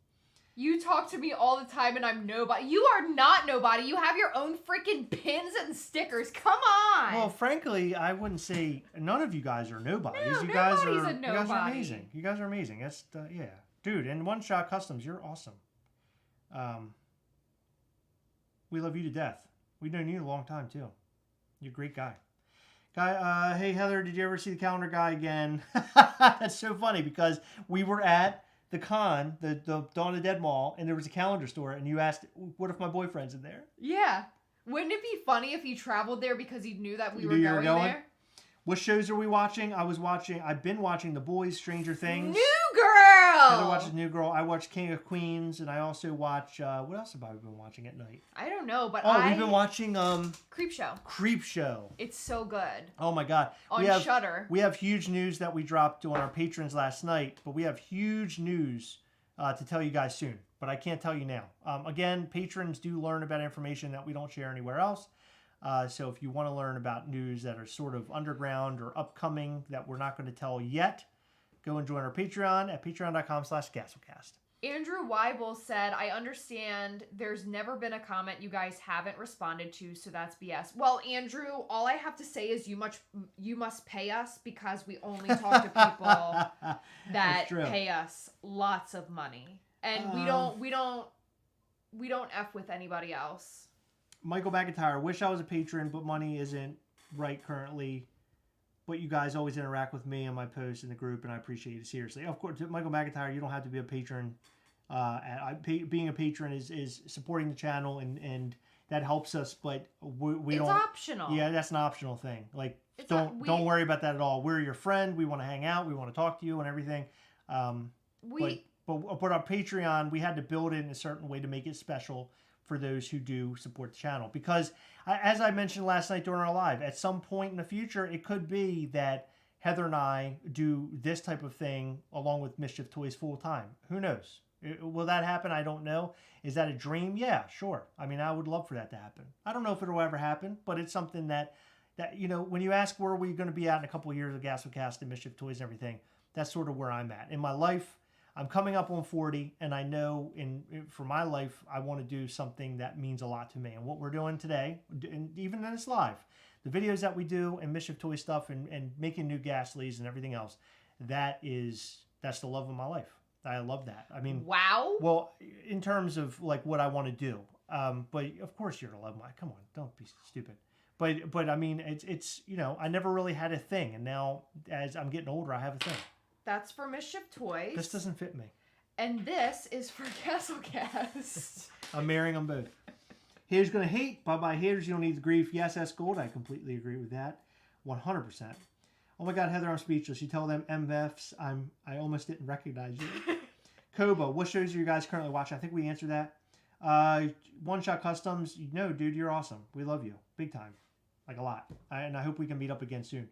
You talk to me all the time, and I'm nobody. You are not nobody. You have your own freaking pins and stickers. Come on. Well, frankly, I wouldn't say none of you guys are nobodies. No, you guys nobody's are. a You guys are nobody. amazing. You guys are amazing. That's yeah, dude. And One Shot Customs, you're awesome. We love you to death. We've known you a long time too. You're a great guy. Hey Heather, did you ever see the calendar guy again? That's so funny because we were at the con, the Dawn of the Dead Mall, and there was a calendar store, and you asked, "What if my boyfriend's in there?" Yeah. Wouldn't it be funny if you traveled there because you knew that we You were knew you were going going? there? What shows are we watching? I've been watching The Boys, Stranger Things. New Girl! Heather watches New Girl. I watch King of Queens, and I also watch, what else have I been watching at night? I don't know, but We've been watching, Creep Show. Creep Show. It's so good. Oh my God. On Shudder. We have huge news that we dropped on our patrons last night, but we have huge news to tell you guys soon, but I can't tell you now. Again, patrons do learn about information that we don't share anywhere else. So if you want to learn about news that are sort of underground or upcoming that we're not going to tell yet, go and join our Patreon at patreon.com/Gastlecast. Andrew Weibel said, I understand there's never been a comment you guys haven't responded to, so that's BS. Well, Andrew, all I have to say is you must pay us because we only talk to people that pay us lots of money. And we don't F with anybody else. Michael McIntyre, wish I was a patron, but money isn't right currently. But you guys always interact with me and my posts in the group, and I appreciate it. Seriously. Of course, Michael McIntyre, you don't have to be a patron. Being a patron is supporting the channel, and that helps us, but we it's don't... optional. Yeah, that's an optional thing. Like, don't worry about that at all. We're your friend. We want to hang out. We want to talk to you and everything. But our Patreon, we had to build it in a certain way to make it special for those who do support the channel. Because, as I mentioned last night during our live, at some point in the future, it could be that Heather and I do this type of thing along with Mischief Toys full time. Who knows? Will that happen? I don't know. Is that a dream? Yeah, sure. I mean, I would love for that to happen. I don't know if it'll ever happen, but it's something that you know, when you ask where we're going to be at in a couple of years of Gastlecast and Mischief Toys and everything, that's sort of where I'm at. In my life, I'm coming up on 40, and I know for my life, I want to do something that means a lot to me. And what we're doing today, and even in this live, the videos that we do and Mischief Toy stuff and making new Gastlys and everything else, that's the love of my life. I love that. I mean, wow. Well, in terms of like what I want to do, but of course you're gonna love my. Come on, don't be stupid. But I mean, it's you know, I never really had a thing, and now as I'm getting older, I have a thing. That's for Mischief Toys. This doesn't fit me. And this is for Gastlecast. I'm marrying them both. Haters gonna hate. Bye-bye haters. You don't need the grief. Yes, that's gold. I completely agree with that. 100%. Oh my God, Heather, I'm speechless. You tell them MFs, I almost didn't recognize you. Koba, what shows are you guys currently watching? I think we answered that. One Shot Customs. No, dude, you're awesome. We love you. Big time. Like a lot. And I hope we can meet up again soon.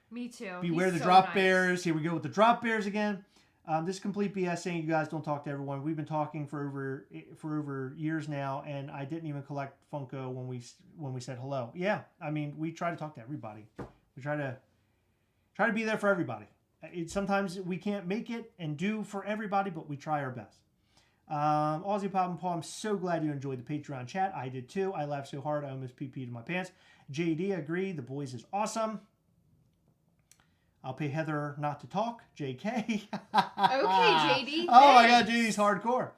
Me too. Beware the drop bears. Here we go with the drop bears again. This is complete BS saying you guys don't talk to everyone. We've been talking for over years now, and I didn't even collect Funko when we said hello. Yeah, I mean, we try to talk to everybody. We try to be there for everybody. Sometimes we can't make it and do for everybody, but we try our best. Aussie Pop and Paul, I'm so glad you enjoyed the Patreon chat. I did too. I laughed so hard I almost pee-peed in my pants. JD, agree. The Boys is awesome. I'll pay Heather not to talk. JK. Okay, JD. Oh my God, JD's hardcore.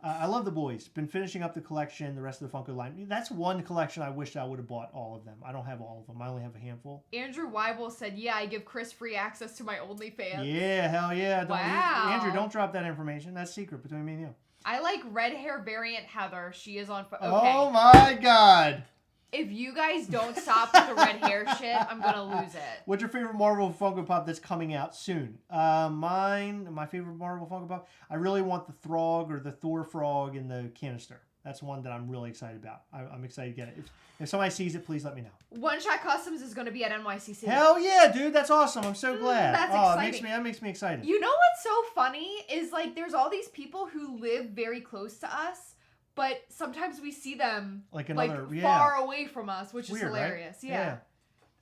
I love The Boys. Been finishing up the collection, the rest of the Funko line. That's one collection I wish I would have bought all of them. I don't have all of them. I only have a handful. Andrew Weibel said, yeah, I give Chris free access to my OnlyFans. Yeah, hell yeah. Wow. Andrew, don't drop that information. That's secret between me and you. I like red hair variant Heather. She is on... Okay. Oh my God. If you guys don't stop with the red hair shit, I'm going to lose it. What's your favorite Marvel Funko Pop that's coming out soon? My favorite Marvel Funko Pop, I really want the Throg or the Thor Frog in the canister. That's one that I'm really excited about. I'm excited to get it. If somebody sees it, please let me know. One Shot Customs is going to be at NYCC. Hell yeah, dude. That's awesome. I'm so glad. That's exciting. That makes me excited. You know what's so funny is like there's all these people who live very close to us, but sometimes we see them like another far away from us, which Weird, is hilarious. right? Yeah.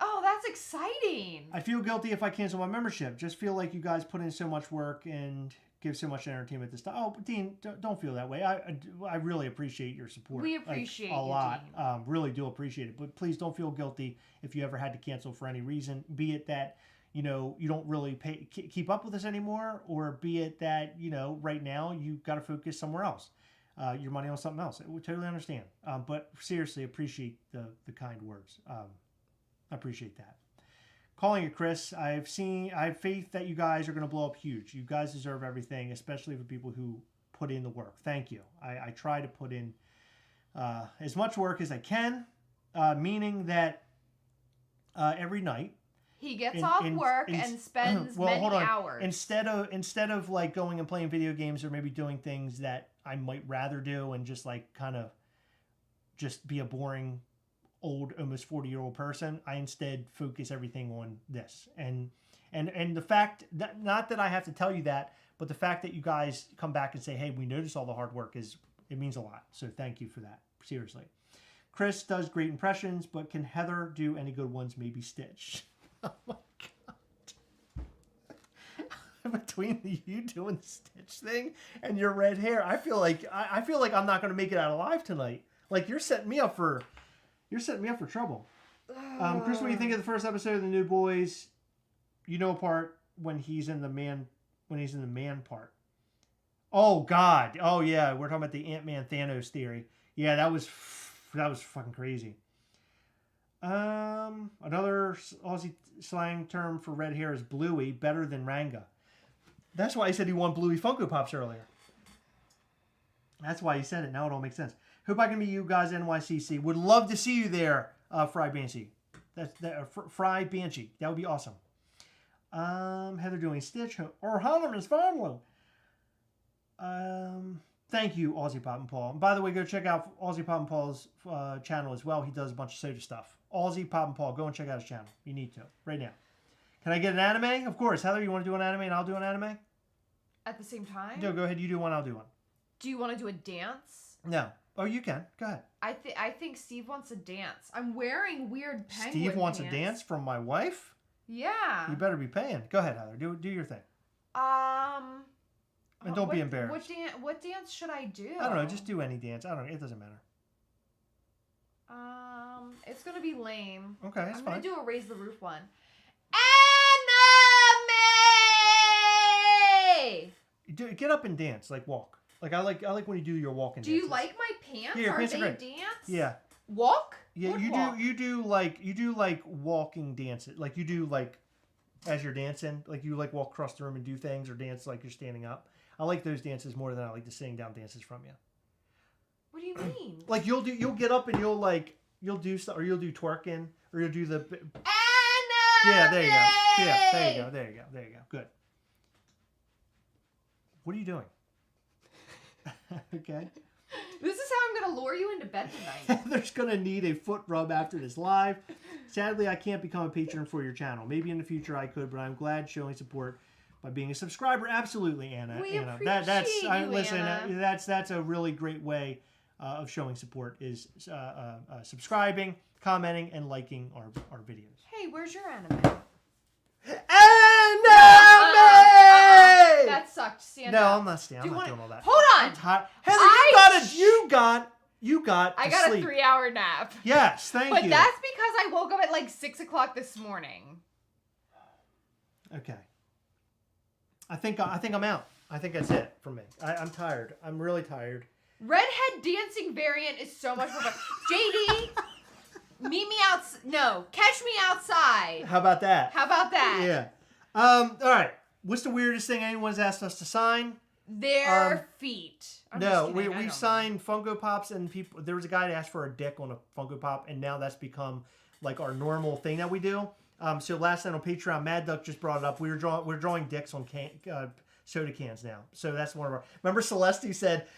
Oh, that's exciting. I feel guilty if I cancel my membership. Just feel like you guys put in so much work and give so much entertainment to stuff. Oh, Dean, don't feel that way. I really appreciate your support. We appreciate a you, lot. Dean. Really do appreciate it. But please don't feel guilty if you ever had to cancel for any reason. Be it that you don't really keep up with us anymore, or be it that right now you got to focus somewhere else. Your money on something else. We totally understand. But seriously, appreciate the kind words. I appreciate that. Calling it Chris, I have faith that you guys are going to blow up huge. You guys deserve everything, especially for people who put in the work. Thank you. I try to put in as much work as I can, meaning that every night he gets off work and spends many hours. Instead of like going and playing video games or maybe doing things that I might rather do and just like kind of just be a boring old, almost 40-year-old person, I instead focus everything on this. And the fact that, not that I have to tell you that, but the fact that you guys come back and say, hey, we noticed all the hard work, it means a lot. So thank you for that. Seriously. Chris does great impressions, but can Heather do any good ones? Maybe Stitch. Oh my God. Between you doing the Stitch thing and your red hair, I feel like I'm not going to make it out alive tonight. Like you're setting me up for trouble. Chris, what do you think of the first episode of the New Boys? Part when he's in the man part. Oh God. Oh yeah, we're talking about the Ant-Man Thanos theory. Yeah, that was fucking crazy. Another Aussie slang term for red hair is bluey, better than Ranga. That's why he said he won Bluey Funko Pops earlier. That's why he said it. Now it all makes sense. Hope I can meet you guys at NYCC. Would love to see you there, Fry Banshee. Fry Banshee. That would be awesome. Heather doing Stitch or Hanneman's Family. Thank you, Aussie Pop and Paul. And by the way, go check out Aussie Pop and Paul's channel as well. He does a bunch of soda stuff. Aussie Pop and Paul. Go and check out his channel. You need to right now. Can I get an anime? Of course. Heather, you want to do an anime and I'll do an anime? At the same time? No, go ahead. You do one. I'll do one. Do you want to do a dance? No. Oh, you can. Go ahead. I think Steve wants a dance. I'm wearing weird penguin Steve wants pants. a dance from my wife? Yeah. You better be paying. Go ahead, Heather. Do your thing. And don't be embarrassed. What dance should I do? I don't know. Just do any dance. I don't know. It doesn't matter. It's gonna be lame. Okay, that's fine. I'm gonna do a Raise the Roof one. Anime! Get up and dance. Like walk. Like I like when you do your walking. Do you like my pants? Yeah, Are pants they are great. dance? Yeah. Walk? Yeah, What you walk? do like walking dances. Like you do like as you're dancing, like you like walk across the room and do things or dance like you're standing up. I like those dances more than I like the sitting down dances from you. What do you mean? Like you'll get up and you'll do stuff, or you'll do twerking, or you'll do the Anime! Yeah, there you go. Yeah, there you go. Good. What are you doing? Okay. This is how I'm going to lure you into bed tonight. Heather's going to need a foot rub after this live. Sadly, I can't become a patron for your channel. Maybe in the future I could, but I'm glad showing support by being a subscriber. Absolutely, Anna. We Anna. appreciate you, Anna. That's a really great way of showing support is subscribing, commenting, and liking our videos. Hey, where's your anime? That sucked. Stand No, up. I'm not standing. I'm not doing all that. Hold on. I'm tired. Heather, you got I to got sleep. a 3-hour nap. Yes, thank you. But that's because I woke up at like 6 o'clock this morning. Okay. I think I'm out. I think that's it for me. I'm tired. I'm really tired. Redhead dancing variant is so much more fun. JD, meet me out. No, catch me outside. How about that? How about that? Yeah. All right. What's the weirdest thing anyone's asked us to sign? Their feet. I'm just kidding, I we've don't signed Funko Pops, and people. There was a guy that asked for a dick on a Funko Pop, and now that's become like our normal thing that we do. So last night on Patreon, Mad Duck just brought it up. We're drawing dicks on soda cans now. So that's one of our. Remember Celeste said,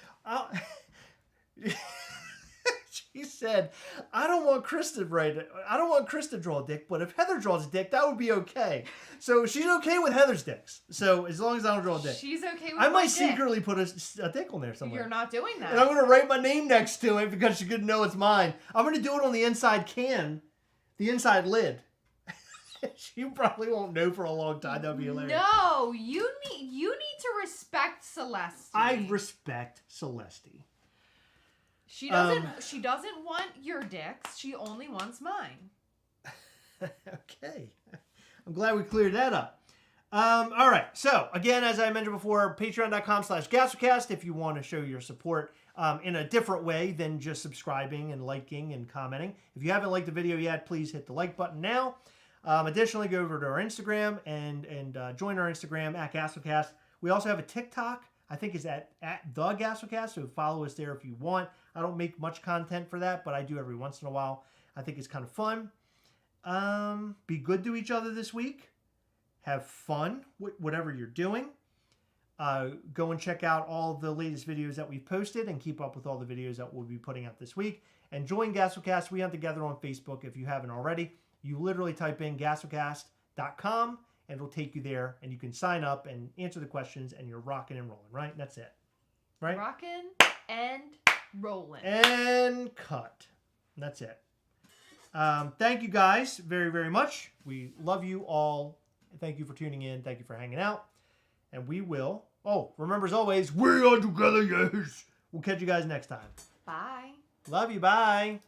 "She's said, I don't want Chris to draw a dick, but if Heather draws a dick, that would be okay. So she's okay with Heather's dicks. So as long as I don't draw a dick. She's okay with I might my secretly put a dick on there somewhere. You're not doing that. And I'm going to write my name next to it because she's going to know it's mine. I'm going to do it on the inside can, the inside lid. She probably won't know for a long time. That would be hilarious. No, you need to respect Celeste. I respect Celeste. She doesn't want your dicks. She only wants mine. Okay. I'm glad we cleared that up. All right. So, again, as I mentioned before, patreon.com/Gastlecast if you want to show your support in a different way than just subscribing and liking and commenting. If you haven't liked the video yet, please hit the like button now. Additionally, go over to our Instagram and join our Instagram at Gastlecast. We also have a TikTok. I think it's at the Gastlecast, so follow us there if you want. I don't make much content for that, but I do every once in a while. I think it's kind of fun. Be good to each other this week. Have fun, whatever you're doing. Go and check out all the latest videos that we've posted and keep up with all the videos that we'll be putting out this week. And join Gastlecast. We Hunt Together on Facebook if you haven't already. You literally type in gastlecast.com and it'll take you there and you can sign up and answer the questions and you're rocking and rolling, right? That's it. Right? Rocking and rolling. And cut. That's it. Thank you guys very, very much. We love you all. Thank you for tuning in. Thank you for hanging out. And we will, remember as always, we are together, yes. We'll catch you guys next time. Bye. Love you. Bye.